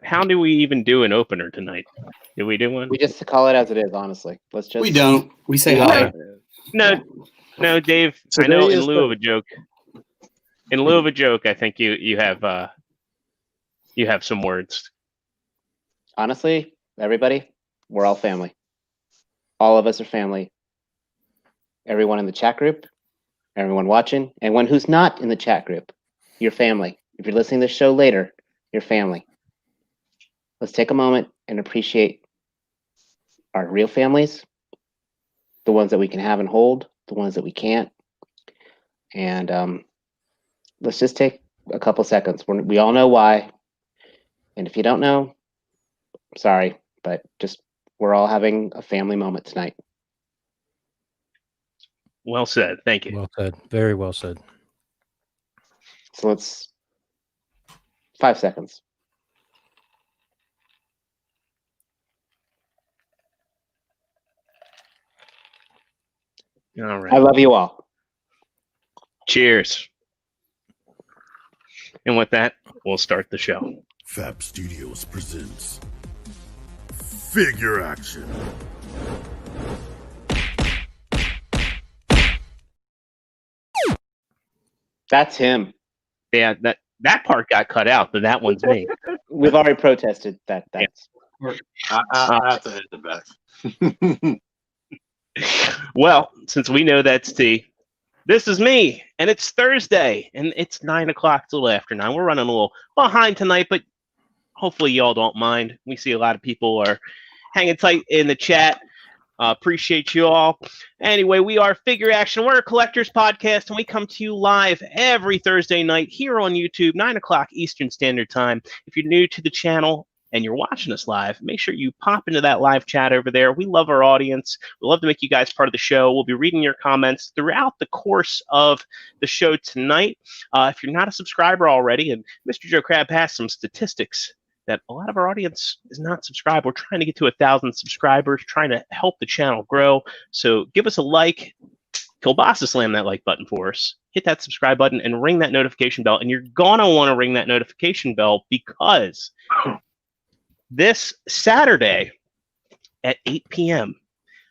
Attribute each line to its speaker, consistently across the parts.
Speaker 1: How do we even do an opener tonight? Did we do one?
Speaker 2: We just call it as it is, honestly. Let's just.
Speaker 3: We don't. We say hi.
Speaker 1: No, Dave. I know. In lieu of a joke. In lieu of a joke, I think you have some words.
Speaker 2: Honestly, everybody, we're all family. All of us are family. Everyone in the chat group, everyone watching, and one who's not in the chat group, your family. If you're listening to this show later, your family. Let's take a moment and appreciate our real families, the ones that we can have and hold, the ones that we can't. And let's just take a couple seconds. We all know why. And if you don't know, sorry, but just we're all having a family moment tonight.
Speaker 1: Well said. Thank you.
Speaker 4: Well said. Very well said.
Speaker 2: So let's 5 seconds.
Speaker 1: All right.
Speaker 2: I love you all.
Speaker 1: Cheers. And with that, we'll start the show.
Speaker 5: Fab Studios presents Figure Action.
Speaker 2: That's him.
Speaker 1: Yeah, that part got cut out, but that one's me.
Speaker 2: We've already protested that. That's
Speaker 6: I have to hit the back.
Speaker 1: Well, since we know that's T, this is me, and it's Thursday, and it's 9 o'clock till after 9. We're running a little behind tonight, but hopefully y'all don't mind. We see a lot of people are hanging tight in the chat. Appreciate you all. Anyway, we are Figure Action. We're a collector's podcast, and we come to you live every Thursday night here on YouTube, 9 o'clock Eastern Standard Time. If you're new to the channel and you're watching us live, make sure you pop into that live chat over there. We love our audience. We love to make you guys part of the show. We'll be reading your comments throughout the course of the show tonight. If you're not a subscriber already, and Mr. Joe Crab has some statistics that a lot of our audience is not subscribed. We're trying to get to 1,000 subscribers, trying to help the channel grow. So give us a like. Kilbasa slam that like button for us. Hit that subscribe button and ring that notification bell. And you're going to want to ring that notification bell because this Saturday at 8 p.m.,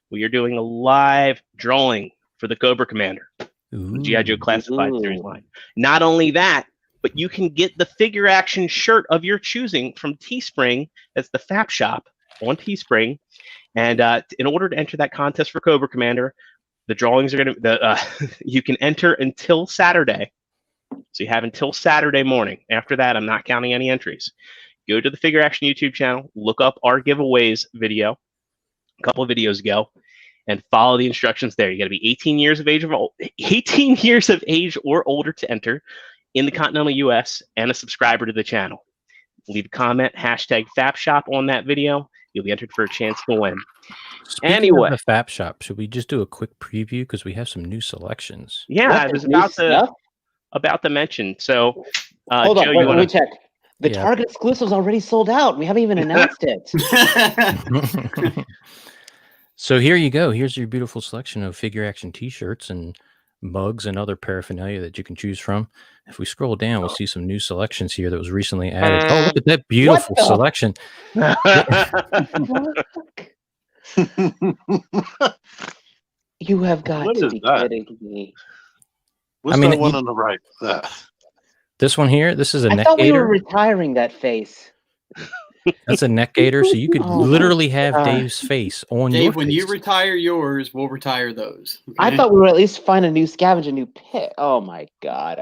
Speaker 1: we are doing a live drawing for the Cobra Commander, G.I. Joe Classified Series line. Not only that, but you can get the Figure Action shirt of your choosing from Teespring. That's the Fap Shop on Teespring. And in order to enter that contest for Cobra Commander, the drawings are going to, you can enter until Saturday. So you have until Saturday morning. After that, I'm not counting any entries. Go to the Figure Action YouTube channel, look up our giveaways video a couple of videos ago, and follow the instructions there. You got to be 18 years of age or older to enter in the continental US and a subscriber to the channel. Leave a comment, hashtag FapShop on that video. You'll be entered for a chance to win.
Speaker 4: Speaking of the Fap Shop, should we just do a quick preview because we have some new selections?
Speaker 1: Yeah, I was about to mention. So,
Speaker 2: hold
Speaker 1: Joe,
Speaker 2: on, let me check. The Target exclusive's already sold out. We haven't even announced it.
Speaker 4: So here you go. Here's your beautiful selection of Figure Action T-shirts and mugs and other paraphernalia that you can choose from. If we scroll down, we'll see some new selections here that was recently added. Oh, look at that beautiful selection.
Speaker 2: You have got to be kidding me.
Speaker 6: What's that one on the right?
Speaker 4: This one here, this is a neck gaiter.
Speaker 2: I thought we were retiring that face.
Speaker 4: That's a neck gaiter, so you could literally have Dave's face on your face.
Speaker 3: Dave, when you retire yours, we'll retire those. Okay?
Speaker 2: I thought we would at least find a new scavenge, a new pit. Oh my god,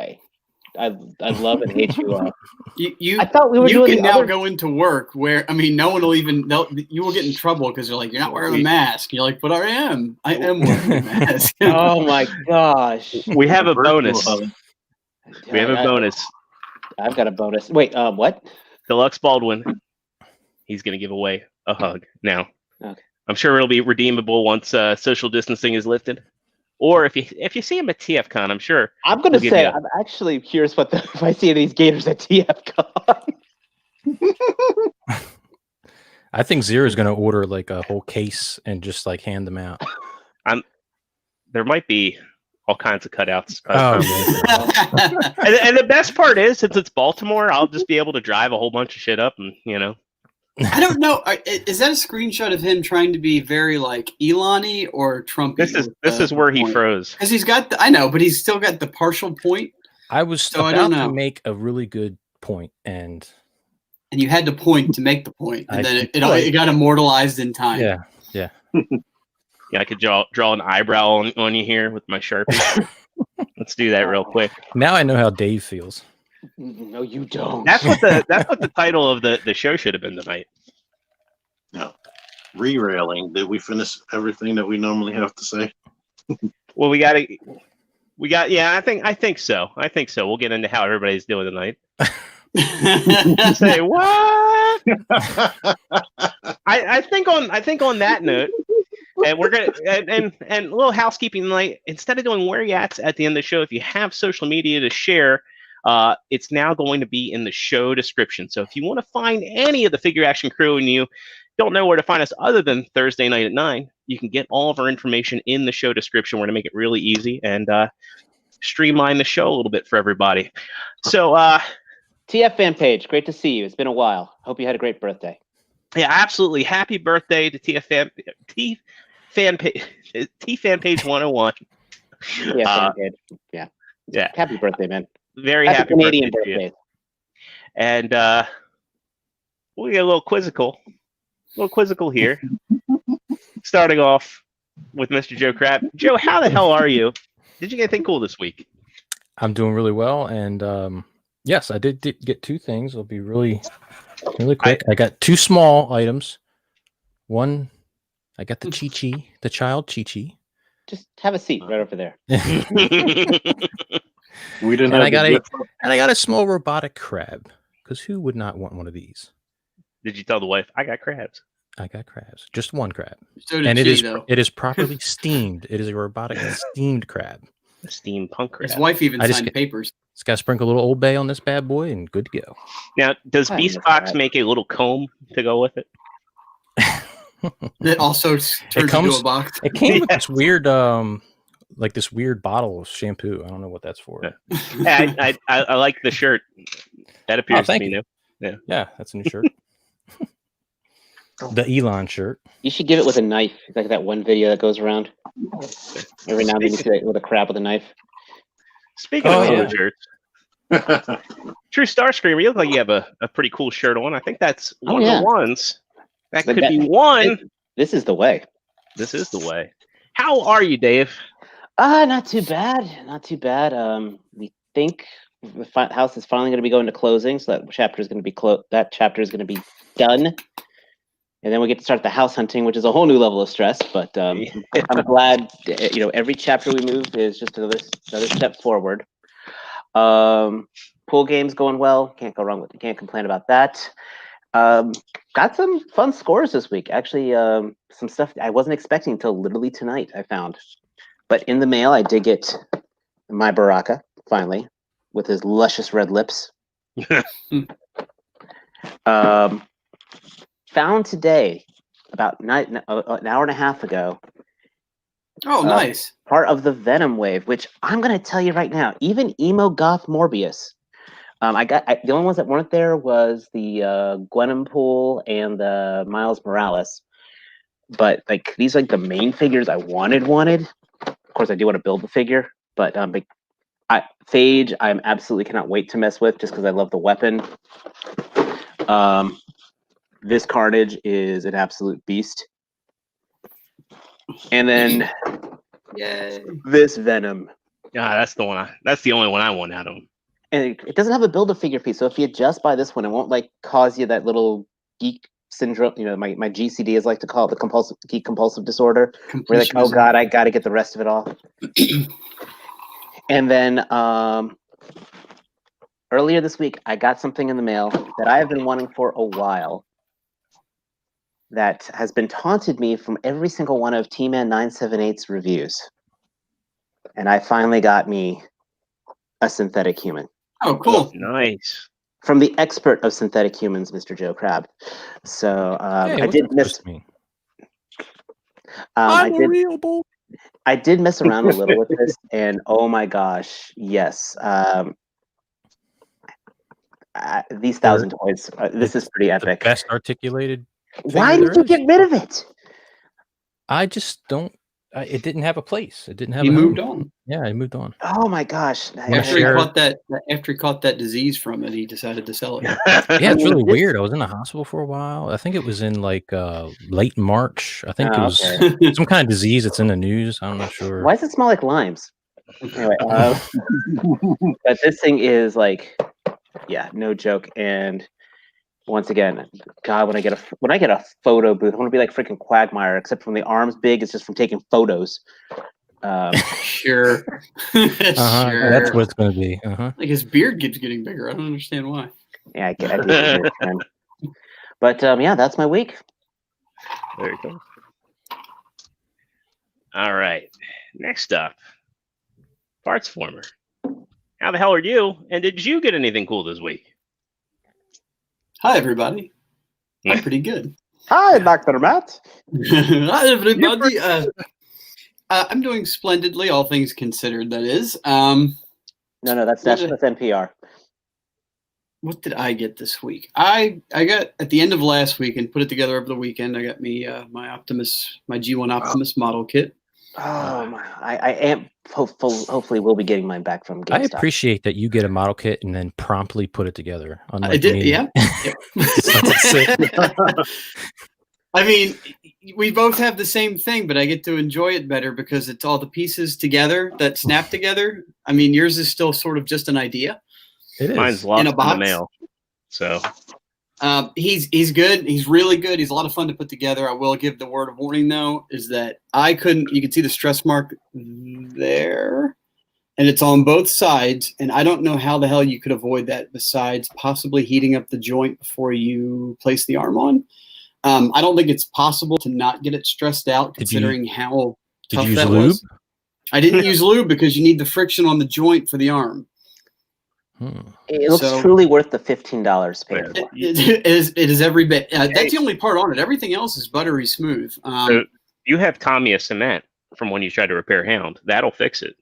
Speaker 2: I love and hate you all. I thought we were doing
Speaker 3: can now go into work where no one will even. You will get in trouble because you're like, you're not wearing a mask. You're like, but I am wearing a mask.
Speaker 2: Oh my gosh,
Speaker 1: we have a bonus. We have a bonus.
Speaker 2: I've got a bonus. Wait, what?
Speaker 1: Deluxe Baldwin. He's going to give away a hug now.
Speaker 2: Okay.
Speaker 1: I'm sure it'll be redeemable once social distancing is lifted. Or if you see him at TFCon, I'm sure.
Speaker 2: I'm going to say, I'm actually curious if I see any of these gators at TFCon.
Speaker 4: I think Zero is going to order like a whole case and just like hand them out.
Speaker 1: There might be all kinds of cutouts. And the best part is, since it's Baltimore, I'll just be able to drive a whole bunch of shit up, and
Speaker 3: I don't know. Is that a screenshot of him trying to be very like Elon-y or Trumpy?
Speaker 1: This is where he froze.
Speaker 3: Because he's got I know, but he's still got the partial point.
Speaker 4: I was about to make a really good point, and
Speaker 3: you had to point to make the point, and then it got immortalized in time.
Speaker 4: Yeah.
Speaker 1: Yeah, I could draw an eyebrow on you here with my Sharpie. Let's do that real quick.
Speaker 4: Now I know how Dave feels.
Speaker 2: No, you don't.
Speaker 1: That's what the title of the show should have been tonight.
Speaker 6: No. Re-railing. Did we finish everything that we normally have to say?
Speaker 1: Well, yeah, I think so. We'll get into how everybody's doing tonight. Say what? I think on that note, and we're gonna and a little housekeeping tonight. Instead of doing where you at the end of the show, if you have social media to share, it's now going to be in the show description. So if you want to find any of the Figure Action crew and you don't know where to find us other than Thursday night at 9, you can get all of our information in the show description. We're going to make it really easy and streamline the show a little bit for everybody. So
Speaker 2: TF fan page, great to see you. It's been a while. Hope you had a great birthday.
Speaker 1: Yeah, absolutely. Happy birthday to T fan page 101.
Speaker 2: Yeah, yeah. Happy birthday, man.
Speaker 1: Very happy
Speaker 2: Canadian
Speaker 1: birthday. And we get a little quizzical here. Starting off with Mr. Joe Crab. Joe, how the hell are you? Did you get anything cool this week?
Speaker 4: I'm doing really well, and yes, I did get 2 things. It'll be really quick. I got 2 small items. One, I got the Chi-Chi, the child Chi-Chi.
Speaker 2: Just have a seat right over there.
Speaker 6: We didn't.
Speaker 4: And I got a small robotic crab, because who would not want one of these?
Speaker 1: Did you tell the wife I got crabs?
Speaker 4: I got crabs, just one crab,
Speaker 3: So did
Speaker 4: and
Speaker 3: she,
Speaker 4: it is properly steamed. It is a robotic steamed crab.
Speaker 1: A steampunk crab.
Speaker 3: His wife even signed papers.
Speaker 4: It's got to sprinkle a little Old Bay on this bad boy, and good to go.
Speaker 1: Now, does Beast Box make a little comb to go with it?
Speaker 3: That also turns into a box.
Speaker 4: It came with this weird, like this weird bottle of shampoo. I don't know what that's for.
Speaker 1: Yeah, I like the shirt. That appears to be new.
Speaker 4: Yeah, that's a new shirt. The Elon shirt.
Speaker 2: You should give it with a knife, like that one video that goes around. Every now and then you see it with a crab with a knife.
Speaker 1: Speaking of shirts, Trustarscreamer, you look like you have a pretty cool shirt on. I think that's one of the ones. That could be one.
Speaker 2: This is the way.
Speaker 1: This is the way. How are you, Dave?
Speaker 2: Not too bad. Not too bad. We think the house is finally going to be going to closing, so that chapter is going to be That chapter is going to be done, and then we get to start the house hunting, which is a whole new level of stress. But I'm glad. Every chapter we move is just another step forward. Pool game's going well. Can't go wrong with it. Can't complain about that. Got some fun scores this week. Actually, some stuff I wasn't expecting until literally tonight I found. But in the mail, I did get my Baraka, finally, with his luscious red lips. Found today, about an hour and a half ago.
Speaker 3: Oh, nice.
Speaker 2: Part of the Venom wave, which I'm going to tell you right now, even Emo Goth Morbius. The only ones that weren't there was the Gwenpool and the Miles Morales. But these are the main figures I wanted. Of course, I do want to build the figure, but Phage, I absolutely cannot wait to mess with just because I love the weapon. This Carnage is an absolute beast. And then this Venom.
Speaker 1: Yeah, that's the one. That's the only one I want out of him.
Speaker 2: And it doesn't have a build-a-figure piece, so if you just buy this one, it won't cause you that little geek syndrome. My GCD is like to call it the geek compulsive disorder. Where oh god, I got to get the rest of it off. And then earlier this week, I got something in the mail that I have been wanting for a while. That has been taunted me from every single one of T-Man 978's reviews, and I finally got me a synthetic human.
Speaker 3: Oh, cool!
Speaker 1: Nice.
Speaker 2: From the expert of synthetic humans, Mr. Joe Crab. So I did miss.
Speaker 4: I'm a real boy.
Speaker 2: I did mess around a little with this, and oh my gosh, yes. These 1,000 toys, this is pretty
Speaker 4: The
Speaker 2: epic.
Speaker 4: best articulated.
Speaker 2: Why
Speaker 4: figure
Speaker 2: did you
Speaker 4: there
Speaker 2: get rid of it?
Speaker 4: I just don't. It didn't have a place. It didn't have.
Speaker 3: He
Speaker 4: a
Speaker 3: moved
Speaker 4: home.
Speaker 3: on.
Speaker 4: Yeah, he moved on.
Speaker 2: Oh my gosh!
Speaker 4: Wanna
Speaker 3: After he
Speaker 4: share-
Speaker 3: caught that disease from it, he decided to sell it.
Speaker 4: Yeah, it's
Speaker 2: mean,
Speaker 4: really
Speaker 2: this-
Speaker 4: weird. I was in the hospital for a while. I think it was in like late March. I think it
Speaker 2: Oh,
Speaker 4: was
Speaker 2: okay.
Speaker 4: some kind of disease that's in the news. I'm not sure.
Speaker 2: Why does it smell like limes? Anyway, but this thing is like, yeah, no joke. And once again, God, when I get a photo booth, I want to be like freaking Quagmire, except from the arms big, it's just from taking photos.
Speaker 3: Sure.
Speaker 4: Uh-huh,
Speaker 3: Sure.
Speaker 4: That's what it's going to be. Uh-huh.
Speaker 3: Like his beard keeps getting bigger. I don't understand why.
Speaker 2: Yeah, I do understand. But yeah, that's my week.
Speaker 1: Very cool. All right. Next up, Partsformer. How the hell are you? And did you get anything cool this week?
Speaker 3: Hi, everybody. I'm pretty good.
Speaker 2: Hi, Dr. Matt.
Speaker 3: Hi, everybody. I'm doing splendidly, all things considered, that is.
Speaker 2: No, that's NPR.
Speaker 3: What did I get this week? I got at the end of last week and put it together over the weekend. I got me my G1 Optimus model kit.
Speaker 2: Oh my! I am hopefully we'll be getting mine back from GameStop.
Speaker 4: I appreciate that you get a model kit and then promptly put it together.
Speaker 3: I did,
Speaker 4: me.
Speaker 3: yeah. I mean, we both have the same thing, but I get to enjoy it better because it's all the pieces together that snap together. I mean, yours is still sort of just an idea.
Speaker 4: It is.
Speaker 1: Mine's lost
Speaker 3: In a
Speaker 1: in the
Speaker 3: box?
Speaker 1: mail. So
Speaker 3: He's good. He's really good. He's a lot of fun to put together. I will give the word of warning though, is that you can see the stress mark there, and it's on both sides. And I don't know how the hell you could avoid that besides possibly heating up the joint before you place the arm on. I don't think it's possible to not get it stressed out considering how
Speaker 4: Did
Speaker 3: tough
Speaker 4: you use
Speaker 3: that
Speaker 4: lube?
Speaker 3: was. I didn't use lube because you need the friction on the joint for the arm.
Speaker 2: It looks
Speaker 3: So-
Speaker 2: truly worth the $15 paid for.
Speaker 3: It is every bit. That's the only part on it. Everything else is buttery smooth.
Speaker 1: So you have Tamiya cement from when you tried to repair Hound. That'll fix it.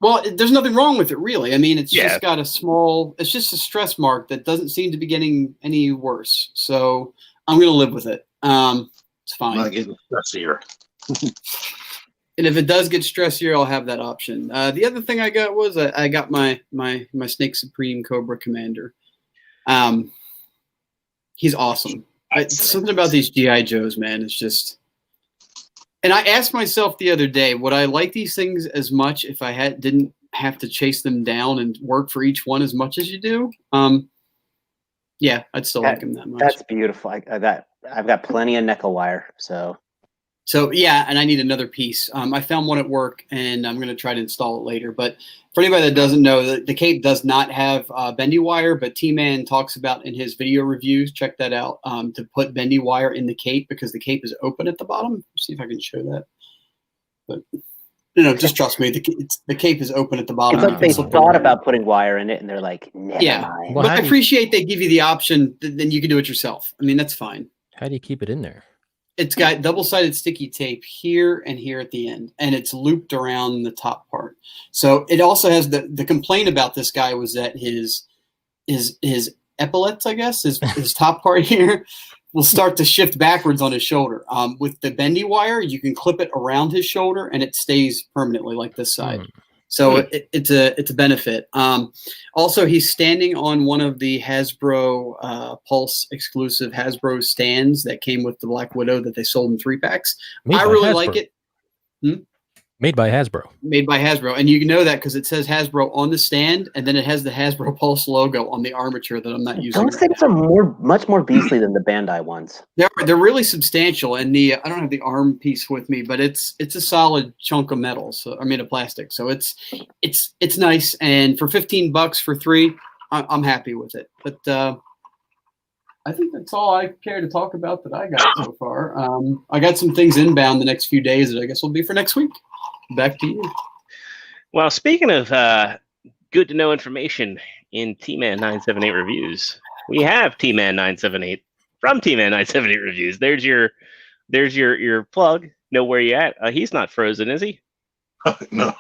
Speaker 3: Well, there's nothing wrong with it, really. I mean, it's
Speaker 1: Yeah.
Speaker 3: just got it's just a stress mark that doesn't seem to be getting any worse. So I'm going to live with it. It's fine.
Speaker 6: Not getting stressier.
Speaker 3: And if it does get stressier, I'll have that option. The other thing I got was I got my Snake Supreme Cobra Commander. He's awesome. Something about these GI Joes, man. It's just. And I asked myself the other day, would I like these things as much if I didn't have to chase them down and work for each one as much as you do? Yeah, I'd still like them that much.
Speaker 2: That's beautiful. I've got plenty of nickel wire, so.
Speaker 3: So yeah, and I need another piece. I found one at work, and I'm going to try to install it later. But for anybody that doesn't know, the cape does not have bendy wire, but T-Man talks about in his video reviews, check that out, to put bendy wire in the cape because the cape is open at the bottom. Let's see if I can show that. But just trust me, the cape is open at the bottom.
Speaker 2: It's like they thought about putting wire in it, and they're like, never
Speaker 3: Yeah.
Speaker 2: mind.
Speaker 4: Well,
Speaker 3: But I appreciate they give you the option. Then you can do it yourself. I mean, that's fine.
Speaker 4: How do you keep it in there?
Speaker 3: It's got double-sided sticky tape here and here at the end, and it's looped around the top part. So it also has the complaint about this guy was that his epaulets, I guess, his top part here will start to shift backwards on his shoulder. With the bendy wire, you can clip it around his shoulder, and it stays permanently like this side. So it's a benefit. Also, he's standing on one of the Hasbro Pulse exclusive Hasbro stands that came with the Black Widow that they sold in 3-packs. I really like it.
Speaker 4: Made by Hasbro.
Speaker 3: Made by Hasbro. And you know that because it says Hasbro on the stand, and then it has the Hasbro Pulse logo on the armature that I'm not using.
Speaker 2: Those things are much more beastly than the Bandai ones.
Speaker 3: They're really substantial, and I don't have the arm piece with me, but it's a solid chunk of metal, so I mean of plastic. So it's nice, and for $15 for 3, I'm happy with it. But I think that's all I care to talk about that I got so far. I got some things inbound the next few days that I guess will be for next week. Back to you.
Speaker 1: Well, speaking of good to know information in T-Man 978 reviews, we have T-Man 978 from T-Man 978 reviews. There's your plug. know where you at. He's not frozen, is he?
Speaker 6: No.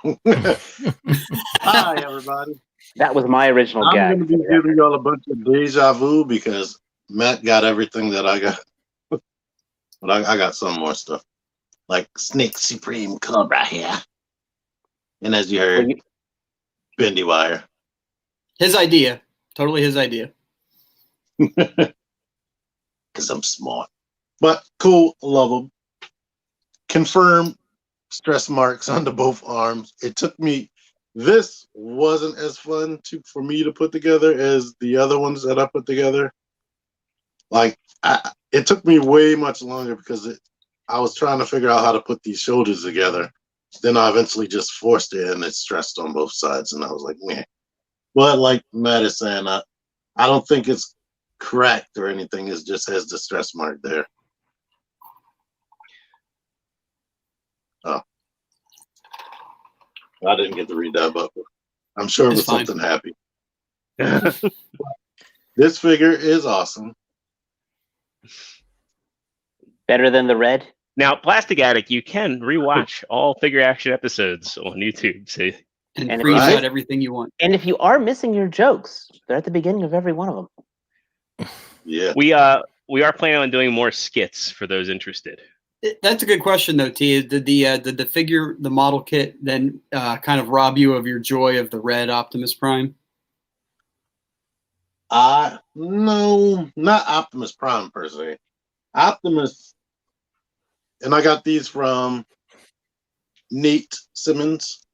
Speaker 6: Hi, everybody.
Speaker 2: That was my original
Speaker 6: I'm
Speaker 2: gag.
Speaker 6: going to be giving y'all a bunch of deja vu because Matt got everything that I got. But I got some more stuff. Like Snake Supreme Club right here. And as you heard, Bendy Wire.
Speaker 3: His idea. Totally his idea.
Speaker 6: Because I'm smart. But cool, love them. Confirm stress marks under both arms. It took me, this wasn't as fun for me to put together as the other ones that I put together. Like, it took me way much longer because I was trying to figure out how to put these shoulders together. Then I eventually just forced it and it stressed on both sides. And I was like, meh. But like Matt is saying, I don't think it's cracked or anything. It just has the stress mark there. Oh. I didn't get to read that, but I'm sure it was something happy. This figure is awesome.
Speaker 2: Better than the red?
Speaker 1: Now, Plastic Addict, you can rewatch all Figure Action episodes on YouTube. So,
Speaker 3: and
Speaker 2: And
Speaker 3: screenshot everything you want.
Speaker 2: And if you are missing your jokes, they're at the beginning of every one of them.
Speaker 6: Yeah.
Speaker 1: we are planning on doing more skits for those interested.
Speaker 3: That's a good question, though, T. Did the figure, the model kit, then kind of rob you of your joy of the red Optimus Prime?
Speaker 6: No, not Optimus Prime per se. Optimus, and I got these from Nate Simmons.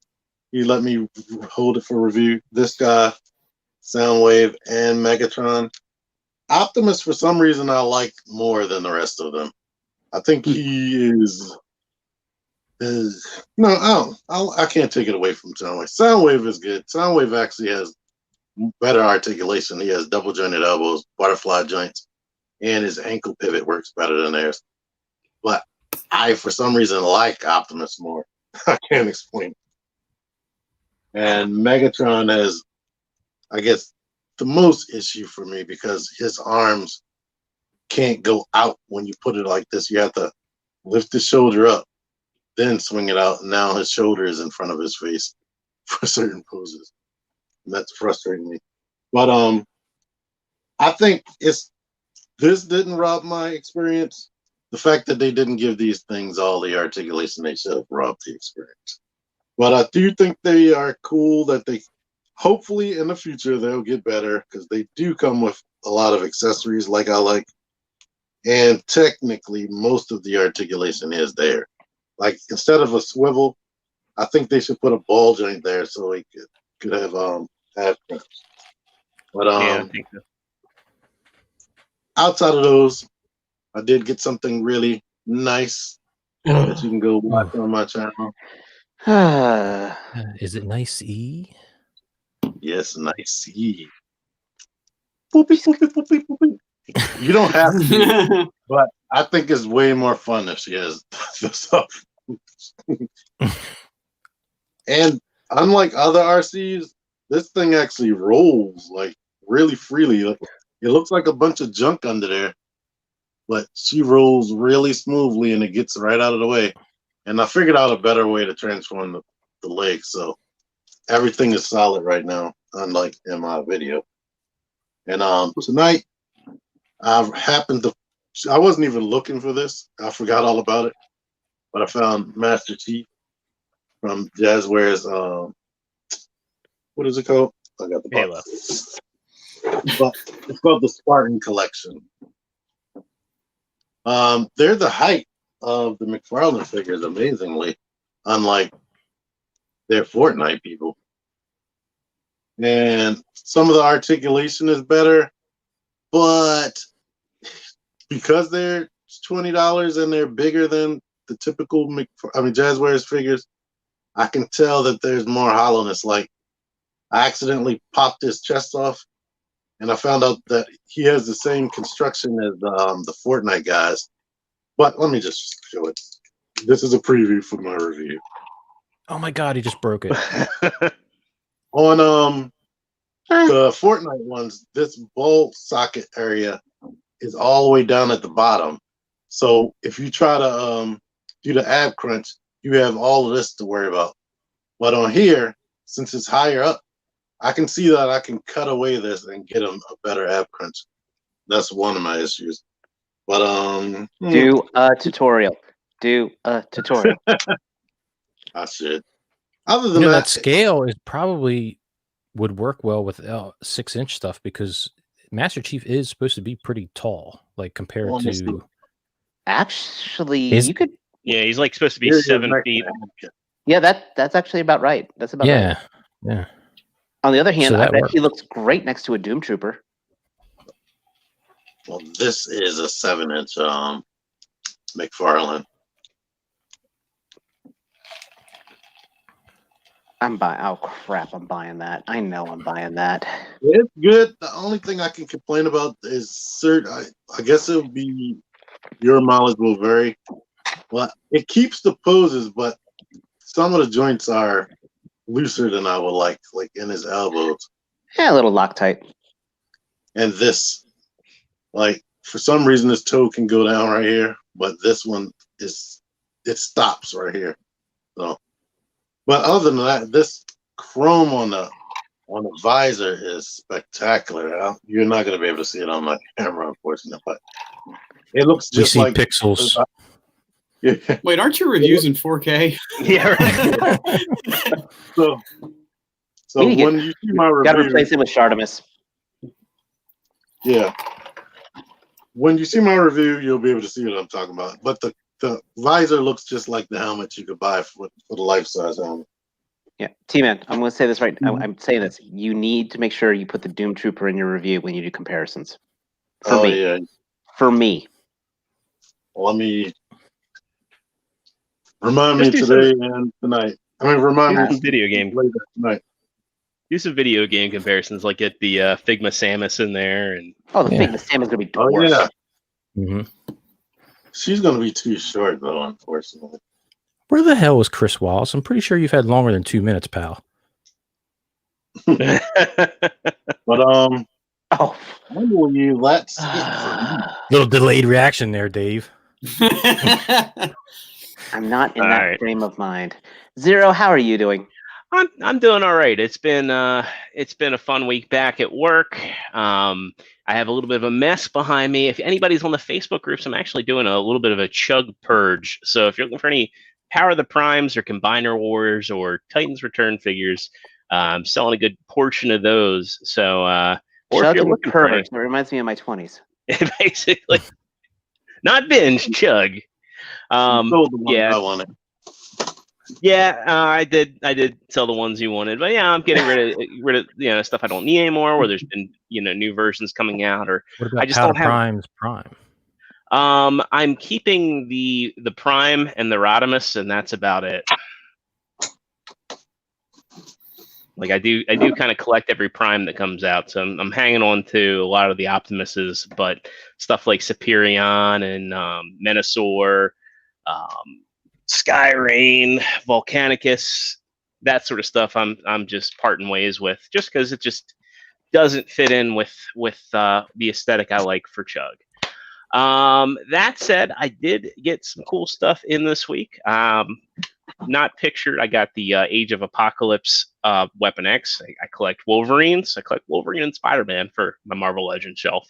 Speaker 6: He let me hold it for review. This guy, Soundwave, and Megatron. Optimus, for some reason, I like more than the rest of them. I think he is no, I can't take it away from Soundwave. Soundwave is good. Soundwave actually has better articulation. He has double jointed elbows, butterfly joints, and his ankle pivot works better than theirs. But I, for some reason, like Optimus more. I can't explain. And Megatron has, I guess, the most issue for me because his arms can't go out when you put it like this. You have to lift the shoulder up, then swing it out. And now his shoulder is in front of his face for certain poses. And that's frustrating me. But I think this didn't rob my experience. The fact that they didn't give these things all the articulation they should have robbed the experience. But I do think they are cool that they, hopefully in the future, they'll get better because they do come with a lot of accessories like I like. And technically, most of the articulation is there. Like, instead of a swivel, I think they should put a ball joint there so he could have half cramps. But
Speaker 1: Yeah, I think so.
Speaker 6: Outside of those, I did get something really nice that you can go watch on my channel.
Speaker 4: Is it nice E?
Speaker 6: Yes, nice. Boopy, boopy, boopy, boopy. You don't have to, but I think it's way more fun if she has the stuff. And unlike other RCs, this thing actually rolls like really freely. It looks like a bunch of junk under there, but she rolls really smoothly and it gets right out of the way. And I figured out a better way to transform the legs, so everything is solid right now, unlike in my video. And tonight, I wasn't even looking for this. I forgot all about it, but I found Master Chief from Jazzware's, what is it called? I got the box. But it's called the Spartan Collection. They're the height of the McFarlane figures, amazingly, unlike their Fortnite people. And some of the articulation is better, but because they're $20 and they're bigger than the typical Jazzware's figures, I can tell that there's more hollowness. Like, I accidentally popped his chest off, and I found out that he has the same construction as the Fortnite guys. But let me just show it. This is a preview for my review.
Speaker 4: Oh my god, he just broke it.
Speaker 6: On the Fortnite ones, this ball socket area is all the way down at the bottom. So if you try to do the ab crunch, you have all of this to worry about. But on here, since it's higher up, I can see that I can cut away this and get him a better ab crunch. That's one of my issues. But
Speaker 2: Do a tutorial. Do a tutorial.
Speaker 6: I should. Other than
Speaker 4: That scale is probably would work well with 6-inch stuff because Master Chief is supposed to be pretty tall, like compared to.
Speaker 2: Actually,
Speaker 4: Is-
Speaker 2: you could.
Speaker 1: Yeah, he's like supposed to be
Speaker 6: Here's your
Speaker 1: 7
Speaker 6: next
Speaker 1: feet.
Speaker 6: thing.
Speaker 2: Yeah, that's actually about right. That's about right.
Speaker 4: Yeah.
Speaker 2: On the other hand,
Speaker 4: So
Speaker 2: I
Speaker 4: that
Speaker 2: bet
Speaker 4: works.
Speaker 2: he looks great next to a Doom Trooper.
Speaker 6: Well, this is a 7-inch McFarlane.
Speaker 2: I'm buying. Oh crap! I'm buying that. I know I'm buying that.
Speaker 6: It's good. The only thing I can complain about is I guess it would be your mileage will vary. Well, it keeps the poses, but some of the joints are looser than I would like in his elbows.
Speaker 2: Yeah, a little Loctite.
Speaker 6: And this, like, for some reason, this toe can go down right here, but this one it stops right here. So, but other than that, this chrome on the visor is spectacular. You're not going to be able to see it on my camera, unfortunately, but it looks
Speaker 4: We
Speaker 6: just
Speaker 4: see
Speaker 6: like
Speaker 4: pixels.
Speaker 6: Yeah.
Speaker 3: Wait, aren't your reviews in 4K?
Speaker 1: Yeah, right.
Speaker 6: So
Speaker 2: We need to
Speaker 6: when you see my
Speaker 2: Got to
Speaker 6: review,
Speaker 2: replace it with Shardamus.
Speaker 6: yeah, when you see my review, you'll be able to see what I'm talking about. But the visor looks just like the helmet you could buy for the life-size helmet.
Speaker 2: Yeah, T-Man, I'm going to say this right. I'm saying this. You need to make sure you put the Doom Trooper in your review when you do comparisons. For me.
Speaker 6: Yeah.
Speaker 2: For me.
Speaker 6: Let me remind me
Speaker 1: Just do
Speaker 6: today and tonight. I mean, remind
Speaker 1: Do
Speaker 6: me
Speaker 1: some video game.
Speaker 6: later tonight.
Speaker 1: Do some video game comparisons, like get the Figma Samus in there, and
Speaker 2: Oh, the
Speaker 4: Yeah.
Speaker 2: Figma Sam is going to be
Speaker 6: Oh
Speaker 2: dwarf.
Speaker 6: yeah,
Speaker 4: Mm-hmm.
Speaker 6: she's going to be too short though, unfortunately.
Speaker 4: Where the hell was Chris Wallace? I'm pretty sure you've had longer than 2 minutes, pal.
Speaker 6: But
Speaker 2: Oh.
Speaker 6: when will you let's it for me?
Speaker 4: Little delayed reaction there, Dave.
Speaker 2: I'm not in
Speaker 1: All
Speaker 2: that
Speaker 1: right.
Speaker 2: frame of mind. Zero, how are you doing?
Speaker 1: I'm doing all right. It's been a fun week back at work. I have a little bit of a mess behind me. If anybody's on the Facebook groups, I'm actually doing a little bit of a chug purge. So if you're looking for any Power of the Primes or Combiner Wars or Titans Return figures, I'm selling a good portion of those. So or if
Speaker 2: Chug
Speaker 1: you're
Speaker 2: and
Speaker 1: looking for any,
Speaker 2: purge. It reminds me of my 20s.
Speaker 1: basically not binge, chug.
Speaker 6: You sold the one
Speaker 1: Yeah.
Speaker 6: I wanted.
Speaker 1: Yeah, I did sell the ones you wanted, but yeah, I'm getting rid of stuff I don't need anymore. Where there's been new versions coming out, or
Speaker 4: What about
Speaker 1: I just
Speaker 4: Powder
Speaker 1: don't have.
Speaker 4: Prime's Prime?
Speaker 1: I'm keeping the Prime and the Rodimus, and that's about it. Like I do kind of collect every Prime that comes out, so I'm hanging on to a lot of the Optimuses, but stuff like Superion and Menasor, Skyrain, Volcanicus, that sort of stuff. I'm just parting ways with, just because it just doesn't fit in with the aesthetic I like for Chug. That said, I did get some cool stuff in this week. Not pictured. I got the Age of Apocalypse Weapon X. I collect Wolverines. I collect Wolverine and Spider-Man for my Marvel Legends shelf.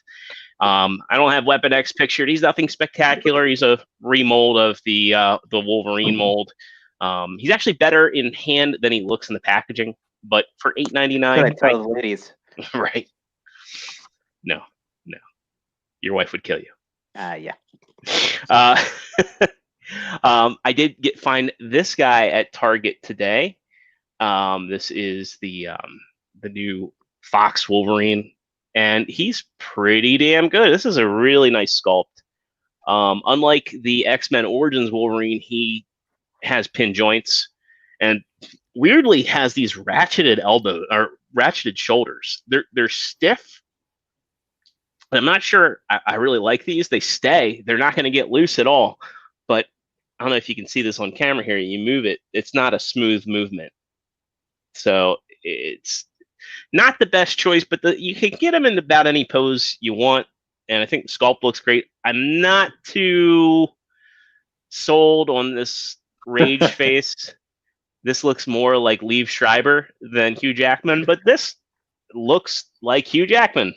Speaker 1: I don't have Weapon X pictured. He's nothing spectacular. He's a remold of the Wolverine mold. He's actually better in hand than he looks in the packaging. But for $8.99,
Speaker 2: Could I tell the ladies?
Speaker 1: right? No, your wife would kill you.
Speaker 2: Yeah.
Speaker 1: I did find this guy at Target today. This is the new Fox Wolverine, and he's pretty damn good. This is a really nice sculpt. Unlike the X-Men Origins Wolverine, he has pin joints, and weirdly has these ratcheted elbows or ratcheted shoulders. They're stiff. I'm not sure I really like these. They stay. They're not going to get loose at all. But I don't know if you can see this on camera here. You move it. It's not a smooth movement. So it's not the best choice, but you can get them in about any pose you want. And I think the sculpt looks great. I'm not too sold on this rage face. This looks more like Liev Schreiber than Hugh Jackman, but this looks like Hugh Jackman,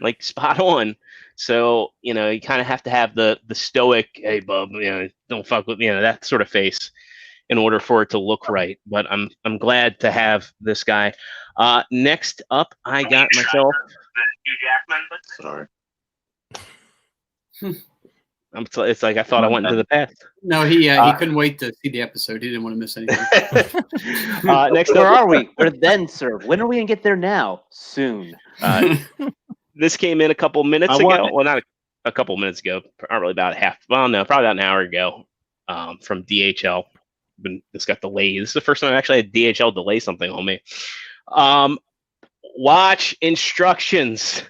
Speaker 1: like spot on. So, you kind of have to have the stoic, hey bub, don't fuck with that sort of face in order for it to look right. But I'm glad to have this guy. Next up, I got myself Hugh Jackman.
Speaker 6: Sorry.
Speaker 1: It's like I thought I went into the past.
Speaker 3: No, he couldn't wait to see the episode. He didn't want to miss anything.
Speaker 1: Next
Speaker 2: Where
Speaker 1: up,
Speaker 2: are we? We're then, sir. When are we gonna get there now? Soon.
Speaker 1: this came in a couple minutes ago. Well, not a couple minutes ago. Probably about probably about an hour ago. From DHL. This got delayed. This is the first time I actually had DHL delay something on me. Watch instructions.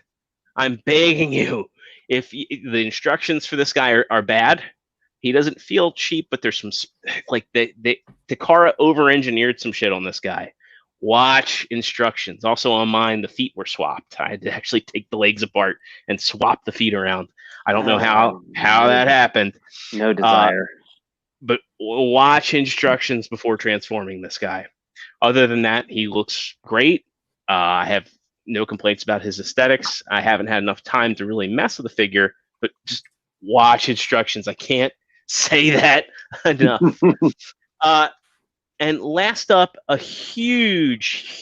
Speaker 1: I'm begging you. If the instructions for this guy are bad, he doesn't feel cheap, but there's some like Takara over-engineered some shit on this guy. Watch instructions. Also on mine, the feet were swapped. I had to actually take the legs apart and swap the feet around. I don't know how that happened.
Speaker 2: No desire.
Speaker 1: But watch instructions before transforming this guy. Other than that, he looks great. I have no complaints about his aesthetics. I haven't had enough time to really mess with the figure, but just watch instructions. I can't say that enough. And last up, a huge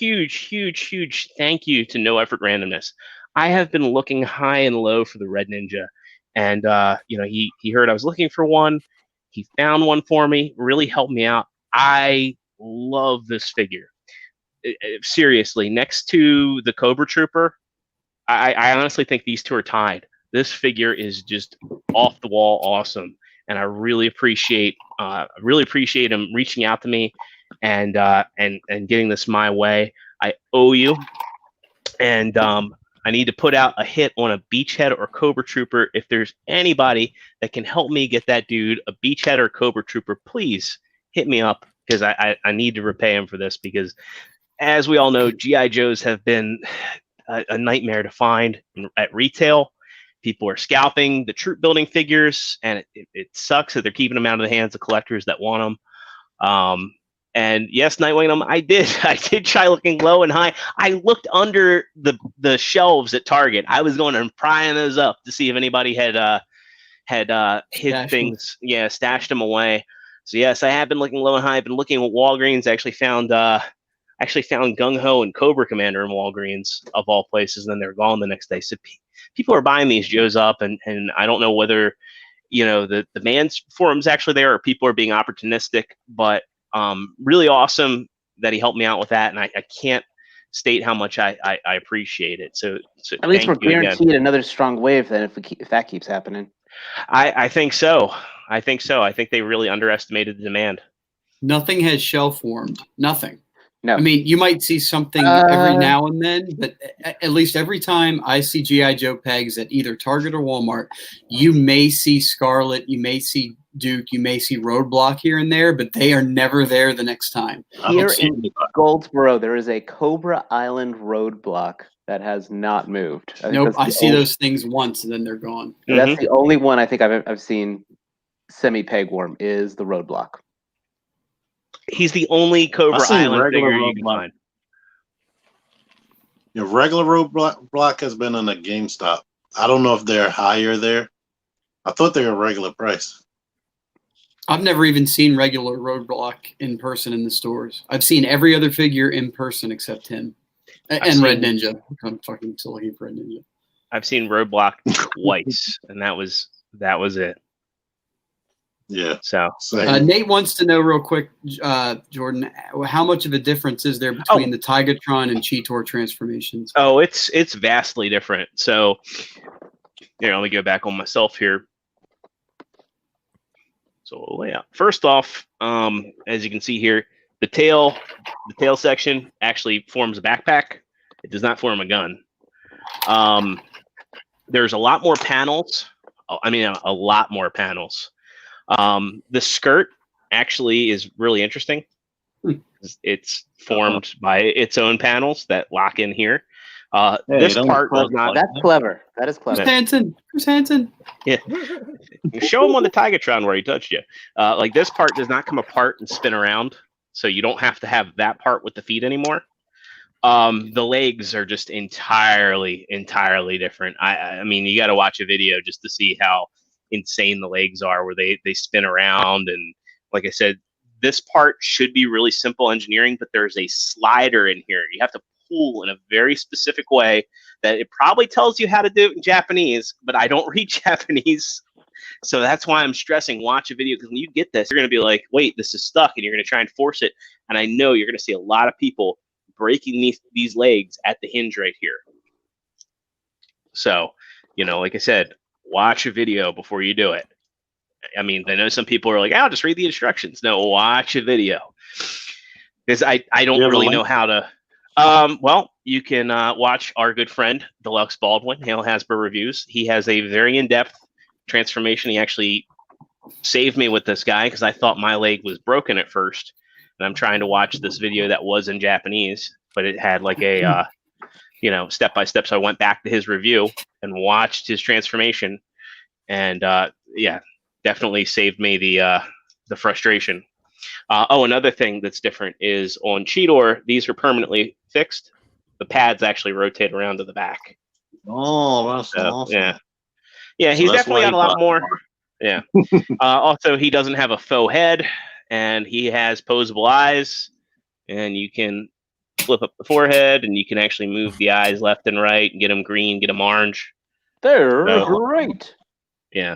Speaker 1: thank you to No Effort Randomness. I have been looking high and low for the Red Ninja, and he heard I was looking for one. He found one for me, really helped me out. I love this figure. Seriously, next to the Cobra Trooper, I honestly think these two are tied. This figure is just off the wall awesome, and I really appreciate him reaching out to me and getting this my way. I owe you, and I need to put out a hit on a Beachhead or Cobra Trooper. If there's anybody that can help me get that dude a Beachhead or Cobra Trooper, please hit me up, because I need to repay him for this, because as we all know, G.I. Joes have been a nightmare to find at retail. People are scalping the troop building figures, and it sucks that they're keeping them out of the hands of collectors that want them. And yes, Nightwing, I did try looking low and high. I looked under the shelves at Target. I was going and prying those up to see if anybody had hid things, stashed them away. So yes, I have been looking low and high. I've been looking at Walgreens. I actually found Gung Ho and Cobra Commander in Walgreens, of all places, and then they're gone the next day. So people are buying these Joes up, and I don't know whether the demand forum's actually there, or people are being opportunistic, but really awesome that he helped me out with that, and I can't state how much I appreciate it. So
Speaker 2: at least we're guaranteed another strong wave then if that keeps happening.
Speaker 1: I think so. I think they really underestimated the demand.
Speaker 3: Nothing has shelf formed. Nothing.
Speaker 2: No.
Speaker 3: I mean, you might see something every now and then, but at least every time I see G.I. Joe pegs at either Target or Walmart, you may see Scarlet, you may see Duke, you may see Roadblock here and there, but they are never there the next time.
Speaker 2: Here in Goldsboro, there is a Cobra Island Roadblock that has not moved.
Speaker 3: Nope, I see those things once and then they're gone.
Speaker 2: That's the only one I think I've seen semi-peg worm is the Roadblock.
Speaker 1: He's the only Cobra Island figure you can find.
Speaker 6: Regular Roadblock has been on a GameStop. I don't know if they're higher there. I thought they were regular price.
Speaker 3: I've never even seen regular Roadblock in person in the stores. I've seen every other figure in person except him. And Red Ninja. I'm fucking still looking for Red Ninja.
Speaker 1: I've seen Roadblock twice, and that was it.
Speaker 6: Yeah.
Speaker 1: So
Speaker 3: Nate wants to know real quick, Jordan, how much of a difference is there between the Tigatron and Cheetor transformations?
Speaker 1: Oh, it's vastly different. So here, let me go back on myself here. So yeah, first off, as you can see here, the tail section actually forms a backpack. It does not form a gun. There's a lot more panels. I mean, a lot more panels. The skirt actually is really interesting. It's formed by its own panels that lock in here. This
Speaker 6: don't
Speaker 1: part
Speaker 6: fuck
Speaker 1: does not.
Speaker 2: That's clever. That is
Speaker 3: Chris
Speaker 2: clever.
Speaker 3: Hansen. Chris Hansen.
Speaker 1: Yeah. Show him on the Tigatron where he touched you. Like this part does not come apart and spin around, so you don't have to have that part with the feet anymore. The legs are just entirely different. I mean, you got to watch a video just to see how insane the legs are, where they spin around. And like I said, this part should be really simple engineering, but there's a slider in here. You have to pull in a very specific way that it probably tells you how to do it in Japanese, but I don't read Japanese. So that's why I'm stressing watch a video, because when you get this, you're going to be like, wait, this is stuck, and you're going to try and force it. And I know you're going to see a lot of people breaking these legs at the hinge right here. So, like I said, watch a video before you do it. I mean, I know some people are like, I'll just read the instructions. No, watch a video. Because I don't really know how to. Well, you can watch our good friend, Deluxe Baldwin, Hail Hasbro Reviews. He has a very in-depth transformation. He actually saved me with this guy because I thought my leg was broken at first. And I'm trying to watch this video that was in Japanese, but it had like a, step-by-step. So I went back to his review and watched his transformation. And definitely saved me the frustration. Another thing that's different is on Cheetor, these are permanently fixed. The pads actually rotate around to the back.
Speaker 6: Oh, that's awesome.
Speaker 1: Yeah, he's definitely got a lot more. Yeah. Also, he doesn't have a faux head, and he has posable eyes, and you can flip up the forehead, and you can actually move the eyes left and right and get them green, get them orange.
Speaker 2: They're great.
Speaker 1: Yeah.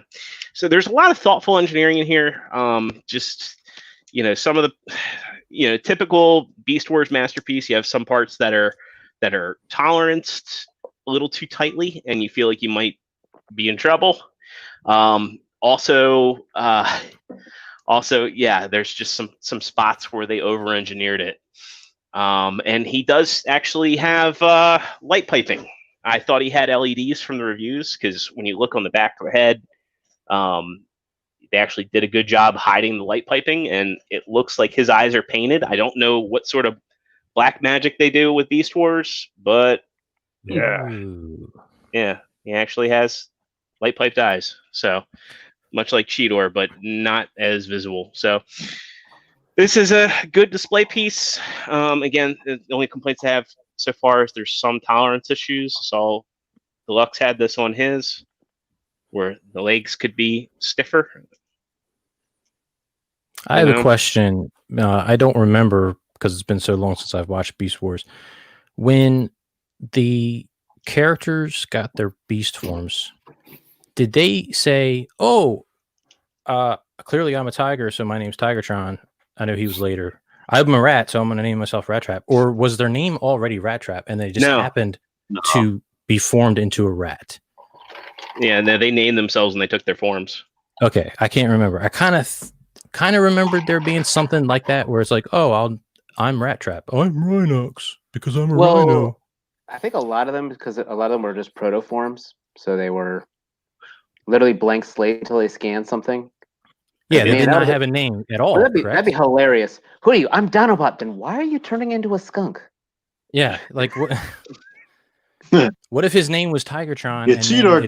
Speaker 1: So there's a lot of thoughtful engineering in here. Some of the, typical Beast Wars masterpiece, you have some parts that are toleranced a little too tightly, and you feel like you might be in trouble. Also, there's just some spots where they over-engineered it. And he does actually have light piping. I thought he had LEDs from the reviews, because when you look on the back of the head, they actually did a good job hiding the light piping, and it looks like his eyes are painted. I don't know what sort of black magic they do with Beast Wars, but he actually has light piped eyes. So much like Cheetor, but not as visible. So this is a good display piece. Again, the only complaints I have so far is there's some tolerance issues. So Deluxe had this on his, where the legs could be stiffer.
Speaker 4: I have a question. I don't remember, because it's been so long since I've watched Beast Wars. When the characters got their beast forms, did they say, clearly I'm a tiger, so my name's Tigertron? I know he was later. I'm a rat, so I'm going to name myself Rat Trap. Or was their name already Rat Trap, and they just happened to be formed into a rat?
Speaker 1: Yeah, and then they named themselves and they took their forms.
Speaker 4: Okay, I can't remember. I kind of remembered there being something like that, where it's like, I'm Rat Trap. I'm Rhinox because I'm a rhino.
Speaker 2: I think a lot of them were just proto forms, so they were literally blank slate until they scanned something.
Speaker 4: Yeah, they did not have a name at all.
Speaker 2: That'd be hilarious. Who are you? I'm Dinobot. Then why are you turning into a skunk?
Speaker 4: Yeah, like what? What if his name was Tigertron?
Speaker 6: Yeah,
Speaker 4: and
Speaker 6: Cheetor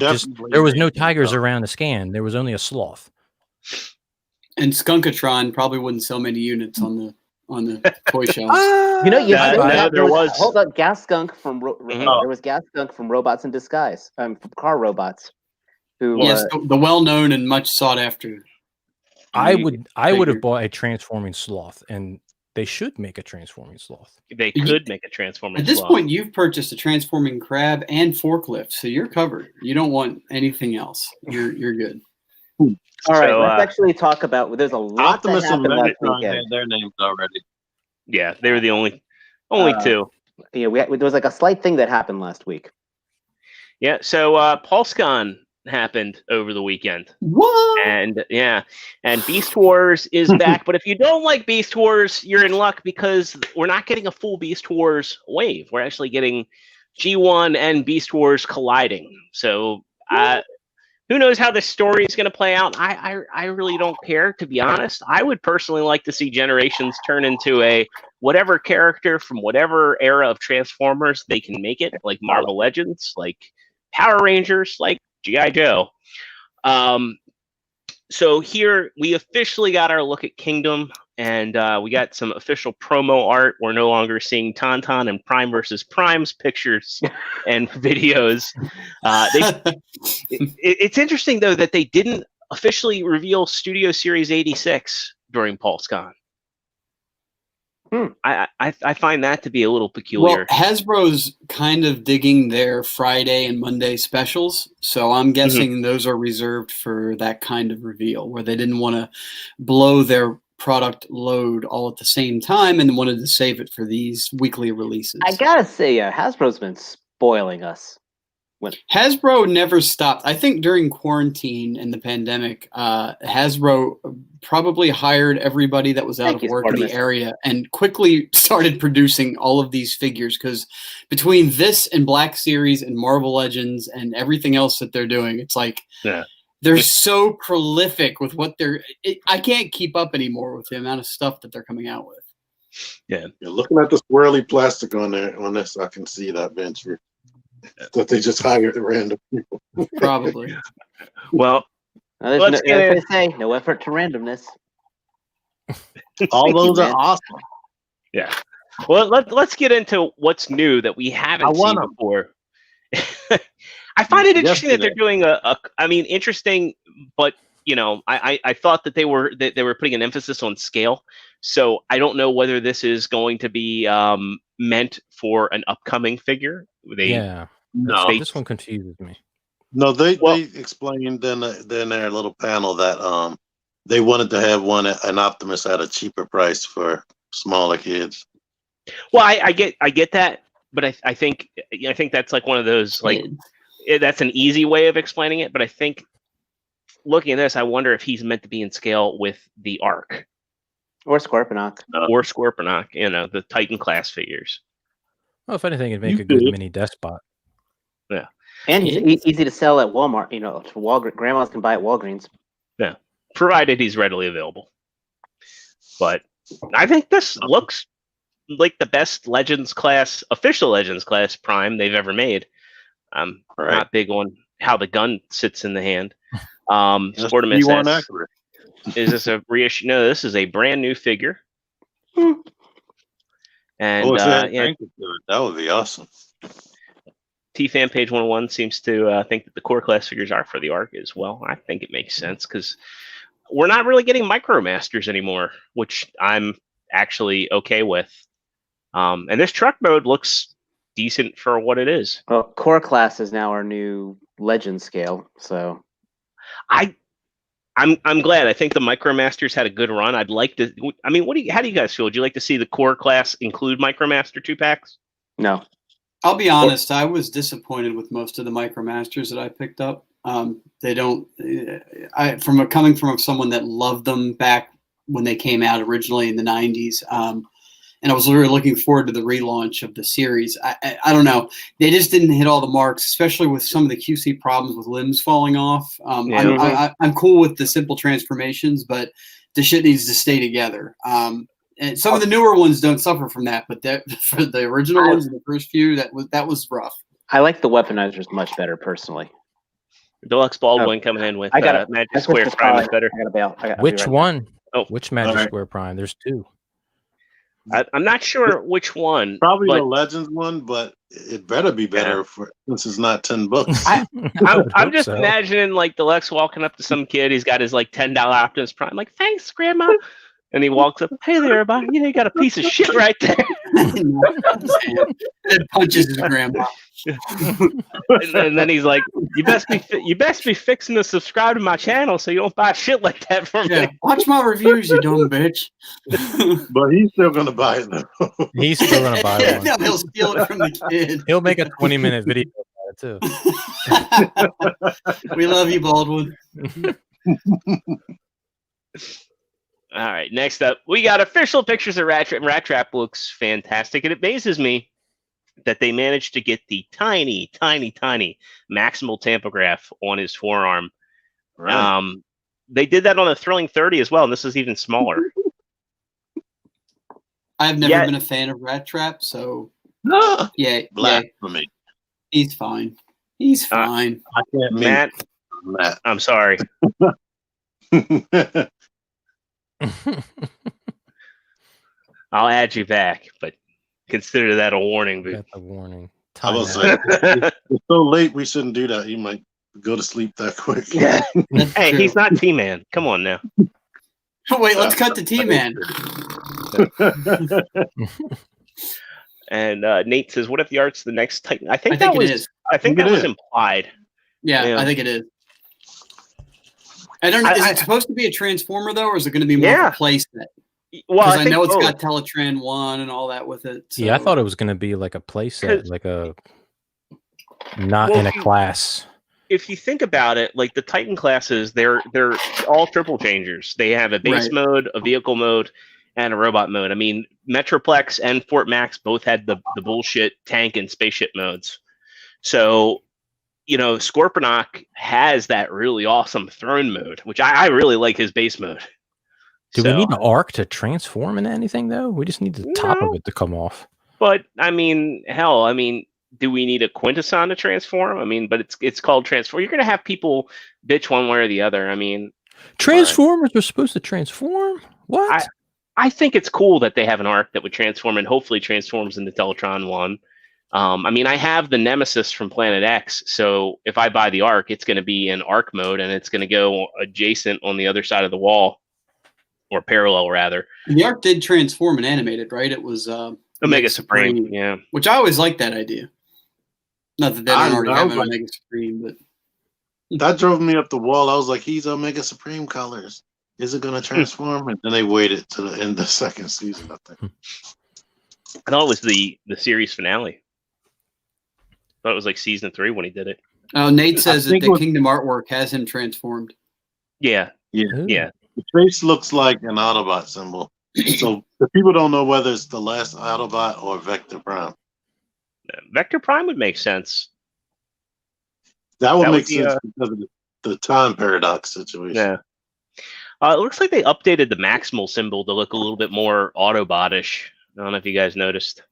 Speaker 4: there was no tigers around to scan. There was only a sloth.
Speaker 3: And Skunkatron probably wouldn't sell many units on the toy shelves.
Speaker 2: There was. Hold up, Gas Skunk from there was Gas Skunk from Robots in Disguise, from Car Robots.
Speaker 3: Yes, the well-known and much sought after.
Speaker 4: I would have bought a transforming sloth, and they should make a transforming sloth.
Speaker 1: They could make a transforming sloth.
Speaker 3: At this point, you've purchased a transforming crab and forklift, so you're covered. You don't want anything else. You're good.
Speaker 2: All right, let's actually talk about. There's a lot
Speaker 7: Optimus
Speaker 2: that happened
Speaker 7: and
Speaker 2: last
Speaker 7: Megatron
Speaker 2: weekend.
Speaker 7: had their names already.
Speaker 1: Yeah, they were the only two.
Speaker 2: Yeah, there was like a slight thing that happened last week.
Speaker 1: Yeah, so PulseCon happened over the weekend.
Speaker 3: What?
Speaker 1: And Beast Wars is back. But if you don't like Beast Wars, you're in luck, because we're not getting a full Beast Wars wave. We're actually getting G1 and Beast Wars colliding. So Who knows how this story is going to play out? I really don't care, to be honest. I would personally like to see Generations turn into a whatever character from whatever era of Transformers they can make it, like Marvel Legends, like Power Rangers, like G.I. Joe. So here we officially got our look at Kingdom, and we got some official promo art. We're no longer seeing Tauntaun and Prime versus Prime's pictures and videos. It's interesting, though, that they didn't officially reveal Studio Series 86 during PulseCon. I find that to be a little peculiar.
Speaker 3: Well, Hasbro's kind of digging their Friday and Monday specials, so I'm guessing those are reserved for that kind of reveal, where they didn't want to blow their product load all at the same time and wanted to save it for these weekly releases.
Speaker 2: I gotta say, Hasbro's been spoiling us.
Speaker 3: Hasbro never stopped. I think during quarantine and the pandemic, Hasbro probably hired everybody that was out of work in the area and quickly started producing all of these figures, because between this and Black Series and Marvel Legends and everything else that they're doing, it's like they're so prolific with what I can't keep up anymore with the amount of stuff that they're coming out with.
Speaker 6: Yeah, looking at the swirly plastic on this, I can see that venture. That they just hired random people.
Speaker 3: Probably.
Speaker 1: Well,
Speaker 2: let's say no effort to randomness.
Speaker 6: All those are awesome.
Speaker 1: Yeah. Well, let's get into what's new that we haven't seen before. I find it interesting that they're doing interesting, but I thought that they were putting an emphasis on scale. So I don't know whether this is going to be meant for an upcoming figure.
Speaker 4: This one confuses me.
Speaker 6: No, they explained in their little panel that they wanted to have an Optimus at a cheaper price for smaller kids.
Speaker 1: Well, I get that, but I think that's like one of those that's an easy way of explaining it. But I think looking at this, I wonder if he's meant to be in scale with the Ark
Speaker 2: or Scorponok,
Speaker 1: the Titan class figures.
Speaker 4: Well, if anything, it'd make a good mini despot.
Speaker 1: Yeah,
Speaker 2: and he's easy to sell at Walmart. To grandmas can buy at Walgreens.
Speaker 1: Yeah, provided he's readily available. But I think this looks like the best official Legends class Prime they've ever made. I'm not big on how the gun sits in the hand. Sportimus asks, is this a reissue? No, this is a brand new figure. And
Speaker 6: that would be awesome.
Speaker 1: T-Fan page 101 seems to think that the core class figures are for the Ark as well. I think it makes sense because we're not really getting MicroMasters anymore, which I'm actually okay with. And this truck mode looks decent for what it is.
Speaker 2: Well, core class is now our new Legend scale, so
Speaker 1: I'm glad. I think the MicroMasters had a good run. I'd like to. I mean, how do you guys feel? Would you like to see the core class include MicroMaster 2-packs?
Speaker 2: No.
Speaker 3: I'll be honest. I was disappointed with most of the MicroMasters that I picked up. They don't. Coming from someone that loved them back when they came out originally in the '90s. And I was really looking forward to the relaunch of the series. I don't know. They just didn't hit all the marks, especially with some of the QC problems with limbs falling off. I'm cool with the simple transformations, but the shit needs to stay together. And some of the newer ones don't suffer from that, but for the original ones, the first few, that was rough.
Speaker 2: I like the weaponizers much better, personally.
Speaker 1: Deluxe Baldwin coming in with Magic Square Prime is better.
Speaker 2: I gotta bail.
Speaker 4: Which one? Which Magic Square Prime? There's two.
Speaker 1: I'm not sure which one.
Speaker 6: Probably the Legends one, but it better be better since it's not $10.
Speaker 1: I'm just imagining like Deluxe walking up to some kid. He's got his like $10 Optimus Prime. Like, thanks, Grandma. And he walks up. Hey there, everybody. You got a piece of shit right there.
Speaker 3: And punches his grandma.
Speaker 1: and then he's like, "You best be fixing to subscribe to my channel so you don't buy shit like that from me."
Speaker 3: Watch my reviews, you dumb bitch.
Speaker 6: But he's still gonna buy it though.
Speaker 4: He's still gonna buy it.
Speaker 3: Yeah, he'll steal it from the kid.
Speaker 4: He'll make a 20-minute video about it too.
Speaker 3: We love you, Baldwin.
Speaker 1: All right, next up, we got official pictures of Rat Trap. Rat Trap looks fantastic, and it amazes me that they managed to get the tiny, tiny, tiny maximal tampograph on his forearm
Speaker 6: Right.
Speaker 1: They did that on the Thrilling 30 as well, and this is even smaller.
Speaker 3: I've never
Speaker 1: Yeah.
Speaker 3: been a fan of Rat Trap, so
Speaker 6: Ah,
Speaker 3: yeah,
Speaker 6: blasphemy.
Speaker 3: he's fine. He's fine.
Speaker 6: I can't meet
Speaker 1: Matt, I'm sorry. I'll add you back, but consider that a warning.
Speaker 4: Got the warning.
Speaker 6: I was
Speaker 4: Time out.
Speaker 6: like, it's so late, we shouldn't do that. You might go to sleep that quick.
Speaker 1: Yeah.
Speaker 3: That's
Speaker 1: Hey,
Speaker 3: true.
Speaker 1: he's not T-Man. Come on now.
Speaker 3: Wait, let's cut to T-Man.
Speaker 1: And Nate says, "What if the art's the next Titan?" I think
Speaker 3: it is.
Speaker 1: I think that was implied.
Speaker 3: Yeah, I think it is. I don't know. Is it supposed to be a Transformer though, or is it going to be more of a playset?
Speaker 1: Well,
Speaker 3: Because I know it's got Teletran 1 and all that with it. So.
Speaker 4: Yeah, I thought it was going to be like a playset, like a not in a class.
Speaker 1: If you think about it, like the Titan classes, they're all triple changers. They have a base mode, a vehicle mode, and a robot mode. I mean, Metroplex and Fort Max both had the bullshit tank and spaceship modes. So, you know, Scorponok has that really awesome throne mode, which I really like his base mode.
Speaker 4: Do we need an arc to transform into anything, though? We just need the top of it to come off.
Speaker 1: But, I mean, hell, do we need a Quintesson to transform? I mean, but it's called transform. You're going to have people bitch one way or the other. I mean...
Speaker 4: Transformers are supposed to transform? What?
Speaker 1: I think it's cool that they have an arc that would transform and hopefully transforms into Teletron 1. I mean, I have the Nemesis from Planet X, so if I buy the arc, it's going to be in arc mode, and it's going to go adjacent on the other side of the wall. Or parallel, rather.
Speaker 3: The arc did transform and animated, right? It was
Speaker 1: Omega Supreme, yeah.
Speaker 3: Which I always liked that idea. Not that they don't already have an Omega Supreme, but
Speaker 6: that drove me up the wall. I was like, he's Omega Supreme colors. Is it going to transform? And then they waited to the end of the second season, I think.
Speaker 1: I thought it was the series finale. I thought it was like season 3 when he did it.
Speaker 3: Oh, Nate says that the Kingdom artwork has him transformed.
Speaker 1: Yeah.
Speaker 6: The face looks like an Autobot symbol. So the people don't know whether it's the last Autobot or Vector Prime.
Speaker 1: Vector Prime would make sense.
Speaker 6: That would make sense because of the time paradox situation.
Speaker 1: Yeah. It looks like they updated the Maximal symbol to look a little bit more Autobot-ish. I don't know if you guys noticed.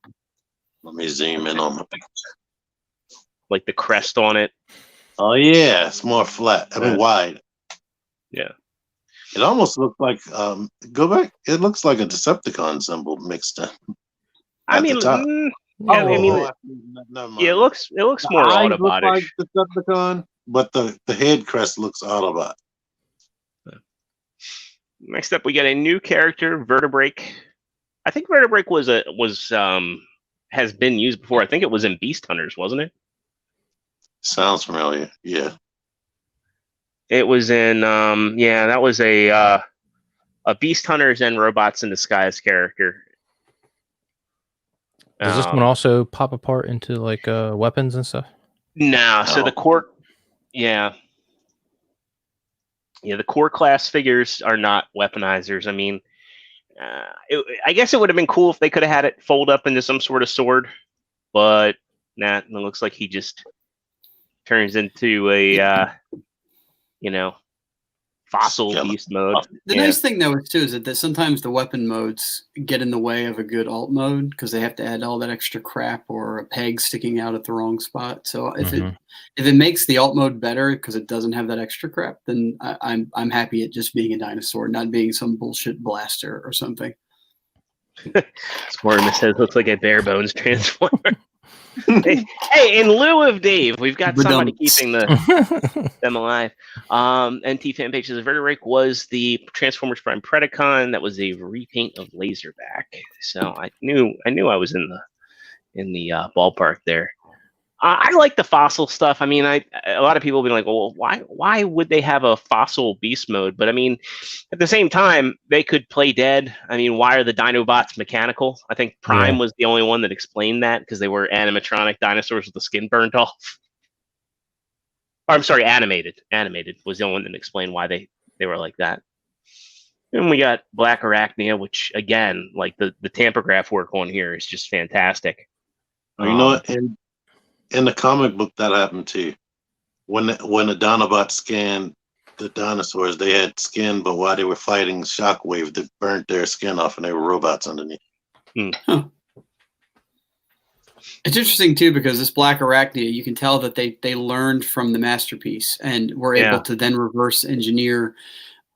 Speaker 6: Let me zoom in on my picture.
Speaker 1: Like the crest on it.
Speaker 6: Oh, yeah. It's more flat. Wide.
Speaker 1: Yeah.
Speaker 6: It almost looks like, go back. It looks like a Decepticon symbol mixed in.
Speaker 1: It looks more Autobot-ish.
Speaker 6: Look like Decepticon, but the head crest looks Autobot.
Speaker 1: Next up, we get a new character, Vertebrake. I think Vertebrake has been used before. I think it was in Beast Hunters, wasn't it?
Speaker 6: Sounds familiar. Yeah.
Speaker 1: It was in that was a Beast Hunters and Robots in Disguise character.
Speaker 4: Does this one also pop apart into like weapons and stuff?
Speaker 1: No, so the core the core class figures are not weaponizers. I mean, I guess it would have been cool if they could have had it fold up into some sort of sword, but it looks like he just turns into a fossil beast mode.
Speaker 3: The nice thing though too is that sometimes the weapon modes get in the way of a good alt mode because they have to add all that extra crap or a peg sticking out at the wrong spot. So if it makes the alt mode better because it doesn't have that extra crap, then I'm happy at just being a dinosaur, not being some bullshit blaster or something.
Speaker 1: Squirmus says looks like a bare bones transformer. Hey, in lieu of Dave, we've got somebody keeping them alive. NT fan page says Vertebrake was the Transformers Prime Predacon. That was a repaint of Laserback. So I knew I was in the ballpark there. I like the fossil stuff. I mean, a lot of people will be like, well, why would they have a fossil beast mode? But I mean, at the same time, they could play dead. I mean, why are the Dinobots mechanical? I think Prime was the only one that explained that because they were animatronic dinosaurs with the skin burnt off. Or, I'm sorry, animated. Animated was the only one that explained why they were like that. And we got Black Arachnia, which again, like the tampograph work on here is just fantastic.
Speaker 6: You know what? In the comic book, that happened too. When the Dinobot scanned the dinosaurs. They had skin, but while they were fighting Shockwave, they burnt their skin off, and they were robots underneath.
Speaker 3: Huh. It's interesting too because this Black Arachnia, you can tell that they learned from the Masterpiece and were able to then reverse engineer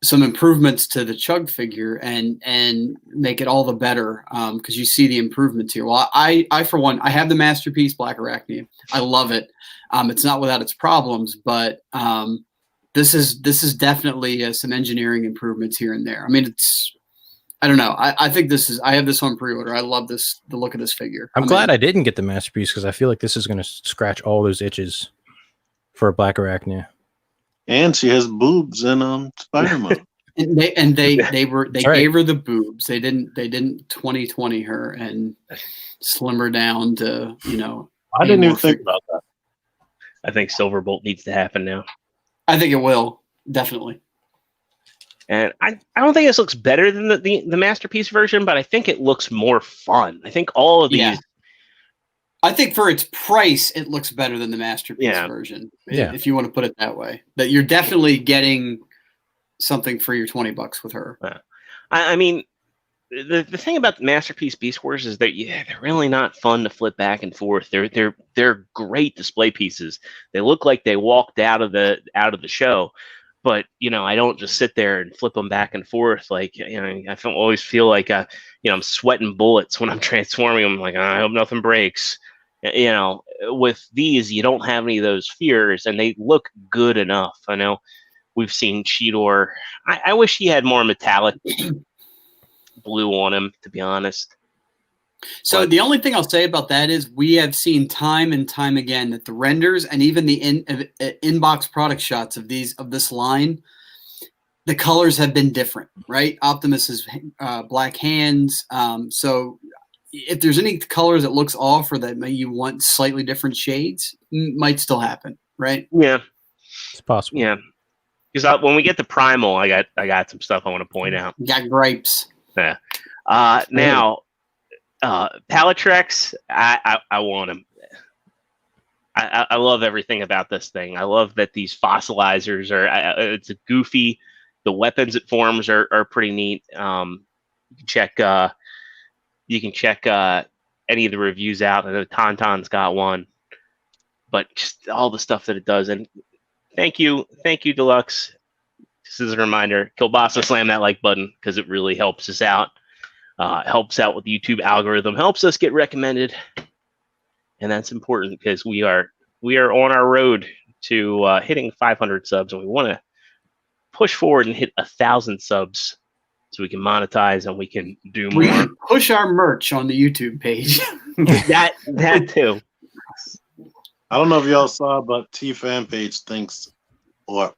Speaker 3: some improvements to the Chug figure and make it all the better because you see the improvements here. Well, I for one, I have the Masterpiece Black Arachnia. I love it. It's not without its problems, but this is definitely some engineering improvements here and there. I mean, I don't know. I think I have this on pre-order. I love the look of this figure.
Speaker 4: I'm glad I didn't get the Masterpiece because I feel like this is going to scratch all those itches for a Black Arachnia.
Speaker 6: And she has boobs in Spider-Man.
Speaker 3: and they gave her the boobs. They didn't 2020 her and slim her down to,
Speaker 6: I didn't even think about that.
Speaker 1: I think Silverbolt needs to happen now.
Speaker 3: I think it will, definitely.
Speaker 1: And I don't think this looks better than the Masterpiece version, but I think it looks more fun. I think all of these.
Speaker 3: Yeah. I think for its price, it looks better than the Masterpiece version.
Speaker 4: Yeah.
Speaker 3: If you want to put it that way, that you're definitely getting something for your $20 with her.
Speaker 1: I mean, the thing about the Masterpiece Beast Wars is that they're really not fun to flip back and forth. They're great display pieces. They look like they walked out of the show. But, I don't just sit there and flip them back and forth. Like, I always feel like, I'm sweating bullets when I'm transforming them. Like, I hope nothing breaks. With these, you don't have any of those fears, and they look good enough. I know we've seen Cheetor. I wish he had more metallic blue on him, to be honest.
Speaker 3: So the only thing I'll say about that is we have seen time and time again that the renders and even the inbox product shots of this line, the colors have been different, right? Optimus has black hands. So if there's any colors that looks off or that maybe you want slightly different shades, might still happen, right?
Speaker 1: Yeah,
Speaker 4: it's possible.
Speaker 1: Yeah, because when we get to Primal, I got some stuff I want to point out.
Speaker 3: You got gripes.
Speaker 1: Yeah. Now. Palitrex, I want him. I love everything about this thing. I love that these fossilizers it's a goofy. The weapons it forms are pretty neat. You can check any of the reviews out. I know Tauntaun's got one, but just all the stuff that it does. And thank you, Deluxe. Just as a reminder, Kielbasa, slam that like button because it really helps us out. Helps out with the YouTube algorithm, helps us get recommended, and that's important because we are on our road to hitting 500 subs, and we want to push forward and hit 1,000 subs so we can monetize and we can do more.
Speaker 3: We can push our merch on the YouTube page.
Speaker 1: that too.
Speaker 6: I don't know if y'all saw, but T Fan Page thinks, or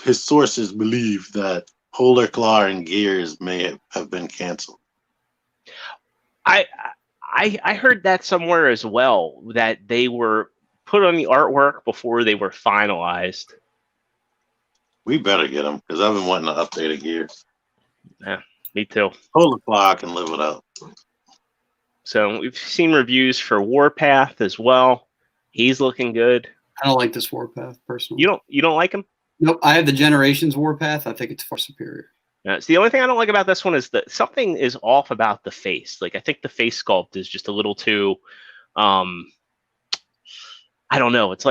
Speaker 6: his sources believe that Polar Claw and Gears may have been canceled.
Speaker 1: I heard that somewhere as well, that they were put on the artwork before they were finalized.
Speaker 6: We better get them because I've been wanting to update a Gears.
Speaker 1: Yeah, me too.
Speaker 6: Polar Claw, I can live without.
Speaker 1: So we've seen reviews for Warpath as well. He's looking good.
Speaker 3: I don't like this Warpath personally.
Speaker 1: You don't like him?
Speaker 3: Nope. I have the Generations Warpath. I think it's far superior.
Speaker 1: So the only thing I don't like about this one is that something is off about the face. Like I think the face sculpt is just a little too, I don't know. It's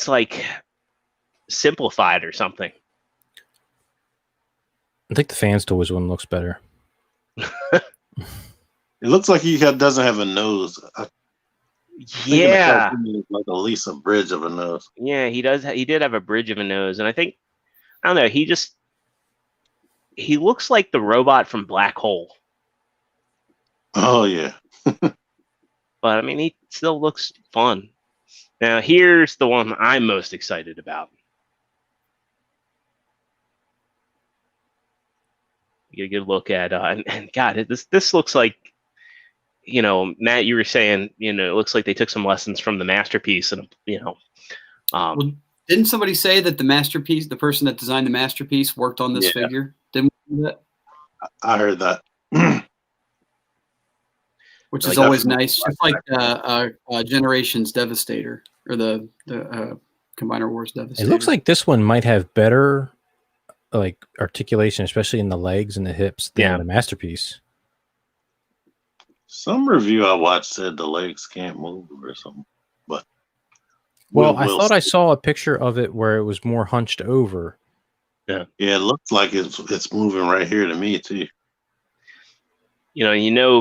Speaker 1: like simplified or something.
Speaker 4: I think the Fans Toys one looks better.
Speaker 6: It looks like he doesn't have a nose.
Speaker 1: Yeah,
Speaker 6: like at least a bridge of a nose.
Speaker 1: Yeah, he does. He did have a bridge of a nose, and I don't know. He looks like the robot from Black Hole.
Speaker 6: Oh yeah.
Speaker 1: But I mean, he still looks fun. Now here's the one I'm most excited about. You get a good look at, and God, this looks like, Matt, you were saying, it looks like they took some lessons from the Masterpiece, and
Speaker 3: well, didn't somebody say that the Masterpiece, the person that designed the Masterpiece, worked on this figure? Didn't we do that?
Speaker 6: I heard that.
Speaker 3: Which is always nice, just like Generations Devastator or the Combiner Wars Devastator.
Speaker 4: It looks like this one might have better like articulation, especially in the legs and the hips, than the Masterpiece.
Speaker 6: Some review I watched said the legs can't move or something, but
Speaker 4: well, I thought I saw a picture of it where it was more hunched over.
Speaker 6: Yeah, it looks like it's moving right here to me too.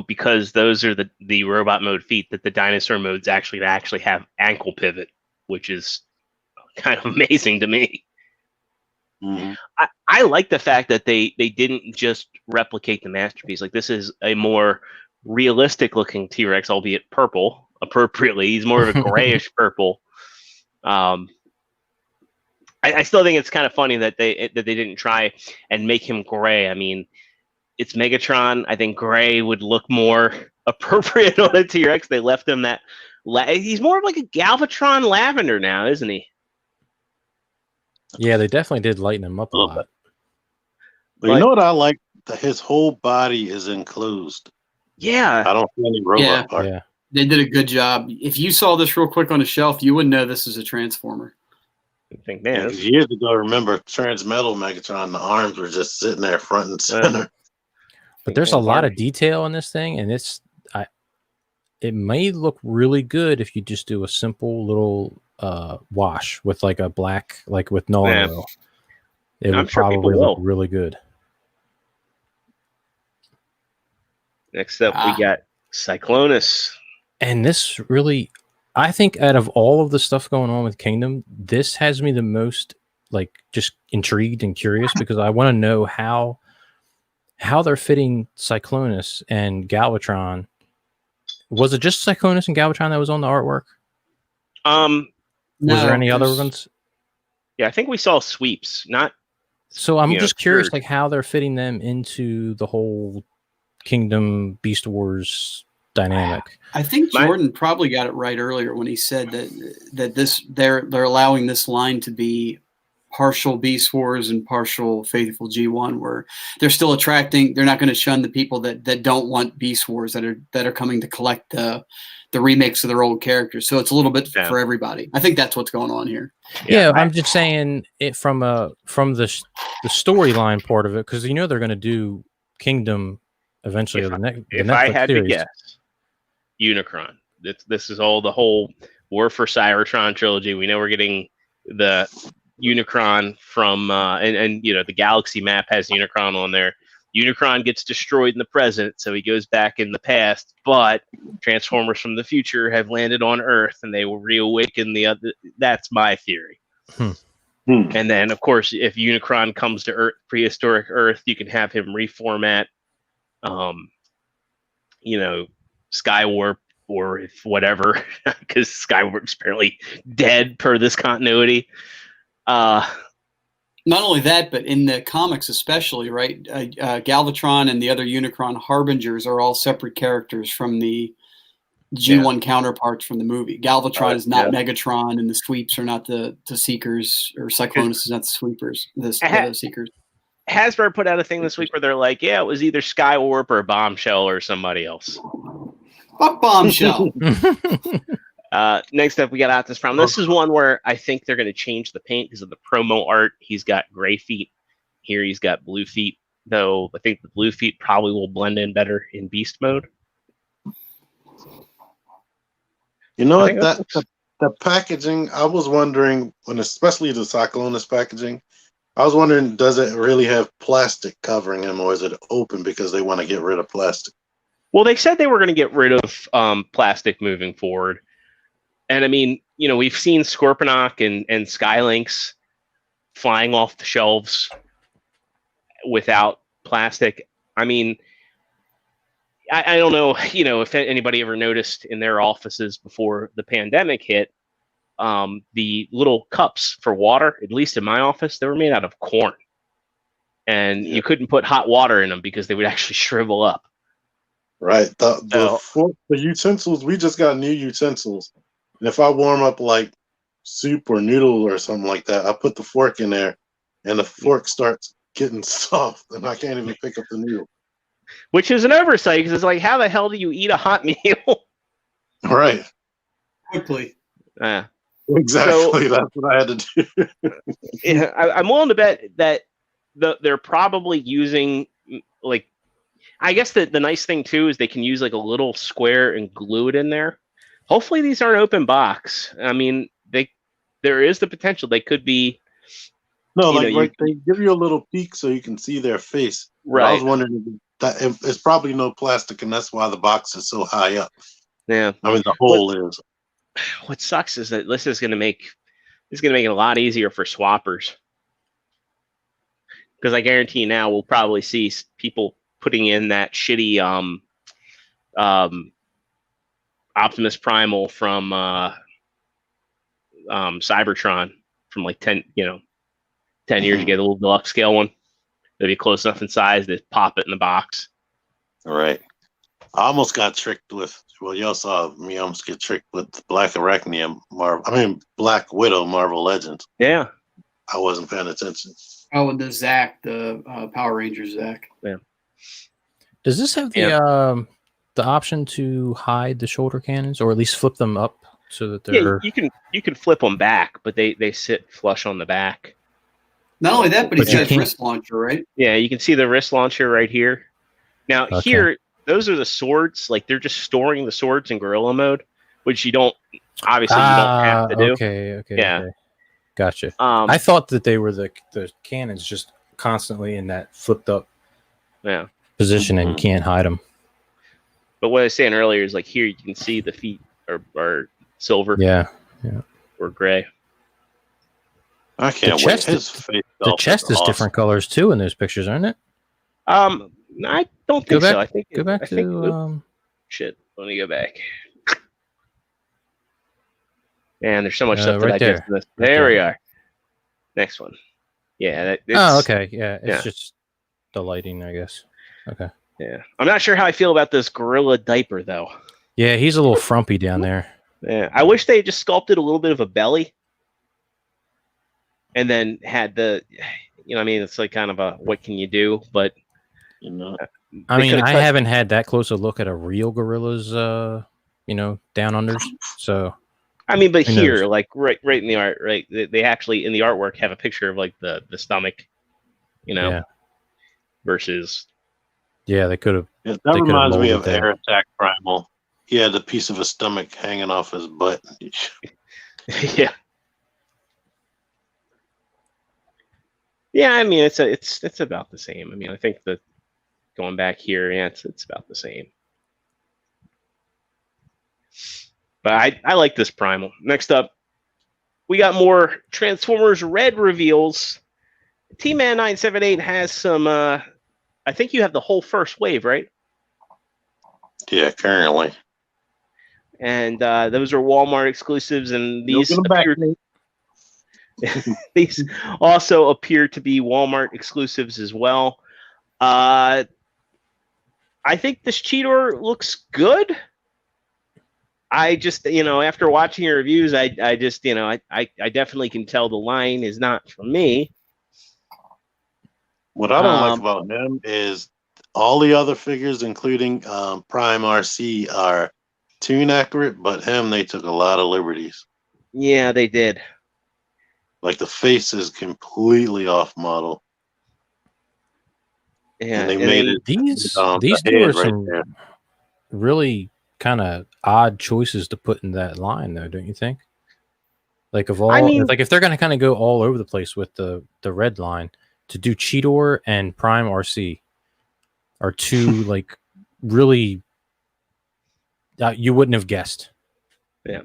Speaker 1: Because those are the robot mode feet, that the dinosaur modes actually have ankle pivot, which is kind of amazing to me.
Speaker 6: Mm-hmm.
Speaker 1: I like the fact that they didn't just replicate the Masterpiece. Like, this is a more realistic looking T-Rex, albeit purple appropriately. He's more of a grayish purple. I still think it's kind of funny that they didn't try and make him gray. I mean, it's Megatron. I think gray would look more appropriate on a T-Rex. They left him that. He's more of like a Galvatron lavender now, isn't he?
Speaker 4: Yeah, they definitely did lighten him up a lot.
Speaker 6: But you know what I like? His whole body is enclosed.
Speaker 1: Yeah.
Speaker 6: I don't see any robot part.
Speaker 4: Yeah.
Speaker 3: They did a good job. If you saw this real quick on a shelf, you wouldn't know this is a Transformer.
Speaker 1: I think, man.
Speaker 6: Years ago, remember Transmetal Megatron, the arms were just sitting there front and center.
Speaker 4: But there's a lot of detail in this thing, and it may look really good if you just do a simple little wash with like a black, like with null and oil. It would probably look really good.
Speaker 1: Next up, we got Cyclonus.
Speaker 4: And this really, I think out of all of the stuff going on with Kingdom, this has me the most like just intrigued and curious, because I want to know how they're fitting Cyclonus and Galvatron. Was it just Cyclonus and Galvatron that was on the artwork? Was there any other ones?
Speaker 1: Yeah, I think we saw sweeps.
Speaker 4: So I'm just curious, like how they're fitting them into the whole Kingdom Beast Wars dynamic.
Speaker 3: I think Jordan probably got it right earlier when he said that they're allowing this line to be partial Beast Wars and partial Faithful G1, where they're still attracting. They're not going to shun the people that don't want Beast Wars, that are coming to collect the remakes of their old characters. So it's a little bit for everybody. I think that's what's going on here.
Speaker 4: Yeah, I'm just saying it from the storyline part of it, because they're going to do Kingdom eventually.
Speaker 1: If
Speaker 4: Netflix
Speaker 1: I had
Speaker 4: series.
Speaker 1: to guess, Unicron. This is all the whole War for Cybertron trilogy. We know we're getting the Unicron from and the galaxy map has Unicron on there. Unicron gets destroyed in the present, so he goes back in the past, but Transformers from the future have landed on Earth and they will reawaken the other. That's my theory. And then, of course, if Unicron comes to Earth, prehistoric Earth, you can have him reformat Skywarp, or if whatever, because Skywarp's apparently dead per this continuity.
Speaker 3: Not only that, but in the comics especially, right? Galvatron and the other Unicron Harbingers are all separate characters from the G1 counterparts from the movie. Galvatron is not Megatron, and the Sweeps are not the Seekers, or Cyclonus is not the Sweepers, the Seekers.
Speaker 1: Hasbro put out a thing this week where they're like, it was either Skywarp or Bombshell or somebody else.
Speaker 3: Fuck Bombshell.
Speaker 1: Next up, we got Optimus Prime. This is one where I think they're going to change the paint because of the promo art. He's got gray feet. Here he's got blue feet, though I think the blue feet probably will blend in better in Beast mode.
Speaker 6: You know what? The packaging, I was wondering, especially the Cyclonus packaging, I was wondering, does it really have plastic covering him, or is it open because they want to get rid of plastic?
Speaker 1: Well, they said they were going to get rid of plastic moving forward. And I mean, we've seen Scorponok and Skylynx flying off the shelves without plastic. I mean, I don't know, if anybody ever noticed in their offices before the pandemic hit, the little cups for water, at least in my office, they were made out of corn. And you couldn't put hot water in them because they would actually shrivel up.
Speaker 6: Right. The utensils, we just got new utensils. And if I warm up like soup or noodle or something like that, I put the fork in there and the fork starts getting soft and I can't even pick up the noodle.
Speaker 1: Which is an oversight, because it's like, how the hell do you eat a hot meal?
Speaker 6: Right.
Speaker 3: Quickly.
Speaker 6: Exactly. So, that's what I had to do.
Speaker 1: I'm willing to bet that they're probably using like, I guess the nice thing too is they can use like a little square and glue it in there. Hopefully these aren't open box. I mean, there is the potential they could be.
Speaker 6: No, like they give you a little peek so you can see their face.
Speaker 1: Right.
Speaker 6: I was wondering if it's probably no plastic, and that's why the box is so high up.
Speaker 1: Yeah.
Speaker 6: I mean, the hole is.
Speaker 1: What sucks is that this is going to make it a lot easier for swappers. Because I guarantee you now we'll probably see people putting in that shitty Optimus Primal from Cybertron from like 10 years ago, the little deluxe scale one. That'd be close enough in size to pop it in the box.
Speaker 6: All right. I almost got tricked with. Well, y'all saw me almost get tricked with Black Arachnia Black Widow Marvel Legends.
Speaker 1: Yeah.
Speaker 6: I wasn't paying attention.
Speaker 3: Oh, and the Zack, the Power Rangers Zack.
Speaker 1: Yeah.
Speaker 4: Does this have the option to hide the shoulder cannons, or at least flip them up so that they're?
Speaker 1: Yeah, you can flip them back, but they sit flush on the back.
Speaker 3: Not only that, but he's
Speaker 4: you
Speaker 3: got his
Speaker 4: can't-
Speaker 3: wrist launcher, right?
Speaker 1: Yeah, you can see the wrist launcher right here. Now
Speaker 4: Okay.
Speaker 1: here, those are the swords. Like they're just storing the swords in gorilla mode, which you don't have to do.
Speaker 4: Okay.
Speaker 1: Yeah.
Speaker 4: Okay. Gotcha.
Speaker 1: I
Speaker 4: I thought that they were the cannons just constantly in that flipped up
Speaker 1: yeah.
Speaker 4: position and you can't hide them.
Speaker 1: But what I was saying earlier is like here you can see the feet are silver
Speaker 4: Yeah.
Speaker 1: or gray.
Speaker 6: I can't
Speaker 4: The
Speaker 6: wait.
Speaker 4: chest
Speaker 6: His
Speaker 4: is-
Speaker 6: face
Speaker 4: The
Speaker 6: self
Speaker 4: chest is
Speaker 6: awesome.
Speaker 4: different colors too in those pictures, aren't it?
Speaker 1: I don't
Speaker 4: Go
Speaker 1: think so.
Speaker 4: back-
Speaker 1: I think
Speaker 4: Go back
Speaker 1: I think,
Speaker 4: to
Speaker 1: shit. Let me go back. Man, there's so much stuff
Speaker 4: right
Speaker 1: that I
Speaker 4: there.
Speaker 1: did. This.
Speaker 4: Right
Speaker 1: There
Speaker 4: there.
Speaker 1: we are. Next one. Yeah.
Speaker 4: Oh, okay. Yeah, it's
Speaker 1: yeah.
Speaker 4: just the lighting, I guess. Okay.
Speaker 1: Yeah. I'm not sure how I feel about this gorilla diaper though.
Speaker 4: Yeah, he's a little frumpy down there.
Speaker 1: Yeah. I wish they had just sculpted a little bit of a belly. And then had it's like kind of a what can you do? But
Speaker 6: You know,
Speaker 4: I
Speaker 1: they
Speaker 4: mean,
Speaker 1: could've
Speaker 4: I
Speaker 1: cut-
Speaker 4: haven't had that close a look at a real gorilla's, down unders. So
Speaker 1: but
Speaker 4: Who
Speaker 1: here,
Speaker 4: knows?
Speaker 1: like right in the art, right? They actually in the artwork have a picture of like the stomach,
Speaker 4: yeah,
Speaker 1: versus
Speaker 4: they could have.
Speaker 6: that
Speaker 4: They could've
Speaker 6: reminds me
Speaker 4: molded
Speaker 6: of
Speaker 4: that.
Speaker 6: Air Attack Primal. He had a piece of his stomach hanging off his butt.
Speaker 1: yeah. Yeah, I mean it's about the same. I mean, I think that going back here, it's about the same. But I like this Primal. Next up, we got more Transformers Red reveals. T-Man 978 has some. I think you have the whole first wave, right?
Speaker 6: Yeah, currently.
Speaker 1: And those are Walmart exclusives, and
Speaker 6: You'll
Speaker 1: these
Speaker 6: get 'em back,
Speaker 1: appear, these also appear to be Walmart exclusives as well. I think this Cheetor looks good. I just, after watching your reviews, I just, I definitely can tell the line is not for me.
Speaker 6: What I don't like about him is all the other figures, including Prime RC, are tune accurate, but him, they took a lot of liberties.
Speaker 1: Yeah, they did.
Speaker 6: Like the face is completely off model.
Speaker 1: Yeah,
Speaker 6: And they made it
Speaker 4: These
Speaker 6: the
Speaker 4: two are
Speaker 6: head right
Speaker 4: some
Speaker 6: there.
Speaker 4: really kind of odd choices to put in that line, though, don't you think? Like of all, if they're going to kind of go all over the place with the red line, to do Cheetor and Prime RC are two like really you wouldn't have guessed.
Speaker 1: Yeah,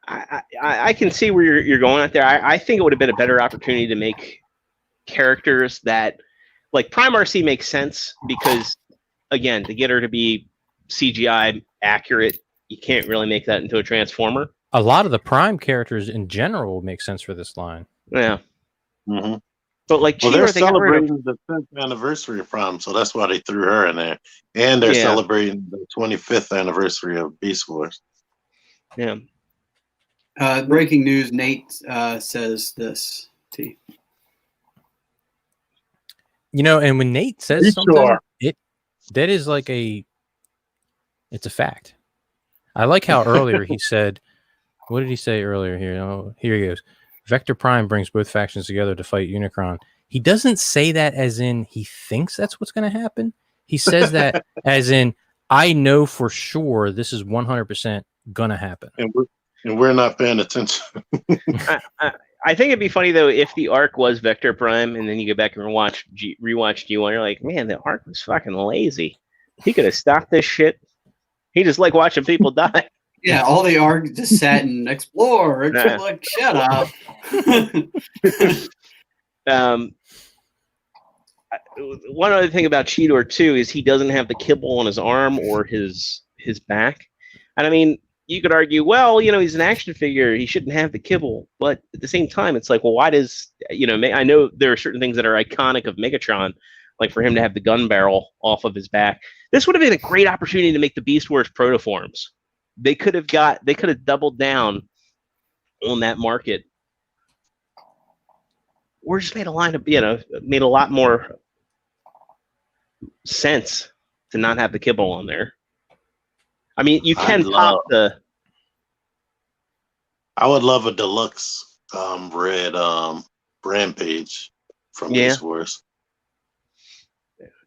Speaker 1: I can see where you're going out there. I think it would have been a better opportunity to make characters that, like Prime RC makes sense because, again, to get her to be CGI accurate, you can't really make that into a Transformer.
Speaker 4: A lot of the Prime characters in general make sense for this line.
Speaker 1: Yeah.
Speaker 6: Mm-hmm.
Speaker 1: But like
Speaker 6: Well,
Speaker 1: Cheetor,
Speaker 6: they're
Speaker 1: they got rid of.
Speaker 6: celebrating the 10th anniversary of Prime, so that's why they threw her in there. And they're celebrating the 25th anniversary of Beast Wars.
Speaker 1: Yeah.
Speaker 3: Breaking news, Nate says this. T.
Speaker 4: And when Nate says something,
Speaker 6: Sure.
Speaker 4: that is like it's a fact. I like how earlier he said, what did he say earlier here? Oh, here he goes. Vector Prime brings both factions together to fight Unicron. he doesn't say that as in he thinks that's what's going to happen. He says that as in, I know for sure this is 100% going to happen.
Speaker 6: And we're not paying attention.
Speaker 1: I think it'd be funny though if the arc was Vector Prime, and then you go back and rewatch G1. You're like, man, the arc was fucking lazy. He could have stopped this shit. He just like watching people die.
Speaker 3: Yeah, all the arc just sat and explore.
Speaker 1: Nah.
Speaker 3: Like, shut up.
Speaker 1: One other thing about Cheetor too is he doesn't have the kibble on his arm or his back, and I mean, you could argue, well, he's an action figure, he shouldn't have the kibble, but at the same time, it's like, well, why does I know there are certain things that are iconic of Megatron, like for him to have the gun barrel off of his back. This would have been a great opportunity to make the Beast Wars protoforms. They could have doubled down on that market, or just made a line of made a lot more sense to not have the kibble on there. I mean, you can pop the.
Speaker 6: I would love a deluxe red Rampage from Beast Wars.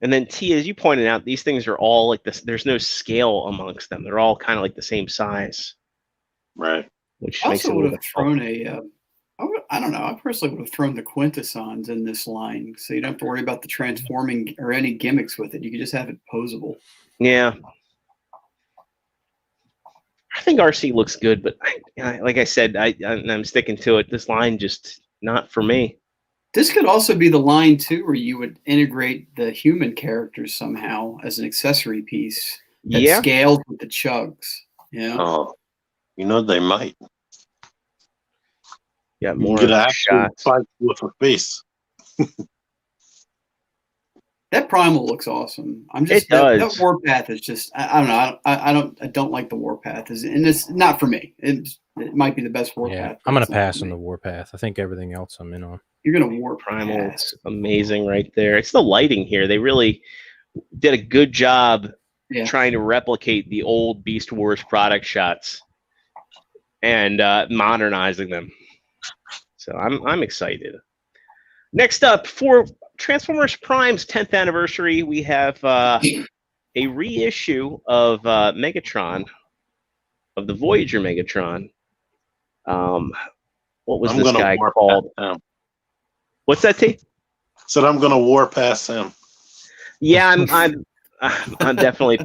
Speaker 1: And then T, as you pointed out, these things are all like this. There's no scale amongst them. They're all kind of like the same size,
Speaker 6: right?
Speaker 1: Which
Speaker 3: I
Speaker 1: makes it
Speaker 3: also would have thrown I don't know. I personally would have thrown the Quintessons in this line, so you don't have to worry about the transforming or any gimmicks with it. You could just have it posable.
Speaker 1: Yeah. I think RC looks good, but like I said, I'm sticking to it. This line just not for me.
Speaker 3: This could also be the line too, where you would integrate the human characters somehow as an accessory piece that scales with the chugs. Yeah.
Speaker 6: Oh, they might.
Speaker 1: Yeah, more
Speaker 6: get an
Speaker 1: shots
Speaker 6: fight with a face.
Speaker 3: That Primal looks awesome. That Warpath is just I don't know. I don't like the Warpath, and it's not for me. It might be the best Warpath.
Speaker 4: Yeah, I'm gonna pass on the Warpath. I think everything else I'm in on.
Speaker 3: You're gonna Warpath.
Speaker 1: Primal. It's amazing right there. It's the lighting here. They really did a good job trying to replicate the old Beast Wars product shots and modernizing them. So I'm excited. Next up, for Transformers Prime's 10th anniversary, we have a reissue of Megatron, of the Voyager Megatron. What was this guy called? What's that, T?
Speaker 6: Said I'm gonna war past him.
Speaker 1: Yeah, I'm definitely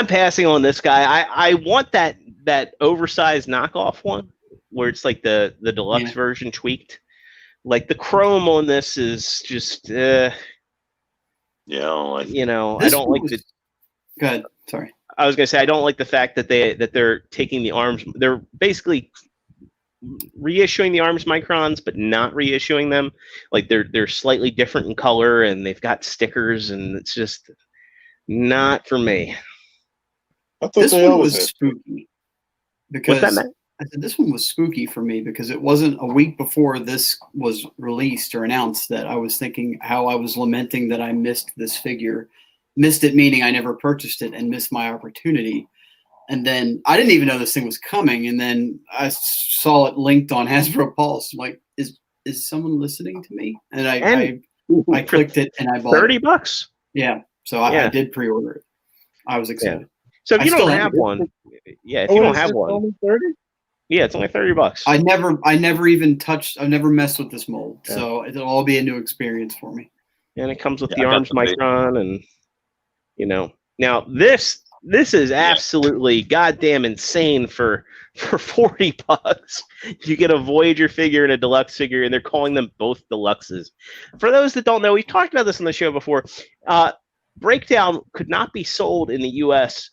Speaker 1: passing on this guy. I want that oversized knockoff one where it's like the deluxe version tweaked. Like the chrome on this is just
Speaker 6: I don't like
Speaker 1: I don't like the.
Speaker 3: Go ahead. Sorry.
Speaker 1: I was gonna say I don't like the fact that they're taking the arms. They're basically reissuing the arms microns, but not reissuing them. Like they're slightly different in color, and they've got stickers, and it's just not for me.
Speaker 3: This one was spooky because
Speaker 1: what's that, Matt?
Speaker 3: I said this one was spooky for me because it wasn't a week before this was released or announced that I was thinking how I was lamenting that I missed this figure. Missed it meaning I never purchased it and missed my opportunity. And then I didn't even know this thing was coming. And then I saw it linked on Hasbro Pulse. I'm like, is someone listening to me? And I clicked it and I bought
Speaker 1: $30.
Speaker 3: Yeah. So I did pre-order it. I was excited.
Speaker 1: Yeah. So if you don't have one, if you don't have one,
Speaker 6: only 30?
Speaker 1: Yeah, it's only $30.
Speaker 3: I never even touched. I've never messed with this mold, so it'll all be a new experience for me.
Speaker 1: And it comes with the arms micron, and now this is absolutely goddamn insane for $40. You get a Voyager figure and a deluxe figure, and they're calling them both deluxes. For those that don't know, we've talked about this on the show before. Breakdown could not be sold in the U.S.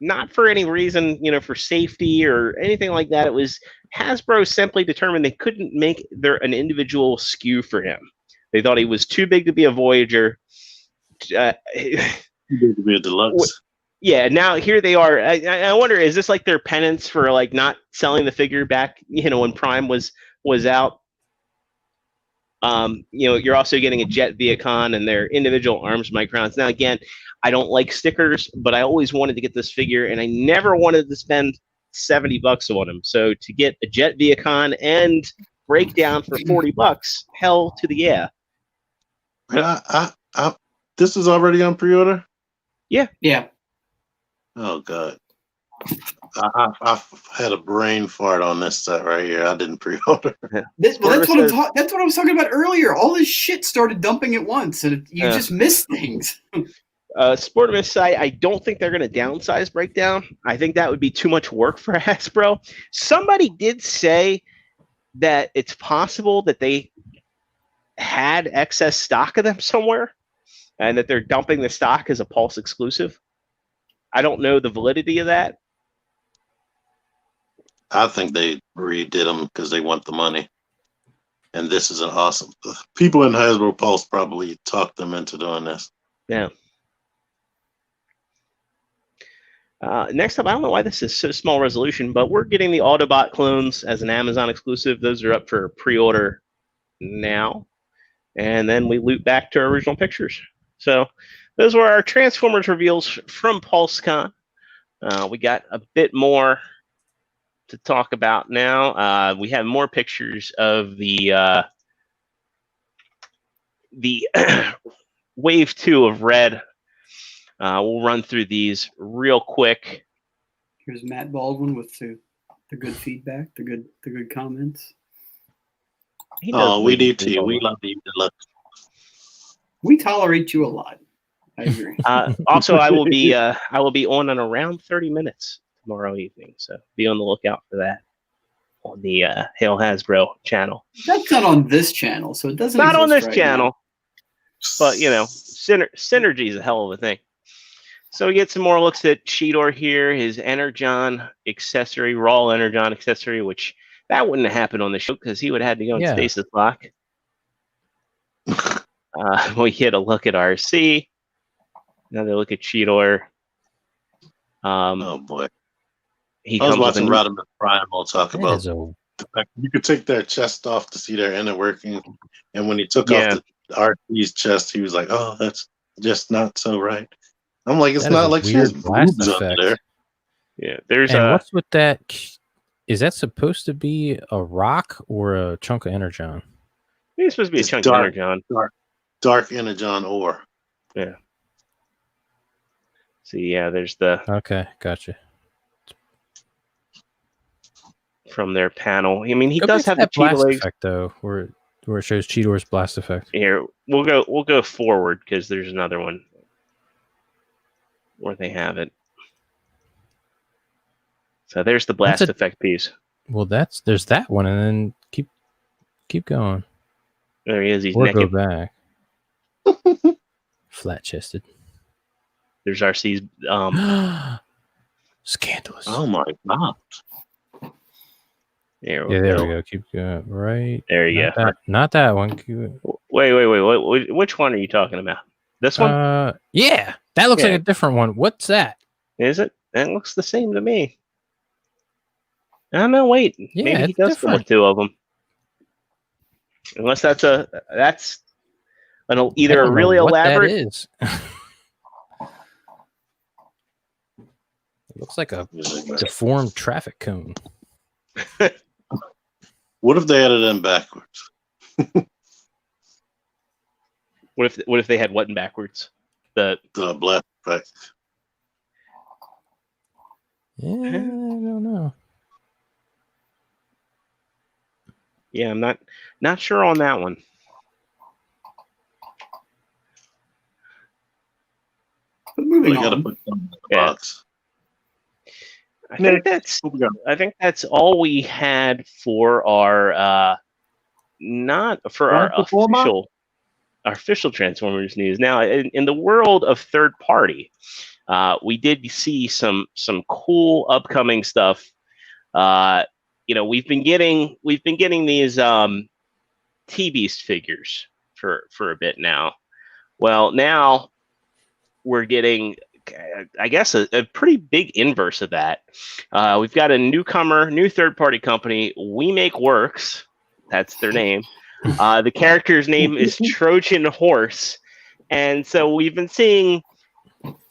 Speaker 1: Not for any reason, for safety or anything like that. It was Hasbro simply determined they couldn't make an individual SKU for him. They thought he was too big to be a Voyager.
Speaker 6: Too big to be a deluxe.
Speaker 1: Yeah, now here they are. I wonder, is this like their penance for like not selling the figure back, when Prime was out? You're also getting a Jet Viacon and their individual arms microns. Now, again, I don't like stickers, but I always wanted to get this figure, and I never wanted to spend $70 on him. So to get a Jet Viacon and Breakdown for $40, hell to the yeah.
Speaker 6: This is already on pre-order.
Speaker 3: Yeah.
Speaker 6: Oh god, I had a brain fart on this set right here. I didn't pre-order.
Speaker 3: That's what
Speaker 1: Sportimus says-
Speaker 3: that's what I was talking about earlier. All this shit started dumping at once, and you just miss things.
Speaker 1: Sportimus site, I don't think they're going to downsize Breakdown. I think that would be too much work for Hasbro. Somebody did say that it's possible that they had excess stock of them somewhere and that they're dumping the stock as a Pulse exclusive. I don't know the validity of that.
Speaker 6: I think they redid them because they want the money. And this is an awesome. People in Hasbro Pulse probably talked them into doing this.
Speaker 1: Yeah. Next up, I don't know why this is so small resolution, but we're getting the Autobot clones as an Amazon exclusive. Those are up for pre-order now. And then we loop back to our original pictures. So those were our Transformers reveals from PulseCon. We got a bit more to talk about now. We have more pictures of the Wave 2 of Red. We'll run through these real quick.
Speaker 3: Here's Matt Baldwin with the good feedback, the good comments.
Speaker 6: Oh, we do too. We love you.
Speaker 3: We tolerate you a lot. I agree.
Speaker 1: Also, I will be on in around 30 minutes tomorrow evening, so be on the lookout for that on the Hail Hasbro channel.
Speaker 3: That's not on this channel, so it doesn't.
Speaker 1: Not on this
Speaker 3: right
Speaker 1: channel,
Speaker 3: now.
Speaker 1: but you know, synergy is a hell of a thing. So we get some more looks at Cheetor here, his Energon accessory, raw Energon accessory, which that wouldn't have happened on the show because he would have had to go in stasis lock. We get a look at RC. Another look at Cheetor.
Speaker 6: Oh boy.
Speaker 1: I
Speaker 6: was watching Rodimus Prime. We'll talk about
Speaker 4: a...
Speaker 6: the fact you could take their chest off to see their inner working. And when he took off the RC's chest, he was like, oh, that's just not so right. I'm like, it's
Speaker 4: That
Speaker 6: not like she has
Speaker 4: blast
Speaker 6: boobs
Speaker 4: effect.
Speaker 6: under there.
Speaker 1: Yeah, there's
Speaker 4: what's with that? Is that supposed to be a rock or a chunk of Energon?
Speaker 1: It's supposed to be
Speaker 6: It's
Speaker 1: a chunk
Speaker 6: dark,
Speaker 1: of Energon.
Speaker 6: Dark Energon ore.
Speaker 1: Yeah. See, yeah, there's the
Speaker 4: Okay, gotcha.
Speaker 1: from their panel. I mean, he
Speaker 4: Go
Speaker 1: does
Speaker 4: back
Speaker 1: have
Speaker 4: to
Speaker 1: the
Speaker 4: that blast
Speaker 1: cheetah legs.
Speaker 4: effect though, where it shows Cheetor's blast effect.
Speaker 1: Here, we'll go forward because there's another one where they have it. So there's the blast effect piece.
Speaker 4: Well, there's that one, and then keep going.
Speaker 1: There he is. He's
Speaker 4: Or
Speaker 1: naked.
Speaker 4: go back. Flat chested.
Speaker 1: There's RC's.
Speaker 4: Scandalous.
Speaker 6: Oh my god.
Speaker 1: There we
Speaker 4: There
Speaker 1: go.
Speaker 4: we go. Keep going. Right.
Speaker 1: There you go.
Speaker 4: Not that one.
Speaker 1: Wait. Which one are you talking about? This one?
Speaker 4: Yeah. That looks like a different one. What's that?
Speaker 1: Is it? That looks the same to me. I don't know. Wait.
Speaker 4: Yeah,
Speaker 1: maybe he
Speaker 4: it's
Speaker 1: does
Speaker 4: different.
Speaker 1: come with two of them. Unless that's either a really elaborate.
Speaker 4: That is. It looks like a deformed traffic cone.
Speaker 6: What if they had it in backwards?
Speaker 1: What if they had what in backwards? The
Speaker 6: blast effect.
Speaker 4: Yeah, I don't know.
Speaker 1: Yeah, I'm not sure on that one.
Speaker 3: But moving
Speaker 6: They gotta
Speaker 3: on.
Speaker 6: put them in the box.
Speaker 1: I think that's all we had for our official Transformers news. Now, in the world of third party, we did see some cool upcoming stuff. We've been getting these T-Beast figures for a bit now. Well, now we're getting, I guess, a pretty big inverse of that. We've got a new third-party company, We Make Works. That's their name. The character's name is Trojan Horse. And so we've been seeing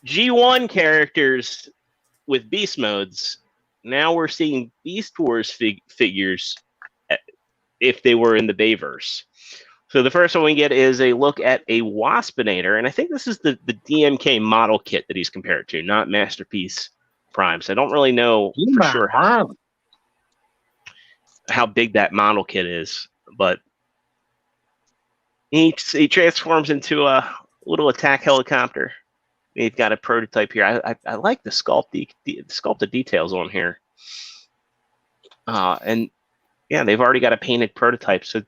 Speaker 1: G1 characters with beast modes. Now we're seeing Beast Wars figures if they were in the Bayverse. So the first one we get is a look at a Waspinator, and I think this is the DMK model kit that he's compared to, not Masterpiece Prime. So I don't really know for sure how big that model kit is, but he transforms into a little attack helicopter. He's got a prototype here. I like the sculpted details on here, and yeah, they've already got a painted prototype, so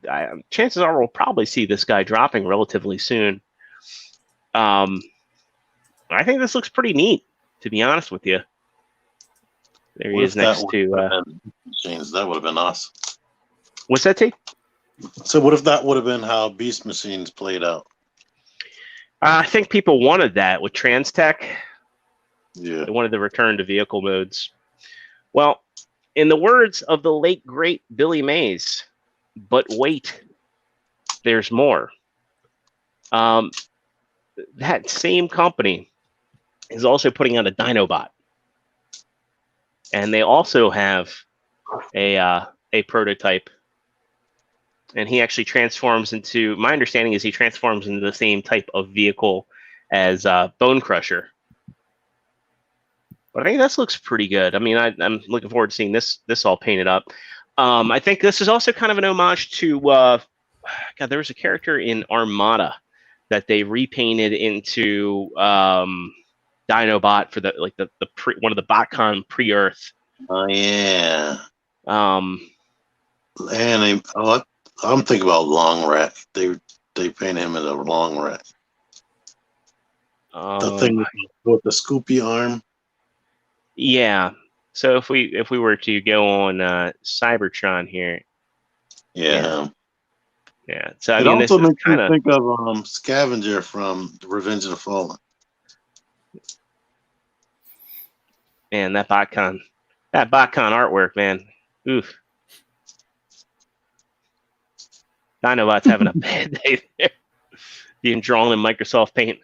Speaker 1: chances are we'll probably see this guy dropping relatively soon. I think this looks pretty neat, to be honest with you. There he is next to
Speaker 6: machines. That would have been awesome.
Speaker 1: What's that, T?
Speaker 6: So what if that would have been how Beast Machines played out?
Speaker 1: I think people wanted that with Transtech.
Speaker 6: Yeah.
Speaker 1: They wanted the return to vehicle modes. Well, in the words of the late, great Billy Mays, but wait, there's more. That same company is also putting out a Dinobot. And they also have a prototype. And he actually transforms into, my understanding is he transforms into the same type of vehicle as Bone Crusher. But I think this looks pretty good. I mean, I'm looking forward to seeing this all painted up. I think this is also kind of an homage to, God, there was a character in Armada that they repainted into Dinobot for one of the BotCon pre-Earth.
Speaker 6: Oh yeah.
Speaker 1: And
Speaker 6: I'm thinking about Long Rack. They paint him as a Long Rack. The thing with the scoopy arm.
Speaker 1: Yeah. So if we were to go on Cybertron here.
Speaker 6: Yeah.
Speaker 1: Yeah. So I
Speaker 6: it
Speaker 1: mean,
Speaker 6: also
Speaker 1: this
Speaker 6: makes me
Speaker 1: kinda...
Speaker 6: think of Scavenger from Revenge of the Fallen.
Speaker 1: Man, that BotCon artwork, man. Oof. Dinobot's having a bad day there. Being drawn in Microsoft Paint.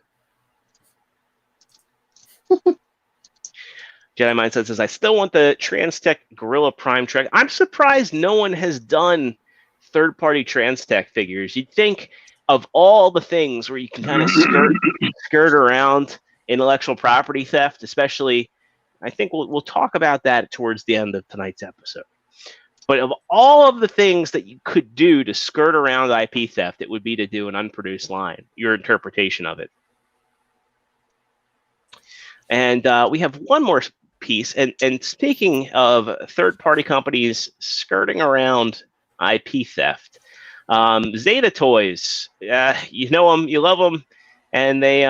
Speaker 1: Jedi Mindset says, I still want the Transtech Gorilla Prime track. I'm surprised no one has done third-party Transtech figures. You'd think of all the things where you can kind of skirt around intellectual property theft, especially, I think we'll talk about that towards the end of tonight's episode. But of all of the things that you could do to skirt around IP theft, it would be to do an unproduced line, your interpretation of it. And we have one more piece. And speaking of third-party companies skirting around IP theft, Zeta Toys, you know them, you love them, and they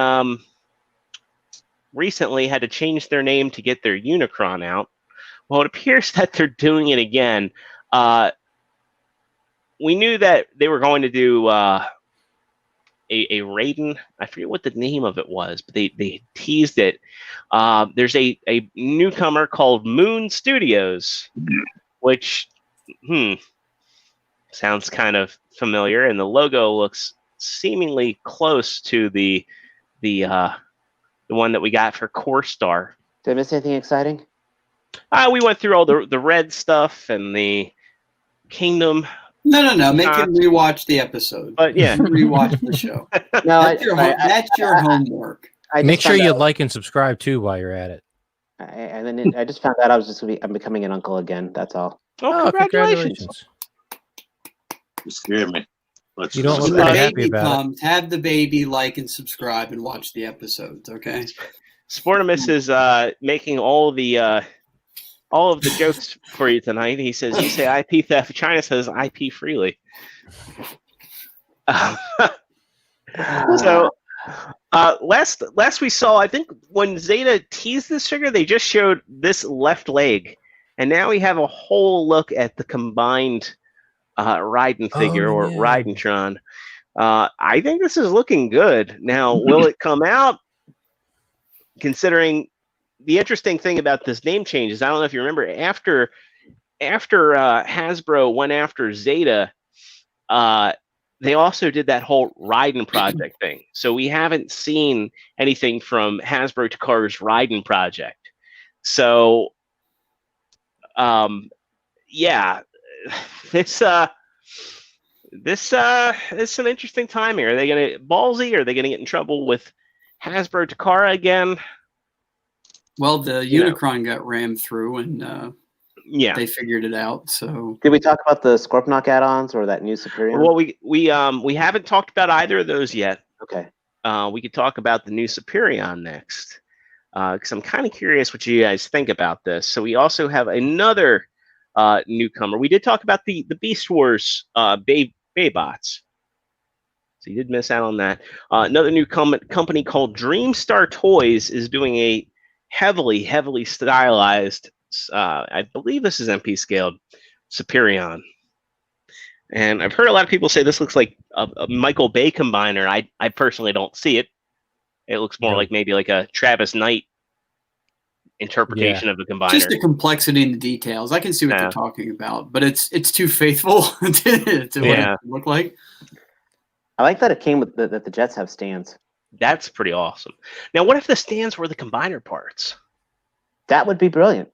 Speaker 1: recently had to change their name to get their Unicron out. Well, it appears that they're doing it again. We knew that they were going to do a Raiden. I forget what the name of it was, but they teased it. There's a newcomer called Moon Studios, which sounds kind of familiar, and the logo looks seemingly close to the one that we got for Core Star.
Speaker 2: Did I miss anything exciting?
Speaker 1: We went through all the red stuff and the Kingdom.
Speaker 3: No. Make him rewatch the episode.
Speaker 1: But yeah,
Speaker 3: rewatch the show.
Speaker 2: No,
Speaker 3: That's your homework.
Speaker 4: Make sure you like and subscribe too while you're at it.
Speaker 2: And then I just found out I'm becoming an uncle again. That's all.
Speaker 1: Oh, congratulations.
Speaker 6: You scared me.
Speaker 4: You don't
Speaker 3: When
Speaker 4: look
Speaker 3: the
Speaker 4: very happy
Speaker 3: baby
Speaker 4: about
Speaker 3: comes, have the baby like and subscribe and watch the episodes, okay?
Speaker 1: Sportimus is making all of the jokes for you tonight. He says, you say IP theft. China says IP freely. So last we saw, I think when Zeta teased this figure, they just showed this left leg. And now we have a whole look at the combined Raiden figure or Raidentron. I think this is looking good. Now, will it come out? Considering the interesting thing about this name change is, I don't know if you remember, after Hasbro went after Zeta, they also did that whole Raiden project thing. So we haven't seen anything from Hasbro Takar's Raiden project. So, yeah, this This is an interesting time here. Are they gonna ballsy? Or are they gonna get in trouble with Hasbro Takara again?
Speaker 3: Well, the Unicron got rammed through, and
Speaker 1: Yeah.
Speaker 3: they figured it out. So
Speaker 2: Did we talk about the Scorponok add-ons or that new Superior?
Speaker 1: Well, we haven't talked about either of those yet.
Speaker 2: Okay.
Speaker 1: We could talk about the new Superion next, because I'm kind of curious what you guys think about this. So we also have another newcomer. We did talk about the Beast Wars Baybots. So you did miss out on that. Another new company called Dreamstar Toys is doing a heavily stylized, I believe this is MP scaled, Superion. And I've heard a lot of people say this looks like a Michael Bay combiner. I personally don't see it. It looks more like maybe like a Travis Knight interpretation of a combiner.
Speaker 3: just the complexity and the details. I can see what they're talking about, but it's too faithful to what it look like.
Speaker 2: I like that it came with that the jets have stands.
Speaker 1: That's pretty awesome. Now, what if the stands were the combiner parts?
Speaker 2: That would be brilliant.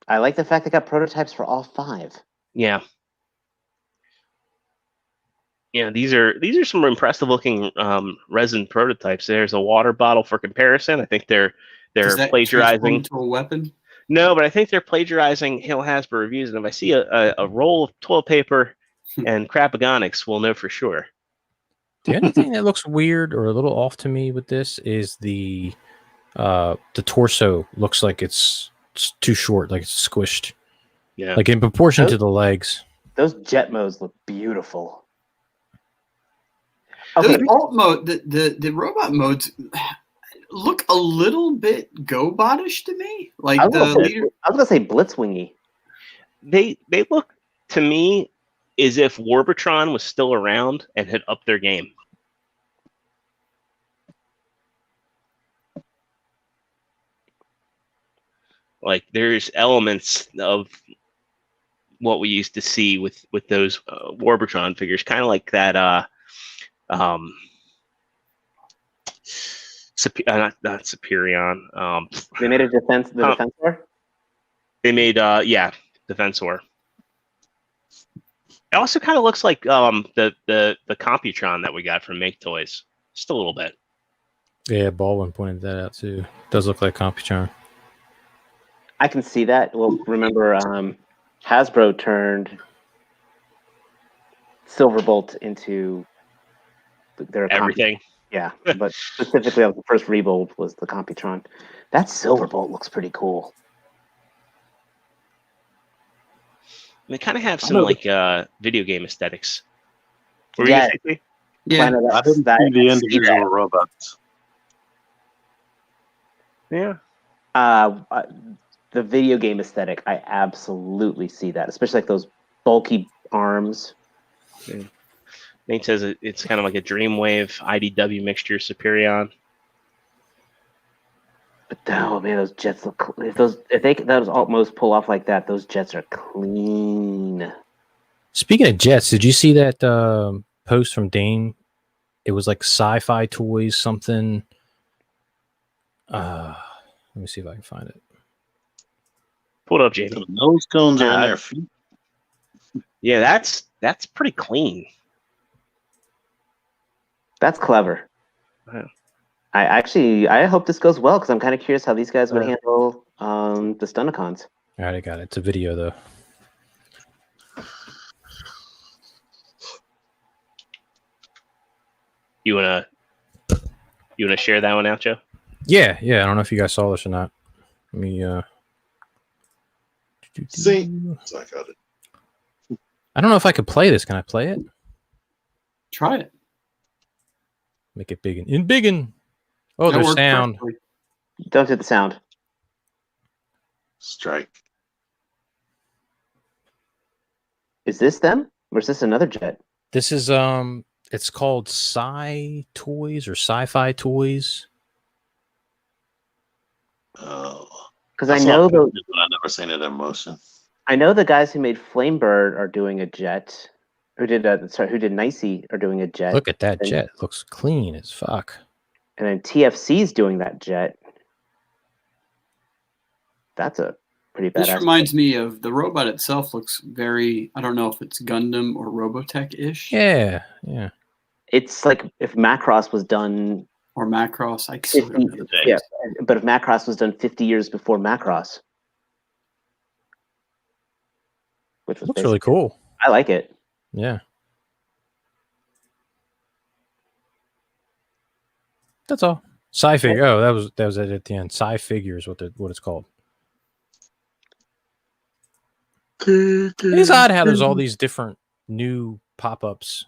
Speaker 2: I like the fact they got prototypes for all 5.
Speaker 1: Yeah. Yeah, these are some impressive looking resin prototypes. There's a water bottle for comparison. I think they're
Speaker 3: Does that
Speaker 1: plagiarizing
Speaker 3: transform into a weapon.
Speaker 1: No, but I think they're plagiarizing Hill Hasbro reviews, and if I see a roll of toilet paper and crapagonics, we'll know for sure.
Speaker 4: The only thing that looks weird or a little off to me with this is the torso looks like it's too short, like it's squished.
Speaker 1: Yeah,
Speaker 4: like in proportion to the legs.
Speaker 2: Those jet modes look beautiful.
Speaker 3: Okay. The alt mode, the robot modes look a little bit GoBotish to me. Like
Speaker 2: I was gonna say Blitzwingy.
Speaker 1: They look to me as if Warbitron was still around and had upped their game. Like there's elements of what we used to see with those Warbitron figures, kind of like that. Not Superion.
Speaker 2: They made a Defensor?
Speaker 1: They made Defensor. It also kind of looks like the Computron that we got from Make Toys. Just a little bit.
Speaker 4: Yeah, Baldwin pointed that out too. It does look like Computron.
Speaker 2: I can see that. Well, remember Hasbro turned Silverbolt into their
Speaker 1: everything.
Speaker 2: Yeah, but specifically the first rebuild was the Computron. That Silverbolt looks pretty cool.
Speaker 1: They kind of have some like video game aesthetics.
Speaker 2: Yeah,
Speaker 6: I didn't see the individual robots.
Speaker 1: Yeah.
Speaker 2: The video game aesthetic, I absolutely see that, especially like those bulky arms.
Speaker 1: Yeah. Nate says it's kind of like a Dreamwave IDW mixture Superion.
Speaker 2: But oh man, those jets look. If those alt modes pull off like that, those jets are clean.
Speaker 4: Speaking of jets, did you see that post from Dane? It was like Sci-Fi Toys something. Let me see if I can find it.
Speaker 1: Pull it up, Jamie.
Speaker 6: The nose cones are in their feet.
Speaker 1: Yeah, that's pretty clean.
Speaker 2: That's clever.
Speaker 1: Yeah.
Speaker 2: I hope this goes well because I'm kind of curious how these guys would handle the Stunticons.
Speaker 4: All right, I got it. It's a video though.
Speaker 1: You wanna share that one out, Joe?
Speaker 4: Yeah. I don't know if you guys saw this or not. Let me
Speaker 6: See, so I got it.
Speaker 4: I don't know if I could play this. Can I play it?
Speaker 3: Try it.
Speaker 4: Make it big and big and. Oh, there's sound.
Speaker 3: Perfectly.
Speaker 2: Don't do the sound.
Speaker 6: Strike.
Speaker 2: Is this them or is this another jet?
Speaker 4: This is it's called Sci Toys or Sci-Fi Toys.
Speaker 6: Oh,
Speaker 2: because I know
Speaker 6: I've never seen it in motion.
Speaker 2: I know the guys who made Flamebird are doing a jet. Who did Nicey are doing a jet.
Speaker 4: Look at that jet. Looks clean as fuck.
Speaker 2: And then TFC's doing that jet. That's a pretty
Speaker 3: This
Speaker 2: badass.
Speaker 3: reminds me of the robot itself. Looks very. I don't know if it's Gundam or Robotech-ish.
Speaker 4: Yeah.
Speaker 2: It's like if Macross was done
Speaker 3: Or Macross. I still don't know the names.
Speaker 2: yeah, but if Macross was done 50 years before Macross, which was
Speaker 4: Looks really cool.
Speaker 2: I like it.
Speaker 4: Yeah. That's all. Sci-figure. Oh, that was it at the end. Sci-figure is what it's called. It's odd how there's all these different new pop-ups.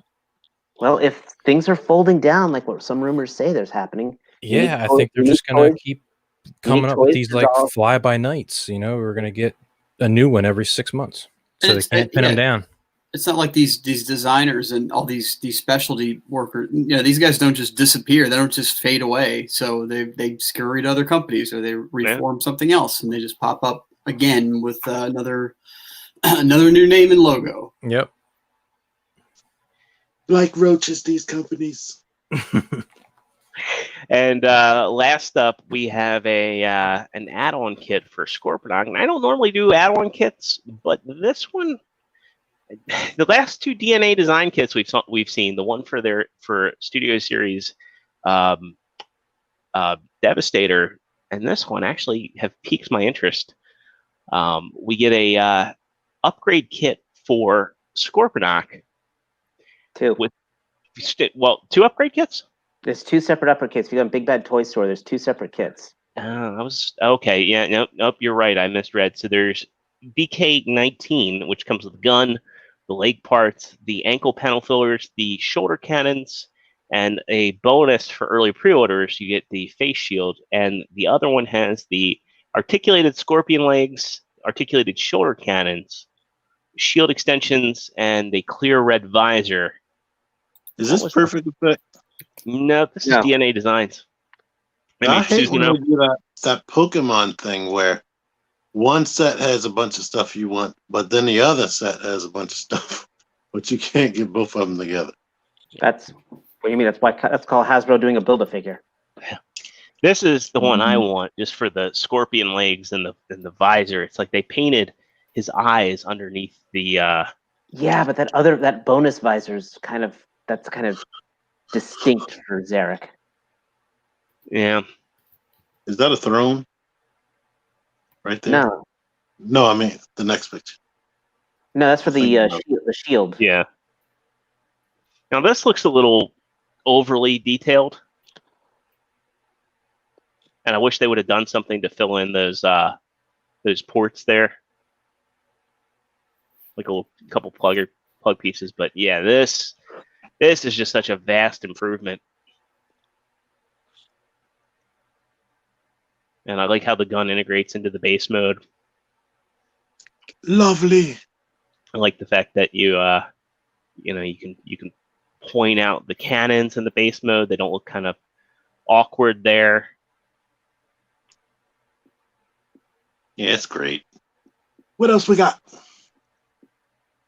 Speaker 2: Well, if things are folding down, like what some rumors say there's happening,
Speaker 4: Yeah, I think they're just gonna keep coming up with these like fly-by-nights. We're gonna get a new one every 6 months, so they can't pin them down.
Speaker 3: It's not like these designers and all these specialty workers. These guys don't just disappear. They don't just fade away. So they scurry to other companies or they reform something else, and they just pop up again with another new name and logo.
Speaker 4: Yep.
Speaker 6: Like roaches, these companies.
Speaker 1: And last up, we have an add-on kit for Scorponok. And I don't normally do add-on kits, but this one, the last two DNA design kits we've seen, the one for Studio Series Devastator, and this one actually have piqued my interest. We get a upgrade kit for Scorponok.
Speaker 2: Two
Speaker 1: Upgrade kits?
Speaker 2: There's two separate upgrade kits. If you go to Big Bad Toy Store, there's two separate kits.
Speaker 1: I was okay. Yeah, nope. You're right. I misread. So there's BK-19, which comes with the gun, the leg parts, the ankle panel fillers, the shoulder cannons, and a bonus for early pre-orders. You get the face shield, and the other one has the articulated scorpion legs, articulated shoulder cannons, shield extensions, and a clear red visor.
Speaker 6: Is this perfect effect?
Speaker 1: No, this is DNA Designs.
Speaker 6: I hate when we do that Pokemon thing where one set has a bunch of stuff you want, but then the other set has a bunch of stuff, but you can't get both of them together.
Speaker 2: That's what do you mean? That's called Hasbro doing a Build-A-Figure.
Speaker 1: This is the one I want, just for the scorpion legs and the visor. It's like they painted his eyes underneath the.
Speaker 2: Yeah, but that bonus visor is kind of distinct for Zarek.
Speaker 1: Yeah.
Speaker 6: Is that a throne? Right there? No, I mean the next picture.
Speaker 2: No, that's for the shield.
Speaker 1: Yeah. Now this looks a little overly detailed, and I wish they would have done something to fill in those ports there, like a couple plug pieces. But yeah, this is just such a vast improvement. And I like how the gun integrates into the base mode.
Speaker 6: Lovely.
Speaker 1: I like the fact that you can point out the cannons in the base mode. They don't look kind of awkward there.
Speaker 6: Yeah, it's great. What else we got?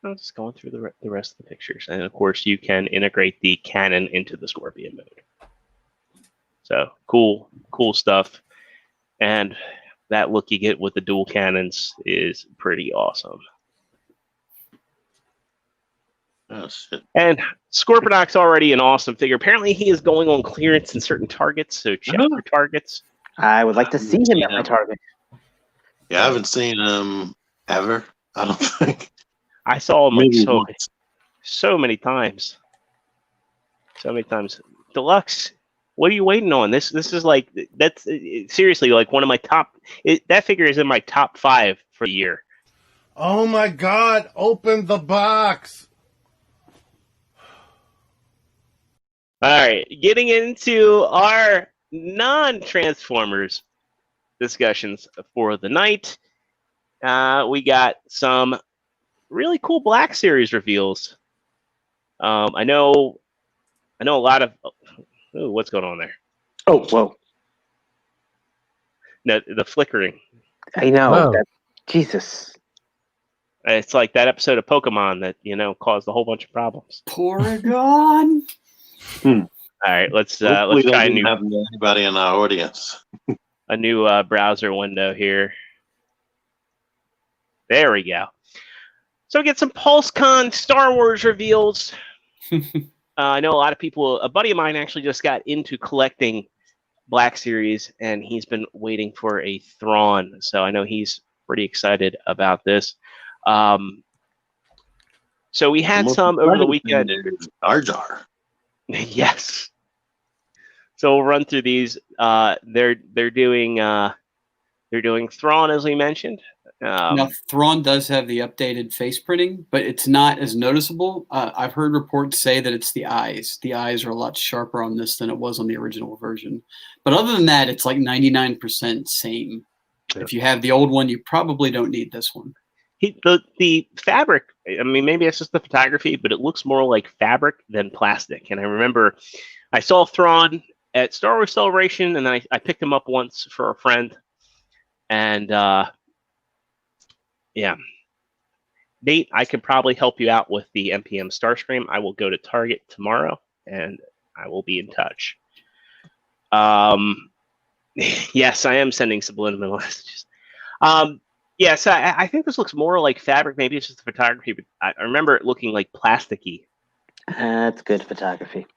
Speaker 1: I'm just going through the rest of the pictures. And of course, you can integrate the cannon into the Scorpion mode. So cool stuff. And that look you get with the dual cannons is pretty awesome.
Speaker 6: Oh, shit.
Speaker 1: And Scorponok's already an awesome figure. Apparently, he is going on clearance in certain targets, so check your targets.
Speaker 2: I would like to see him at my target.
Speaker 6: Yeah, I haven't seen him ever, I don't think.
Speaker 1: I saw him like
Speaker 6: once.
Speaker 1: so many times. So many times. Deluxe, what are you waiting on? This is like, that's seriously like one of my top, that figure is in my top 5 for the year.
Speaker 5: Oh my God, open the box.
Speaker 1: All right, getting into our non-Transformers discussions for the night. We got some really cool Black Series reveals. I know a lot of. Ooh, what's going on there?
Speaker 2: Oh, whoa!
Speaker 1: No, the flickering.
Speaker 2: I know. Jesus.
Speaker 1: It's like that episode of Pokemon that caused a whole bunch of problems.
Speaker 3: Porygon.
Speaker 1: All right, let's try a new.
Speaker 6: Have anybody in our audience?
Speaker 1: A new browser window here. There we go. So we get some PulseCon Star Wars reveals. I know a lot of people. A buddy of mine actually just got into collecting Black Series, and he's been waiting for a Thrawn. So I know he's pretty excited about this. So we had some over the weekend.
Speaker 6: Jar Jar.
Speaker 1: Yes. So we'll run through these. They're doing Thrawn, as we mentioned.
Speaker 3: Now, Thrawn does have the updated face printing, but it's not as noticeable. I've heard reports say that it's the eyes. The eyes are a lot sharper on this than it was on the original version. But other than that, it's like 99% same.
Speaker 1: Yeah.
Speaker 3: If you have the old one, you probably don't need this one.
Speaker 1: The fabric, I mean, maybe it's just the photography, but it looks more like fabric than plastic. And I remember I saw Thrawn at Star Wars Celebration, and then I picked him up once for a friend. And yeah, Nate, I could probably help you out with the NPM Starscream. I will go to Target tomorrow, and I will be in touch. Yes, I am sending subliminal messages. Yeah, so I think this looks more like fabric. Maybe it's just the photography, but I remember it looking like plasticky.
Speaker 2: That's good photography.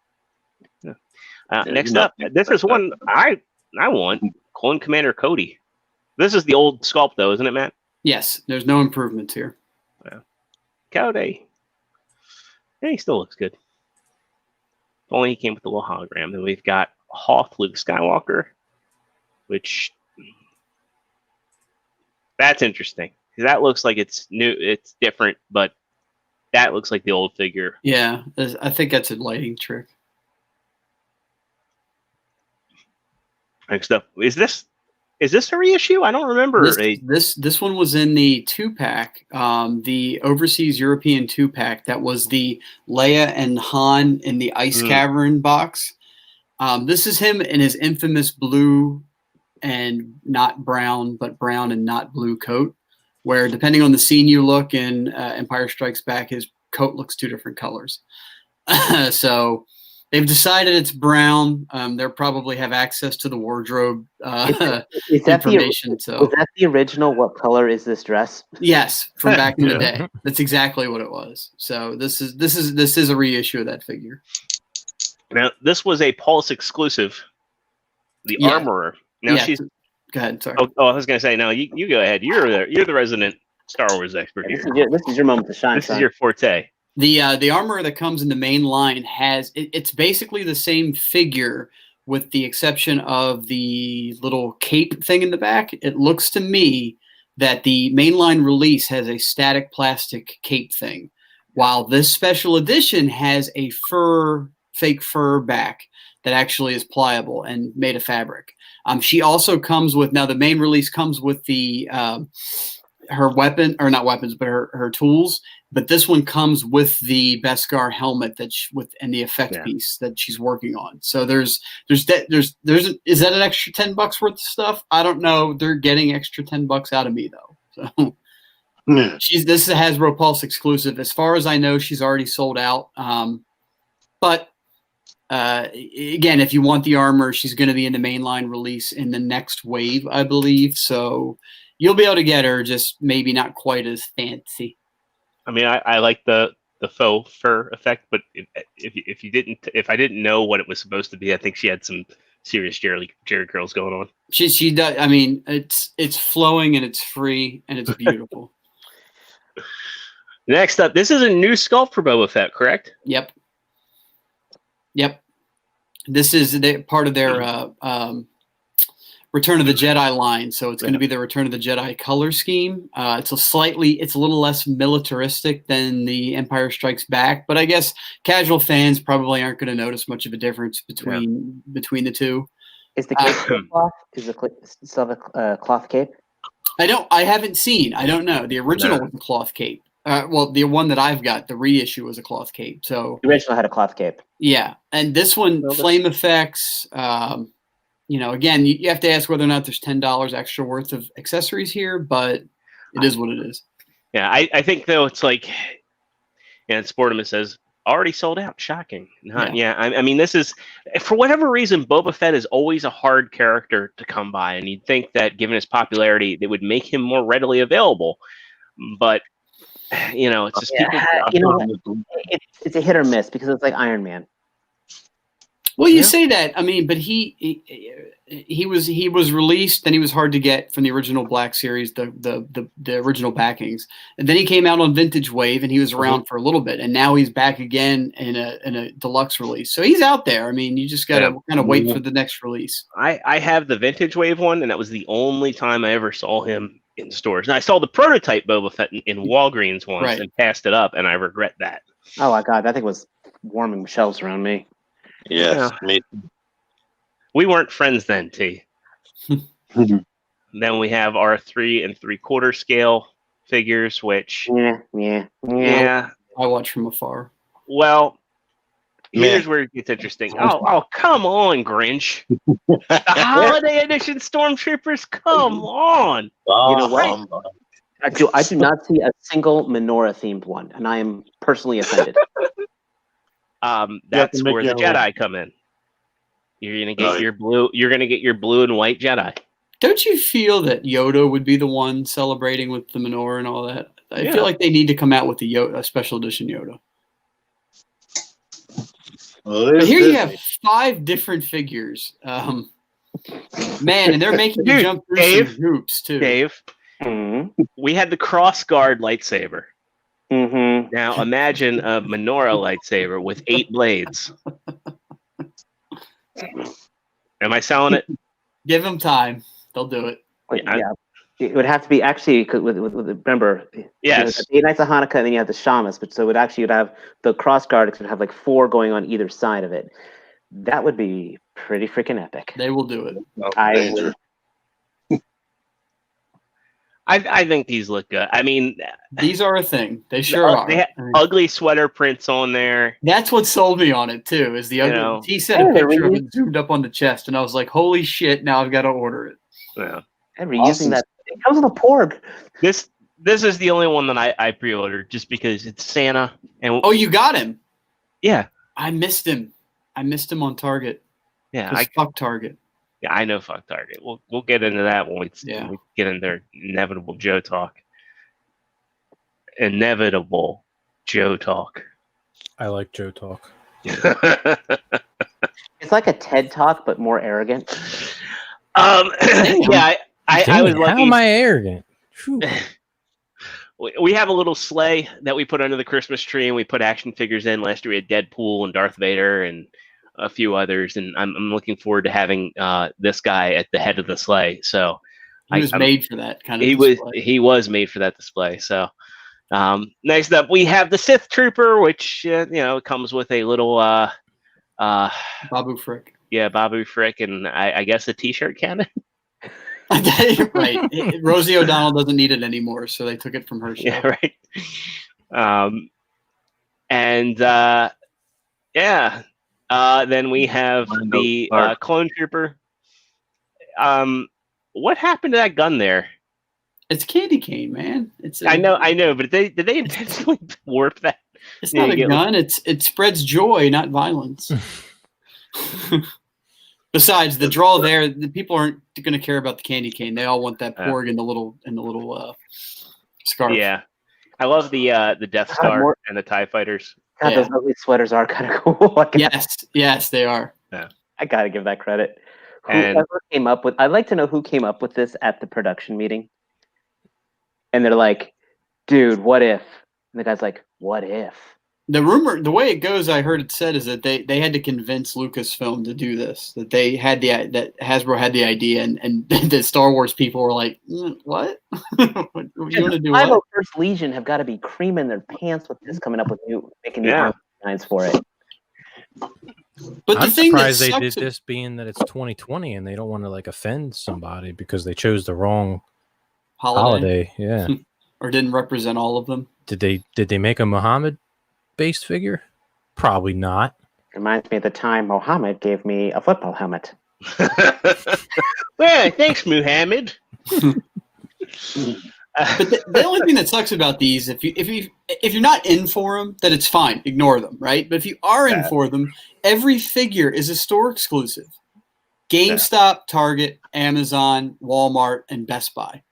Speaker 1: Yeah. Next up, this is one I want. Clone Commander Cody. This is the old sculpt, though, isn't it, Matt?
Speaker 3: Yes, there's no improvements here.
Speaker 1: Yeah. Cody. Yeah, he still looks good. If only he came with a little hologram. Then we've got Hoth Luke Skywalker, which that's interesting. That looks like it's new, it's different, but that looks like the old figure.
Speaker 3: Yeah, I think that's a lighting trick.
Speaker 1: Next up, is this a reissue? I don't remember.
Speaker 3: This one was in the 2-pack, the Overseas European 2-pack. That was the Leia and Han in the Ice Cavern box. This is him in his infamous blue and not brown, but brown and not blue coat, where depending on the scene you look in Empire Strikes Back, his coat looks two different colors. So they've decided it's brown. They'll probably have access to the wardrobe
Speaker 2: is that
Speaker 3: information.
Speaker 2: Was that the original? What color is this dress?
Speaker 3: Yes, from back in the day. That's exactly what it was. So this is a reissue of that figure.
Speaker 1: Now this was a Pulse exclusive. The Armorer. Now she's.
Speaker 3: Go ahead. Sorry.
Speaker 1: Oh, I was going to say no. You go ahead. You're the resident Star Wars expert here.
Speaker 2: This is your moment to shine.
Speaker 1: This is your forte.
Speaker 3: The Armorer that comes in the main line it's basically the same figure with the exception of the little cape thing in the back. It looks to me that the mainline release has a static plastic cape thing, while this special edition has a fake fur back that actually is pliable and made of fabric. She also comes with, now the main release comes with the her weapon, or not weapons, but her tools. But this one comes with the Beskar helmet and the effect piece that she's working on. So is that an extra $10 worth of stuff? I don't know. They're getting extra $10 out of me though. So this is a Hasbro Pulse exclusive. As far as I know, she's already sold out. But again, if you want the armor, she's going to be in the mainline release in the next wave, I believe. So you'll be able to get her, just maybe not quite as fancy.
Speaker 1: I mean, I like the faux fur effect, but if I didn't know what it was supposed to be, I think she had some serious Jerry curls going on.
Speaker 3: She does. I mean, it's flowing and it's free and it's beautiful.
Speaker 1: Next up, this is a new sculpt for Boba Fett, correct?
Speaker 3: Yep. This is part of their Return of the Jedi line, so it's going to be the Return of the Jedi color scheme. It's a little less militaristic than the Empire Strikes Back, but I guess casual fans probably aren't going to notice much of a difference between the two.
Speaker 2: Is the cape cloth? Is the still a cloth cape?
Speaker 3: I haven't seen. I don't know. The original was a cloth cape. Well, the one that I've got, the reissue, was a cloth cape. So
Speaker 2: the original had a cloth cape.
Speaker 3: Yeah, and this one, flame effects. Again, you have to ask whether or not there's $10 extra worth of accessories here, but it is what it is.
Speaker 1: Yeah, I think though it's like, and Sportimus says already sold out. Shocking. I mean, this is, for whatever reason, Boba Fett is always a hard character to come by, and you'd think that given his popularity, they would make him more readily available. But it's just people.
Speaker 2: You know what? It's a hit or miss because it's like Iron Man.
Speaker 3: Well, you say that. I mean, but he was released, then he was hard to get from the original Black Series, the original backings, and then he came out on Vintage Wave, and he was around for a little bit, and now he's back again in a deluxe release. So he's out there. I mean, you just gotta kind of wait for the next release.
Speaker 1: I have the Vintage Wave one, and that was the only time I ever saw him in stores. And I saw the prototype Boba Fett in Walgreens once and passed it up, and I regret that.
Speaker 2: Oh my God, that thing was warming shelves around me.
Speaker 6: Yes,
Speaker 1: we weren't friends then, T. Then we have our 3 3/4 scale figures, which
Speaker 2: yeah.
Speaker 3: I watch from afar.
Speaker 1: Well, here's where it gets interesting. Oh, come on, Grinch! The holiday edition Stormtroopers, come on!
Speaker 2: You know what? I do not see a single menorah themed one, and I am personally offended.
Speaker 1: That's where the Jedi come in. You're gonna get your blue. You're gonna get your blue and white Jedi.
Speaker 3: Don't you feel that Yoda would be the one celebrating with the menorah and all that? I feel like they need to come out with a special edition Yoda.
Speaker 6: Well,
Speaker 3: but here you have 5 different figures. Man, and they're making you jump through some hoops too.
Speaker 1: Dave, we had the cross guard lightsaber.
Speaker 2: Mm-hmm.
Speaker 1: Now imagine a menorah lightsaber with 8 blades. Am I selling it?
Speaker 3: Give them time; they'll do it.
Speaker 2: Yeah, it would have to be actually with remember.
Speaker 1: Yes,
Speaker 2: the 8 Nights of Hanukkah, and then you have the Shamas, but so you'd have the cross guard. It would have like 4 going on either side of it. That would be pretty freaking epic.
Speaker 3: They will do it.
Speaker 1: I think these look good. I mean,
Speaker 3: these are a thing. They sure are.
Speaker 1: They have ugly sweater prints on there.
Speaker 3: That's what sold me on it too. Is the ugly? He sent a picture of it zoomed up on the chest, and I was like, "Holy shit! Now I've got to order it."
Speaker 1: Yeah,
Speaker 2: and reusing that. It comes with a porg.
Speaker 1: This is the only one that I pre-ordered just because it's Santa. And
Speaker 3: you got him?
Speaker 1: Yeah,
Speaker 3: I missed him. I missed him on Target.
Speaker 1: Yeah,
Speaker 3: fuck Target.
Speaker 1: Yeah, I know. Fuck Target. We'll get into that when we get into their inevitable Joe talk. Inevitable Joe talk.
Speaker 4: I like Joe talk.
Speaker 2: It's like a TED talk, but more arrogant.
Speaker 1: Yeah, I was lucky.
Speaker 4: How am I arrogant?
Speaker 1: We have a little sleigh that we put under the Christmas tree, and we put action figures in. Last year we had Deadpool and Darth Vader and a few others, and I'm looking forward to having this guy at the head of the sleigh. So
Speaker 3: he was made for that kind of.
Speaker 1: He was made for that display. So next up, we have the Sith Trooper, which comes with a little
Speaker 3: Babu Frick.
Speaker 1: Yeah, Babu Frick, and I guess a T-shirt cannon.
Speaker 3: Right. Rosie O'Donnell doesn't need it anymore, so they took it from her show.
Speaker 1: Yeah, right. Then we have the Clone Trooper. What happened to that gun there?
Speaker 3: It's candy cane, man.
Speaker 1: I know, but did they intentionally warp that?
Speaker 3: It's not a gun. It spreads joy, not violence. Besides, the draw there, the people aren't going to care about the candy cane. They all want that porg in the little scarf.
Speaker 1: Yeah, I love the Death Star and the TIE fighters.
Speaker 2: God, those ugly sweaters are kind of cool.
Speaker 3: Yes, they are.
Speaker 1: Yeah,
Speaker 2: I gotta give that credit. Whoever came up with, I'd like to know who came up with this at the production meeting. And they're like, "Dude, what if?" And the guy's like, "What if?"
Speaker 3: The rumor, the way it goes, I heard it said is that they had to convince Lucasfilm to do this. That they had that Hasbro had the idea, and the Star Wars people were like, "What? What you want to do?"
Speaker 2: What? First Legion have got to be creaming their pants with this, coming up with making new designs for it.
Speaker 3: But
Speaker 4: I'm surprised they did this, being that it's 2020 and they don't want to offend somebody because they chose the wrong holiday. Yeah,
Speaker 3: or didn't represent all of them.
Speaker 4: Did they make a Muhammad-based figure? Probably not.
Speaker 2: Reminds me of the time Mohammed gave me a football helmet.
Speaker 1: Well, thanks, Muhammad.
Speaker 3: But the only thing that sucks about these, if you're not in for them, then it's fine. Ignore them, right? But if you are in for them, every figure is a store exclusive. GameStop, Target, Amazon, Walmart, and Best Buy.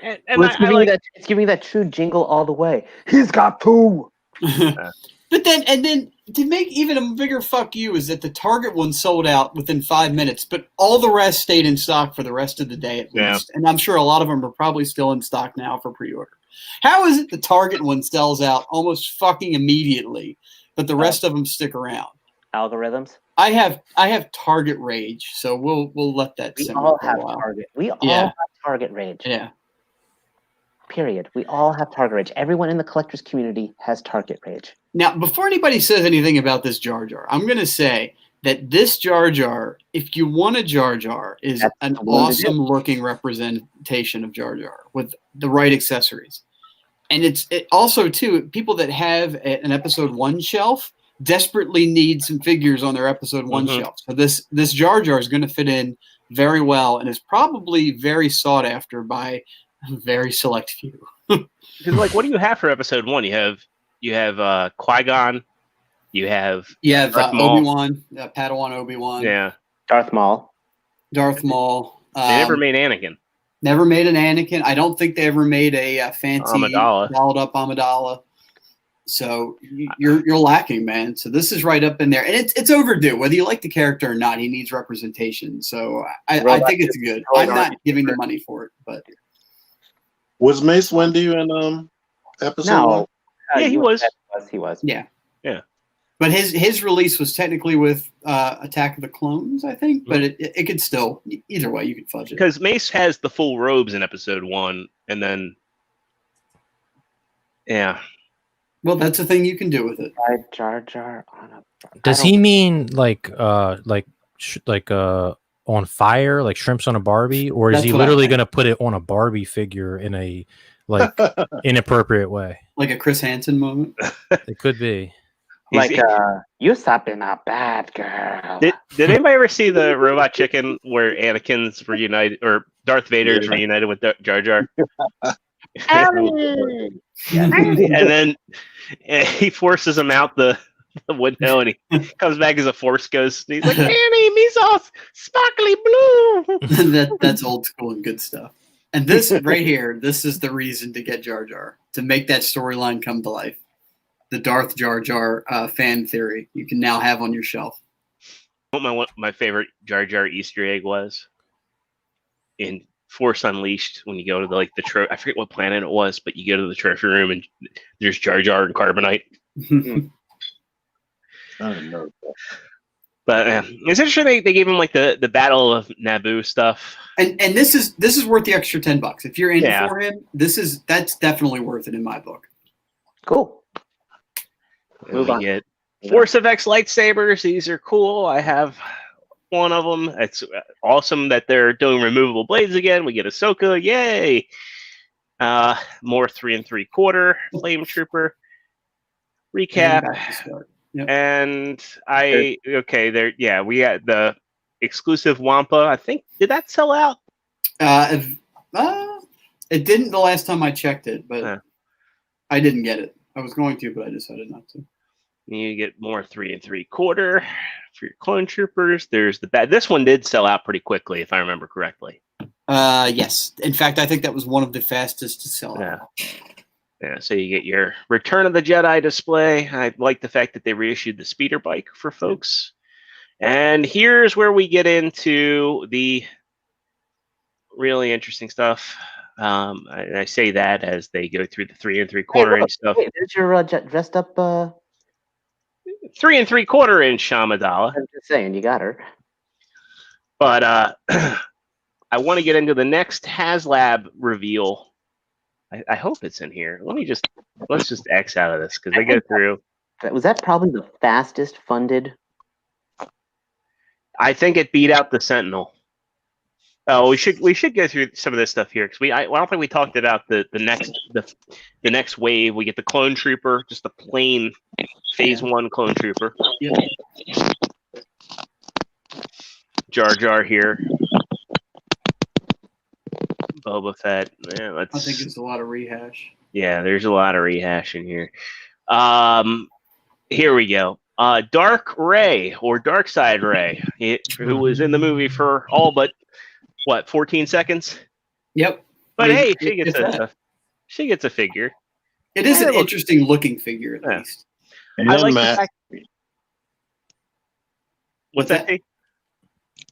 Speaker 1: And
Speaker 2: Well, it's giving you that true jingle all the way. He's got two.
Speaker 3: But then to make even a bigger fuck you is that the Target one sold out within 5 minutes, but all the rest stayed in stock for the rest of the day at least. And I'm sure a lot of them are probably still in stock now for pre-order. How is it the Target one sells out almost fucking immediately, but the rest of them stick around?
Speaker 2: Algorithms.
Speaker 3: I have Target rage, so we'll let that simmer.
Speaker 2: We all have Target. We all have Target rage.
Speaker 3: Yeah.
Speaker 2: Period. We all have Target rage. Everyone in the collectors community has Target rage.
Speaker 3: Now, before anybody says anything about this Jar Jar, I'm going to say that this Jar Jar, if you want a Jar Jar, is an awesome looking representation of Jar Jar with the right accessories. And it also, too, people that have an episode 1 shelf desperately need some figures on their episode 1 shelf. So this Jar Jar is going to fit in very well and is probably very sought after by a very select few.
Speaker 1: Because, like, what do you have for episode 1? You have Qui-Gon. You have
Speaker 3: Obi-Wan, Padawan Obi-Wan.
Speaker 1: Yeah.
Speaker 3: Darth Maul.
Speaker 1: They never made Anakin.
Speaker 3: Never made an Anakin. I don't think they ever made a fancy dolled up Amidala. So you're lacking, man. So this is right up in there, and it's overdue. Whether you like the character or not, he needs representation. So I think it's good. I'm not giving the money for it, but
Speaker 6: was Mace Windu in episode 1?
Speaker 1: Yeah, he was.
Speaker 2: He was.
Speaker 3: Yeah.
Speaker 1: Yeah.
Speaker 3: But his release was technically with Attack of the Clones, I think. But it could still, either way, you could fudge it.
Speaker 1: Because Mace has the full robes in episode 1, and then
Speaker 3: well, that's the thing you can do with it.
Speaker 2: Jar Jar on a.
Speaker 4: Does he mean like on fire, like shrimps on a Barbie, or is he literally going to put it on a Barbie figure in a like inappropriate way?
Speaker 3: Like a Chris Hansen moment?
Speaker 4: It could be.
Speaker 2: Like you stop being a bad girl.
Speaker 1: Did anybody ever see the Robot Chicken where Anakin's reunited or Darth Vader's reunited with Jar Jar? And then he forces him out the window, and he comes back as a Force ghost. And he's like, "Annie, me sauce, sparkly blue."
Speaker 3: That's old school and good stuff. And this right here, this is the reason to get Jar Jar, to make that storyline come to life. The Darth Jar Jar fan theory you can now have on your shelf.
Speaker 1: What my favorite Jar Jar Easter egg was in Force Unleashed, when you go to the I forget what planet it was, but you go to the trophy room and there's Jar Jar and Carbonite.
Speaker 6: I don't know.
Speaker 1: But it's interesting they gave him like the Battle of Naboo stuff.
Speaker 3: And this is worth the extra $10 if you're in for him. That's definitely worth it in my book.
Speaker 2: Cool.
Speaker 1: We get Force FX lightsabers. These are cool. I have one of them. It's awesome that they're doing removable blades again. We get Ahsoka. Yay! More 3 3/4 Flame Trooper recap.
Speaker 3: Yep.
Speaker 1: And there. Yeah, we got the exclusive Wampa. I think, did that sell out?
Speaker 3: It didn't the last time I checked it, but I didn't get it. I was going to, but I decided not to.
Speaker 1: You get more 3 3/4 for your clone troopers. There's this one did sell out pretty quickly, if I remember correctly.
Speaker 3: Yes. In fact, I think that was one of the fastest to sell out.
Speaker 1: Yeah, so you get your Return of the Jedi display. I like the fact that they reissued the speeder bike for folks. And here's where we get into the really interesting stuff. I say that as they go through the 3 3/4 inch stuff.
Speaker 2: There's your dressed up.
Speaker 1: 3 3/4 inch Amidala.
Speaker 2: I'm just saying, you got her.
Speaker 1: But I want to get into the next HasLab reveal. I hope it's in here. Let's just X out of this because they go through.
Speaker 2: Was that probably the fastest funded?
Speaker 1: I think it beat out the Sentinel. Oh, we should go through some of this stuff here because I don't think we talked about the next wave. We get the Clone Trooper, just the plain Phase 1 Clone Trooper.
Speaker 3: Yeah.
Speaker 1: Jar Jar here. Boba Fett. Yeah,
Speaker 3: I think it's a lot of rehash.
Speaker 1: Yeah, there's a lot of rehash in here. Here we go. Dark Ray or Darkside Ray, who was in the movie for all but 14 seconds?
Speaker 3: Yep.
Speaker 1: But
Speaker 3: Maybe
Speaker 1: hey, she gets
Speaker 3: it's that.
Speaker 1: she gets a figure.
Speaker 3: It is
Speaker 1: Yeah,
Speaker 3: an
Speaker 1: look-
Speaker 3: interesting looking figure, at
Speaker 1: Yeah.
Speaker 3: least.
Speaker 6: And
Speaker 1: I like the
Speaker 6: Matt,
Speaker 1: fact. What's that? T?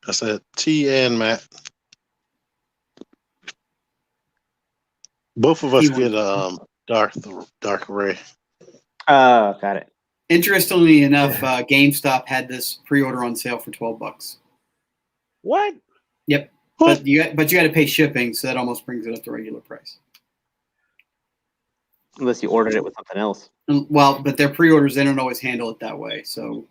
Speaker 6: I said T and Matt. Both of us
Speaker 3: T1.
Speaker 6: get dark ray.
Speaker 2: Oh, got it.
Speaker 3: Interestingly enough, GameStop had this pre-order on sale for $12.
Speaker 1: What?
Speaker 3: Yep.
Speaker 6: What?
Speaker 3: But you got to pay shipping, so that almost brings it up to regular price.
Speaker 2: Unless you ordered it with something else.
Speaker 3: Well, but their pre-orders, they don't always handle it that way, so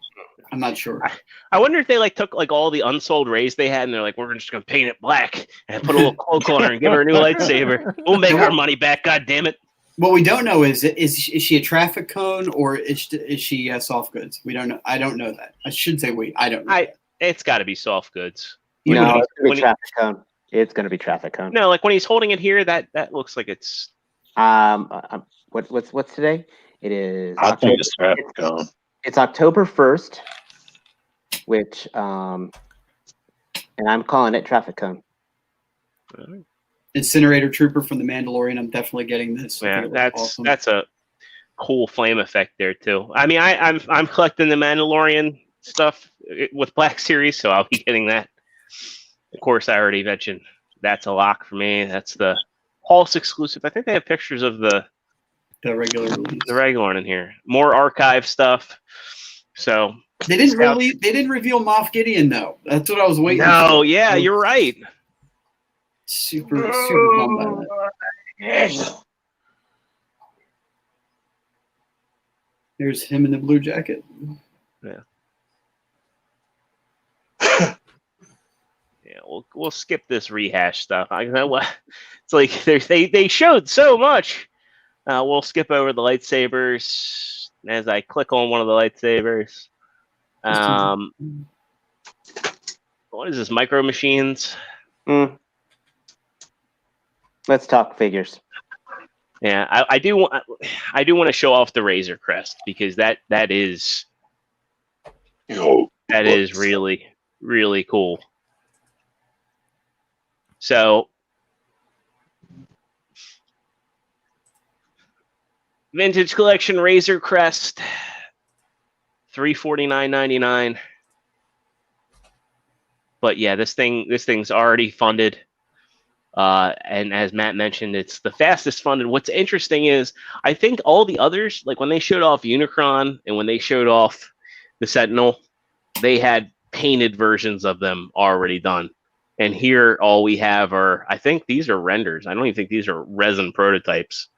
Speaker 3: I'm not sure.
Speaker 1: I wonder if they like took like all the unsold rays they had and they're like, we're just gonna paint it black and put a little cloak on her and give her a new lightsaber. We'll make our money back. God damn it!
Speaker 3: What we don't know is she a traffic cone or is she soft goods? We don't know. I don't know that. I should say we. I don't know.
Speaker 1: It's got to be soft goods.
Speaker 2: No,
Speaker 1: When
Speaker 2: it's gonna
Speaker 1: when
Speaker 2: be traffic cone. It's gonna be traffic cone.
Speaker 1: No, like when he's holding it here, that looks like it's.
Speaker 2: What's today? It is.
Speaker 6: I think it's traffic cone.
Speaker 2: It's October 1st, which and I'm calling it traffic cone.
Speaker 3: Incinerator Trooper from The Mandalorian. I'm definitely getting this. I
Speaker 1: Yeah,
Speaker 3: think it looks awesome.
Speaker 1: that's a cool flame effect there too. I mean, I'm collecting the Mandalorian stuff with Black Series, so I'll be getting that. Of course, I already mentioned that's a lock for me. That's the Pulse exclusive. I think they have pictures of the
Speaker 3: regular release.
Speaker 1: The regular one in here. More archive stuff. So
Speaker 3: They didn't reveal Moff Gideon though. That's what I was waiting for.
Speaker 1: No, yeah, you're right.
Speaker 3: Super bummed by that. There's him in the blue jacket.
Speaker 1: Yeah. Yeah, we'll skip this rehash stuff. I know what it's like. They showed so much. We'll skip over the lightsabers as I click on one of the lightsabers. What is this? Micro Machines.
Speaker 2: Let's talk figures.
Speaker 1: Yeah, I do want to show off the Razor Crest because that is really, really cool. So Vintage Collection Razor Crest, $349.99. But yeah, this thing's already funded. And as Matt mentioned, it's the fastest funded. What's interesting is I think all the others, like when they showed off Unicron and when they showed off the Sentinel, they had painted versions of them already done. And here all we have are, I think these are renders. I don't even think these are resin prototypes.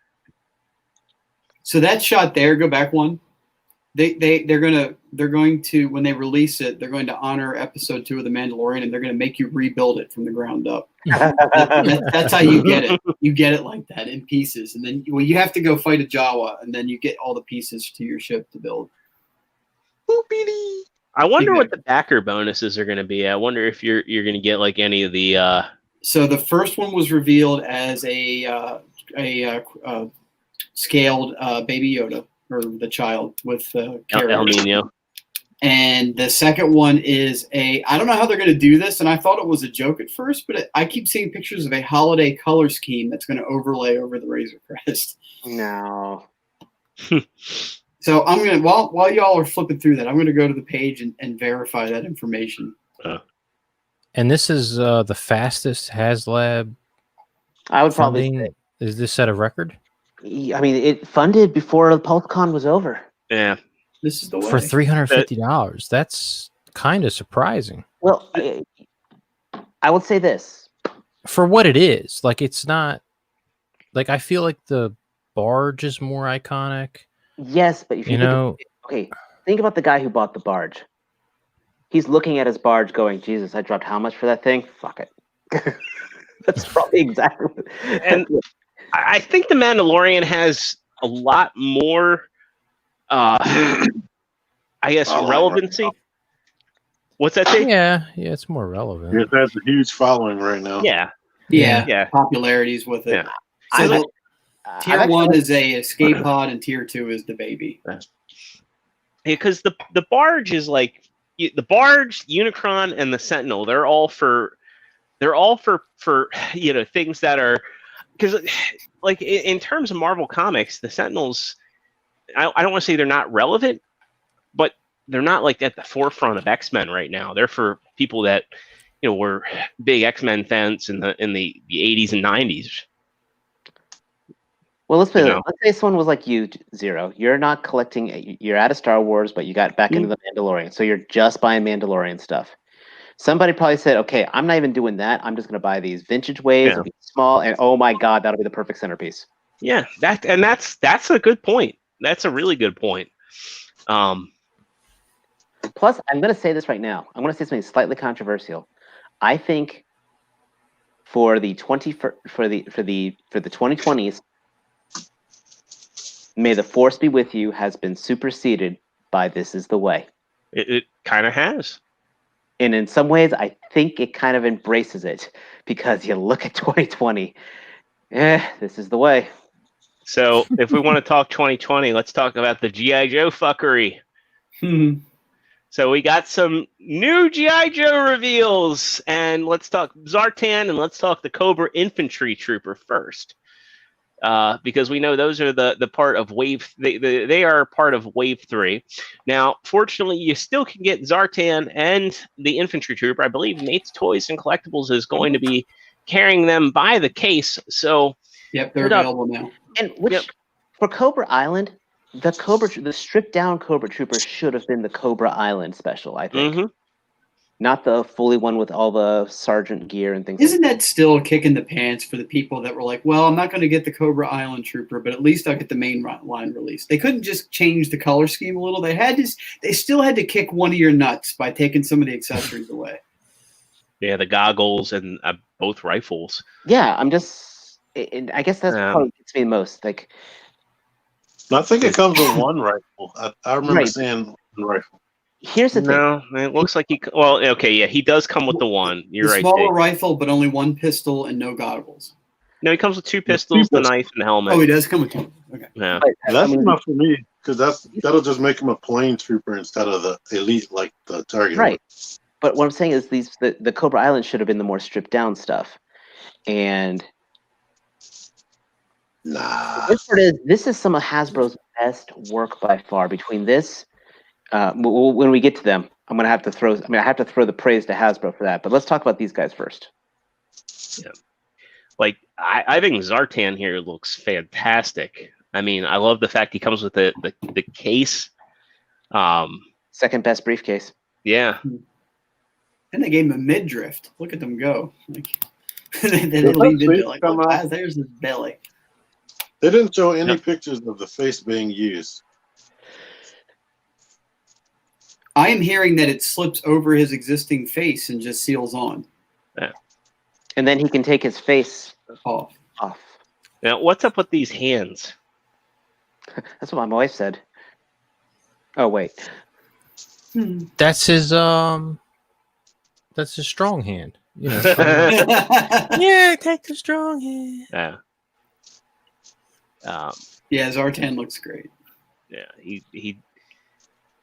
Speaker 3: So that shot there, go back one. They're going to when they release it, they're going to honor episode 2 of The Mandalorian, and they're going to make you rebuild it from the ground up. That's how you get it. You get it like that in pieces, and then you have to go fight a Jawa, and then you get all the pieces to your ship to build.
Speaker 1: I wonder what the backer bonuses are going to be. I wonder if you're going to get like any of the.
Speaker 3: So the first one was revealed as a scaled Baby Yoda, or the child with
Speaker 1: El Nino.
Speaker 3: And the second one is I don't know how they're going to do this, and I thought it was a joke at first, but I keep seeing pictures of a holiday color scheme that's going to overlay over the Razor Crest.
Speaker 2: No.
Speaker 3: So I'm going to, while y'all are flipping through that, I'm going to go to the page and verify that information.
Speaker 4: And this is the fastest HasLab.
Speaker 2: I would probably say.
Speaker 4: Is this set a record?
Speaker 2: I mean, it funded before PulseCon was over.
Speaker 1: Yeah.
Speaker 3: This is the way.
Speaker 4: For $350. That's kind of surprising.
Speaker 2: Well, I would say this.
Speaker 4: For what it is. Like, it's not... Like, I feel like the barge is more iconic.
Speaker 2: Yes, but if you think about the guy who bought the barge. He's looking at his barge going, Jesus, I dropped how much for that thing? Fuck it. That's probably exactly what...
Speaker 1: And I think the Mandalorian has a lot more, I guess, relevancy. What's that thing?
Speaker 4: Yeah, it's more relevant.
Speaker 6: It has a huge following right now.
Speaker 3: Yeah. Popularities with it.
Speaker 1: Yeah.
Speaker 3: So tier 1 is a escape pod, and tier 2 is the baby.
Speaker 1: Because the barge is like the barge, Unicron, and the Sentinel. They're all for things that are because like in terms of Marvel Comics, the Sentinels, I don't want to say they're not relevant, but they're not like at the forefront of X-Men right now. They're for people that were big X-Men fans in the 80s and 90s.
Speaker 2: Well, let's say someone was like you, Zero. You're not collecting. You're out of Star Wars, but you got back into the Mandalorian, so you're just buying Mandalorian stuff. Somebody probably said, "Okay, I'm not even doing that. I'm just going to buy these vintage waves. It'll be small, and oh my god, that'll be the perfect centerpiece."
Speaker 1: Yeah, that's a good point. That's a really good point.
Speaker 2: Plus, I'm going to say this right now. I'm going to say something slightly controversial. I think for the 2020s. May the Force be with you has been superseded by This Is the Way.
Speaker 1: It kind of has.
Speaker 2: And in some ways, I think it kind of embraces it because you look at 2020, this is the way.
Speaker 1: So if we want to talk 2020, let's talk about the G.I. Joe fuckery. So we got some new G.I. Joe reveals, and let's talk Zartan and let's talk the Cobra Infantry Trooper first. Because we know those are the part of wave. They are part of wave 3. Now, fortunately, you still can get Zartan and the infantry trooper. I believe Nate's Toys and Collectibles is going to be carrying them by the case. So,
Speaker 3: yep, they're available now.
Speaker 2: And for Cobra Island, the stripped down Cobra Trooper should have been the Cobra Island special. I think. Not the fully one with all the sergeant gear and things.
Speaker 3: Isn't that still a kick in the pants for the people that were like, well, I'm not going to get the Cobra Island Trooper, but at least I'll get the main line release. They couldn't just change the color scheme a little. They still had to kick one of your nuts by taking some of the accessories away.
Speaker 1: Yeah, the goggles and both rifles.
Speaker 2: Yeah, I guess that's probably gets me the most. Like,
Speaker 6: I think it comes with one rifle. I remember seeing one rifle.
Speaker 2: Here's the thing.
Speaker 1: No, it looks like he does come with the one. You're right.
Speaker 3: Smaller rifle, but only one pistol and no goggles.
Speaker 1: No, he comes with 2 pistols, the knife, and the helmet.
Speaker 3: Oh, he does come with 2. Okay.
Speaker 1: Yeah.
Speaker 6: That's enough for me because that'll just make him a plain trooper instead of the elite like the target.
Speaker 2: Right. But what I'm saying is the Cobra Island should have been the more stripped down stuff. And this is some of Hasbro's best work by far. Between this, when we get to them, I have to throw the praise to Hasbro for that. But let's talk about these guys first.
Speaker 1: Yeah. Like I think Zartan here looks fantastic. I mean, I love the fact he comes with the case.
Speaker 2: Second best briefcase.
Speaker 1: Yeah.
Speaker 3: And they gave him a midriff. Look at them go. Like they leaned into it like, there's his belly.
Speaker 6: They didn't show any pictures of the face being used.
Speaker 3: I am hearing that it slips over his existing face and just seals on.
Speaker 1: Yeah.
Speaker 2: And then he can take his face
Speaker 3: off.
Speaker 1: Now, what's up with these hands?
Speaker 2: That's what my wife said. Oh, wait.
Speaker 4: That's his strong hand. You know. Yeah, take the strong hand.
Speaker 3: Yeah, Zartan looks great.
Speaker 1: Yeah, he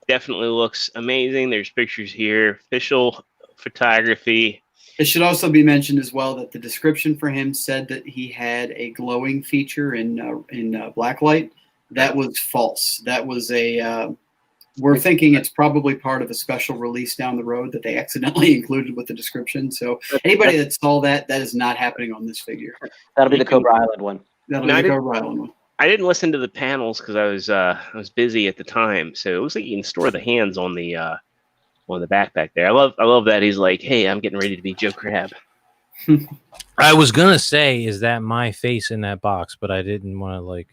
Speaker 1: definitely looks amazing. There's pictures here, official photography.
Speaker 3: It should also be mentioned as well that the description for him said that he had a glowing feature in blacklight. That was false. That was we're thinking it's probably part of a special release down the road that they accidentally included with the description. So anybody that saw that is not happening on this figure.
Speaker 2: That'll be the Cobra Island one.
Speaker 3: That'll be the Cobra Island one.
Speaker 1: I didn't listen to the panels because I was busy at the time. So it looks like you can store the hands on the backpack there. I love that he's like, hey, I'm getting ready to be Joe Crab.
Speaker 4: I was gonna say, is that my face in that box? But I didn't want to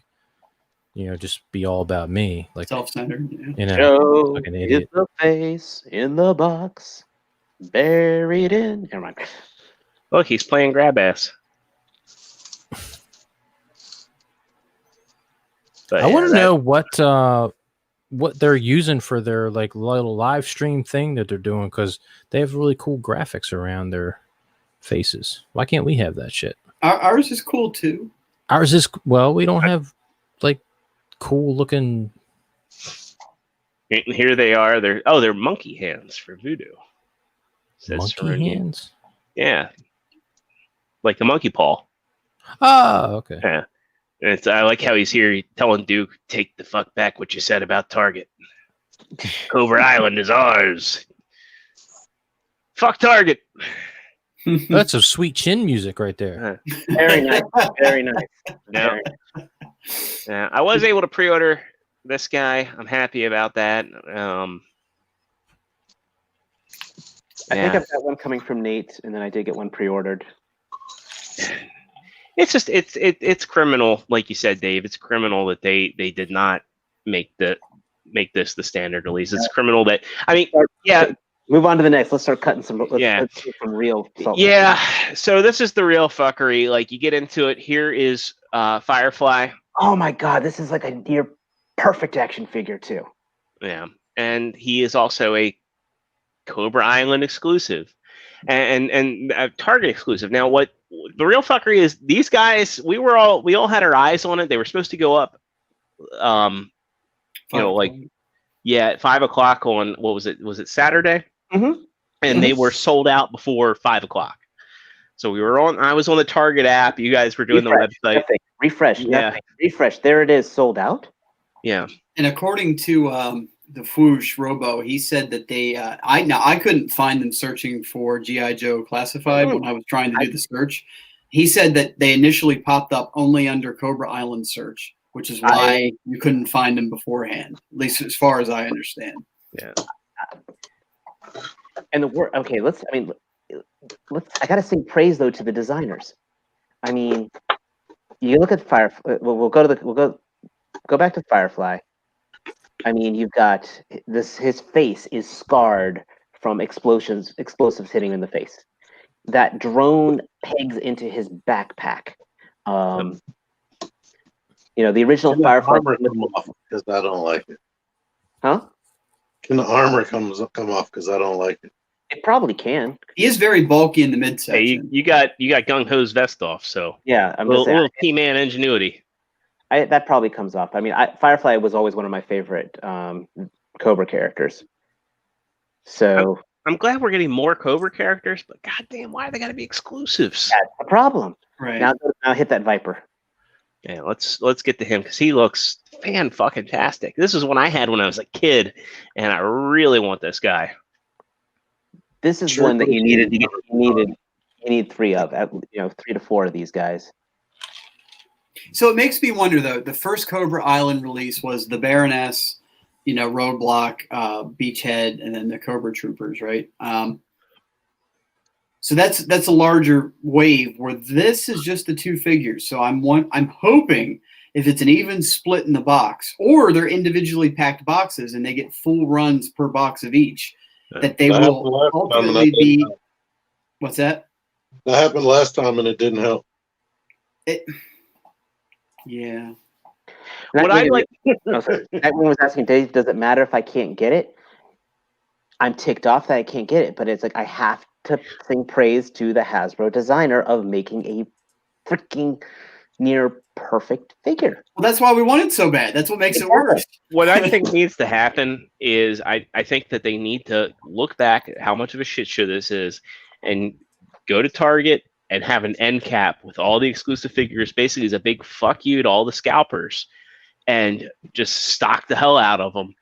Speaker 4: just be all about me, like
Speaker 3: self-centered.
Speaker 2: Joe like an idiot. Is the face in the box buried in? Never mind.
Speaker 1: Look, he's playing grab ass. But
Speaker 4: I want to know what they're using for their little live stream thing that they're doing, because they have really cool graphics around their faces. Why can't we have that shit?
Speaker 3: Ours is cool too.
Speaker 4: Ours is we don't have cool looking.
Speaker 1: Here they are. They're monkey hands for voodoo.
Speaker 4: Monkey hands.
Speaker 1: Yeah, like the monkey paw.
Speaker 4: Oh, okay.
Speaker 1: Yeah. And I like how he's here telling Duke, take the fuck back what you said about Target. Cobra Island is ours. Fuck Target.
Speaker 4: That's some sweet chin music right there.
Speaker 2: Very nice. Very nice.
Speaker 1: Yeah.
Speaker 2: Very nice.
Speaker 1: Yeah, I was able to pre-order this guy. I'm happy about that.
Speaker 2: I think I've got one coming from Nate, and then I did get one pre-ordered.
Speaker 1: It's just it's criminal, like you said, Dave. It's criminal that they did not make this the standard release. It's criminal that
Speaker 2: Move on to the next. Let's start cutting some. Let's do some real.
Speaker 1: Yeah. So this is the real fuckery. Like you get into it. Here is Firefly.
Speaker 2: Oh my God! This is like a near perfect action figure too.
Speaker 1: Yeah, and he is also a Cobra Island exclusive, and Target exclusive. Now, what the real fuckery is? These guys, we all had our eyes on it. They were supposed to go up, at 5 o'clock on what was it? Was it Saturday?
Speaker 2: Mm-hmm.
Speaker 1: And they were sold out before 5 o'clock. So I was on the Target app. You guys were doing the website.
Speaker 2: Nothing. Refresh. Refresh. There it is. Sold out.
Speaker 1: Yeah.
Speaker 3: And according to the Fwoosh Robo, he said that they I couldn't find them searching for G.I. Joe Classified when I was trying to do the search. He said that they initially popped up only under Cobra Island search, which is why you couldn't find them beforehand, at least as far as I understand.
Speaker 1: Yeah.
Speaker 2: And I gotta sing praise though to the designers. I mean, you look at Firefly. We'll go back to Firefly. I mean, you've got this. His face is scarred from explosives hitting him in the face. That drone pegs into his backpack. The original Firefly.
Speaker 6: Armor come off because I don't like it.
Speaker 2: Huh?
Speaker 6: Can the armor come off because I don't like it?
Speaker 2: It probably can.
Speaker 3: He is very bulky in the midsection.
Speaker 1: Hey, you got Gung Ho's vest off, so
Speaker 2: yeah,
Speaker 1: I'm little He-Man ingenuity.
Speaker 2: That probably comes off. I mean, Firefly was always one of my favorite Cobra characters. So
Speaker 1: I'm glad we're getting more Cobra characters, but goddamn, why they got to be exclusives?
Speaker 2: That's a problem.
Speaker 3: Right
Speaker 2: now, hit that Viper.
Speaker 1: Yeah, let's get to him because he looks fan-fucking-tastic. This is one I had when I was a kid, and I really want this guy.
Speaker 2: This is one that you needed. You need 3 of, 3 to 4 of these guys.
Speaker 3: So it makes me wonder, though. The first Cobra Island release was the Baroness, Roadblock, Beachhead, and then the Cobra Troopers, right? So that's a larger wave where this is just the 2 figures. So I'm hoping if it's an even split in the box, or they're individually packed boxes and they get full runs per box of each, that they will ultimately be. What's that?
Speaker 6: That happened last time and it didn't help.
Speaker 3: Yeah.
Speaker 1: What I like.
Speaker 2: Everyone was asking Dave, does it matter if I can't get it? I'm ticked off that I can't get it, but it's like I have to sing praise to the Hasbro designer of making a freaking near perfect figure.
Speaker 3: Well, that's why we want it so bad. That's what makes it worse.
Speaker 1: What I think needs to happen is I think that they need to look back at how much of a shit show this is and go to Target and have an end cap with all the exclusive figures, basically as a big fuck you to all the scalpers, and just stock the hell out of them.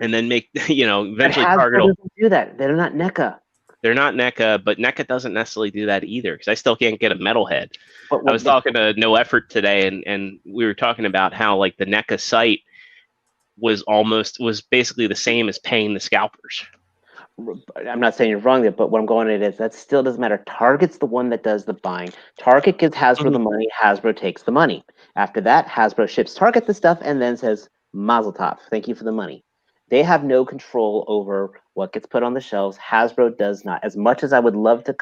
Speaker 1: And then make, eventually Target will
Speaker 2: do that. They're not NECA.
Speaker 1: They're not NECA, but NECA doesn't necessarily do that either because I still can't get a metalhead. I was talking to No Effort today, and we were talking about how like the NECA site was basically the same as paying the scalpers.
Speaker 2: I'm not saying you're wrong there, but what I'm going at is that still doesn't matter. Target's the one that does the buying. Target gives Hasbro the money. Hasbro takes the money. After that, Hasbro ships Target the stuff and then says, Mazel tov, thank you for the money. They have no control over what gets put on the shelves. Hasbro does not. As much as I would love to,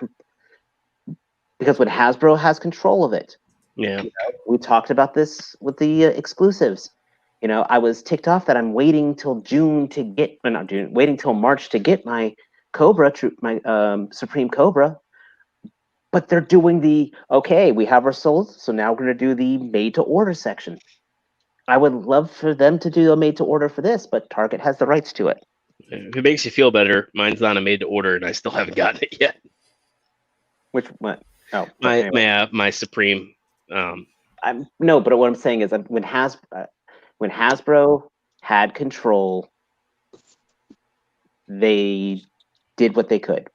Speaker 2: because when Hasbro has control of it, we talked about this with the exclusives. I was ticked off that I'm waiting till waiting till March to get my Cobra, my Supreme Cobra. But they're doing we have our souls, so now we're going to do the made-to-order section. I would love for them to do a made-to-order for this, but Target has the rights to it.
Speaker 1: If it makes you feel better, mine's not a made-to-order, and I still haven't gotten it yet.
Speaker 2: Which one? Oh,
Speaker 1: my Supreme
Speaker 2: No, but what I'm saying is that when Hasbro had control, they did what they could.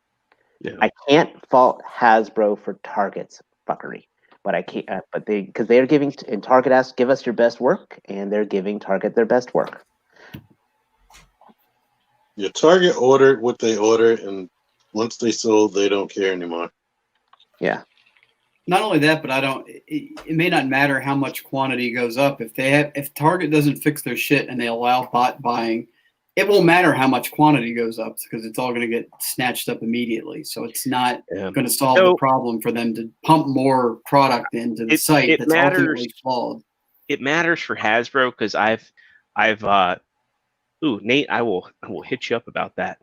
Speaker 1: Yeah.
Speaker 2: I can't fault Hasbro for Target's fuckery, but I can't. But because they're giving, and Target asked, "Give us your best work," and they're giving Target their best work.
Speaker 6: Your Target ordered what they ordered, and once they sold, they don't care anymore.
Speaker 2: Yeah.
Speaker 3: Not only that, but it may not matter how much quantity goes up. If Target doesn't fix their shit and they allow bot buying, it won't matter how much quantity goes up because it's all going to get snatched up immediately. So it's not going to solve the problem for them to pump more product into the site that's ultimately flawed.
Speaker 1: It matters for Hasbro because Nate, I will hit you up about that.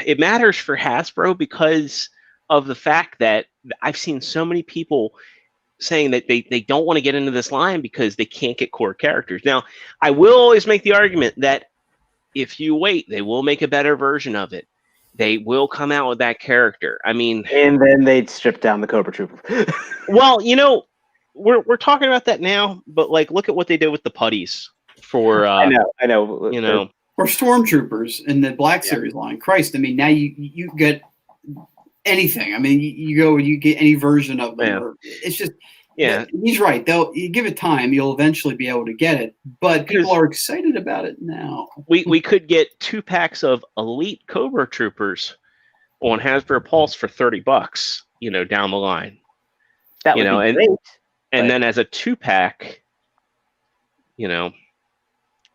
Speaker 1: It matters for Hasbro because of the fact that I've seen so many people saying that they don't want to get into this line because they can't get core characters. Now, I will always make the argument that if you wait, they will make a better version of it. They will come out with that character. I mean,
Speaker 2: and then they'd strip down the Cobra Trooper.
Speaker 1: Well, we're talking about that now, but like, look at what they did with the putties for.
Speaker 2: I know.
Speaker 3: Or Stormtroopers in the Black Series line. Christ, I mean, now you get anything. I mean, you go and you get any version of them.
Speaker 1: Yeah.
Speaker 3: It's just.
Speaker 1: Yeah,
Speaker 3: he's right. You give it time, you'll eventually be able to get it. But people are excited about it now.
Speaker 1: We could get 2 packs of Elite Cobra Troopers on Hasbro Pulse for $30, down the line.
Speaker 2: That would be great.
Speaker 1: And then as a 2-pack,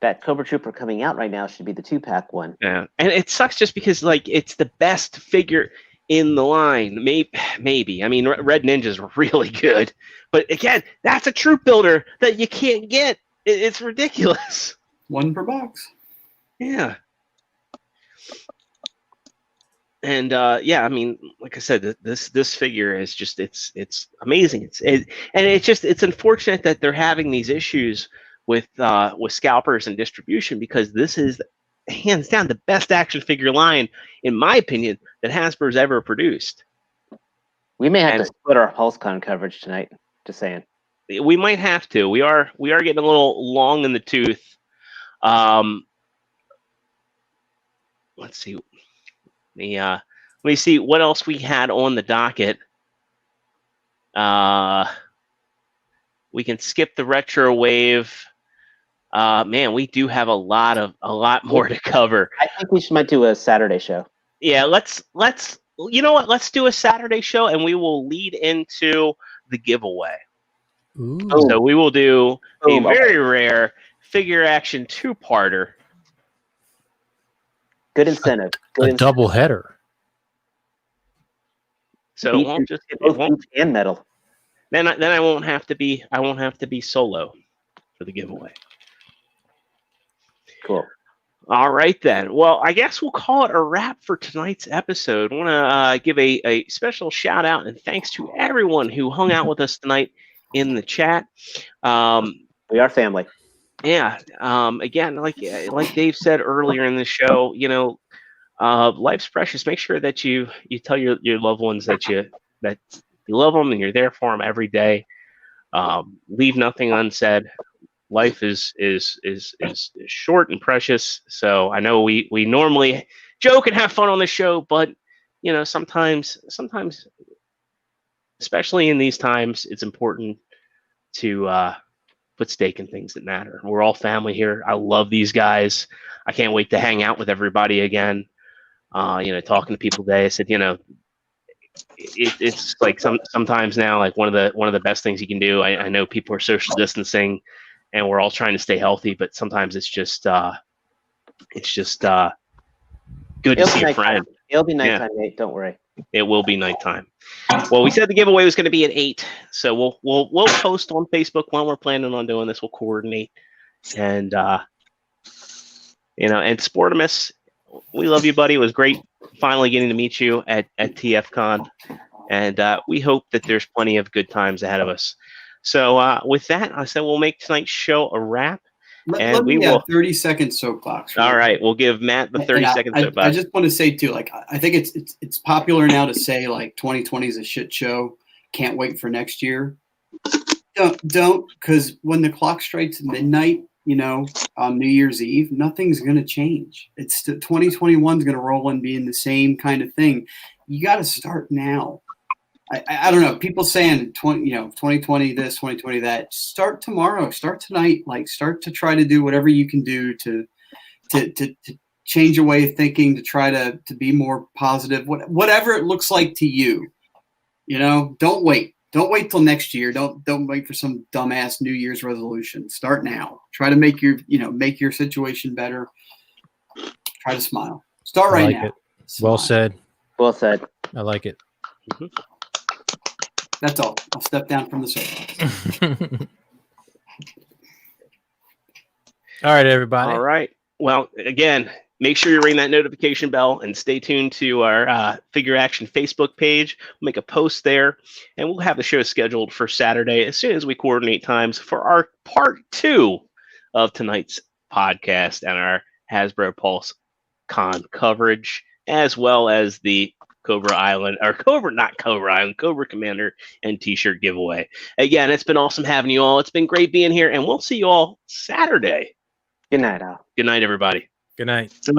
Speaker 2: that Cobra Trooper coming out right now should be the 2-pack one.
Speaker 1: Yeah, and it sucks just because it's the best figure in the line. Maybe. I mean, Red Ninja's really good, but again, that's a troop builder that you can't get. It's ridiculous.
Speaker 3: 1 per box.
Speaker 1: Yeah. And I mean, like I said, this figure is just it's amazing. It's unfortunate that they're having these issues with scalpers and distribution because this is hands down the best action figure line, in my opinion, that Hasbro's ever produced.
Speaker 2: We may have to split our PulseCon coverage tonight. Just saying.
Speaker 1: We might have to. We are getting a little long in the tooth. Let's see. Let me see what else we had on the docket. We can skip the retro wave. Man, we do have a lot more to cover.
Speaker 2: I think we might do a Saturday show.
Speaker 1: Yeah, let's you know what? Let's do a Saturday show, and we will lead into the giveaway.
Speaker 4: Ooh.
Speaker 1: So we will do a very rare figure action 2-parter.
Speaker 2: Good incentive.
Speaker 4: A double header.
Speaker 1: So it won't just
Speaker 2: both boots and metal.
Speaker 1: Then I won't have to be solo for the giveaway.
Speaker 2: Cool.
Speaker 1: All right then. Well, I guess we'll call it a wrap for tonight's episode. I want to give a special shout out and thanks to everyone who hung out with us tonight in the chat.
Speaker 2: We are family.
Speaker 1: Yeah. Again, like Dave said earlier in the show, life's precious. Make sure that you tell your loved ones that you love them and you're there for them every day. Leave nothing unsaid. Life is short and precious. So I know we normally joke and have fun on the show, but sometimes, especially in these times, it's important to put stake in things that matter. We're all family here. I love these guys. I can't wait to hang out with everybody again. Talking to people today, I said, it's like sometimes now, like one of the best things you can do. I know people are social distancing, and we're all trying to stay healthy, but sometimes it's just good to see a friend.
Speaker 2: It'll be nighttime, Nate. Don't worry.
Speaker 1: It will be nighttime. Well, we said the giveaway was going to be at 8, so we'll post on Facebook when we're planning on doing this. We'll coordinate, and and Sportimus, we love you, buddy. It was great finally getting to meet you at TFCon, and we hope that there's plenty of good times ahead of us. So with that, I said we'll make tonight's show a wrap.
Speaker 3: Let me have 30-second soapbox.
Speaker 1: All right, we'll give Matt the 30-second soapbox.
Speaker 3: I just want to say too, like I think it's popular now to say like 2020 is a shit show. Can't wait for next year. Don't, because when the clock strikes midnight, on New Year's Eve, nothing's going to change. It's 2021 is going to roll and be in the same kind of thing. You got to start now. I don't know. People saying 2020 this, 2020 that. Start tomorrow. Start tonight. Like, start to try to do whatever you can do to change your way of thinking, to try to be more positive. Whatever it looks like to you. Don't wait. Don't wait till next year. Don't wait for some dumbass New Year's resolution. Start now. Try to make your situation better. Try to smile. Start right now.
Speaker 4: Well said.
Speaker 2: Well said.
Speaker 4: I like it.
Speaker 1: Mm-hmm.
Speaker 3: That's all. I'll step down from the soapbox.
Speaker 4: All right, everybody.
Speaker 1: All right. Well, again, make sure you ring that notification bell and stay tuned to our Figure Action Facebook page. We'll make a post there, and we'll have the show scheduled for Saturday as soon as we coordinate times for our part 2 of tonight's podcast and our Hasbro PulseCon coverage, as well as the Cobra Commander and t-shirt giveaway. Again, it's been awesome having you all. It's been great being here, and we'll see you all Saturday.
Speaker 2: Good night, Al.
Speaker 1: Good night, everybody.
Speaker 4: Good night.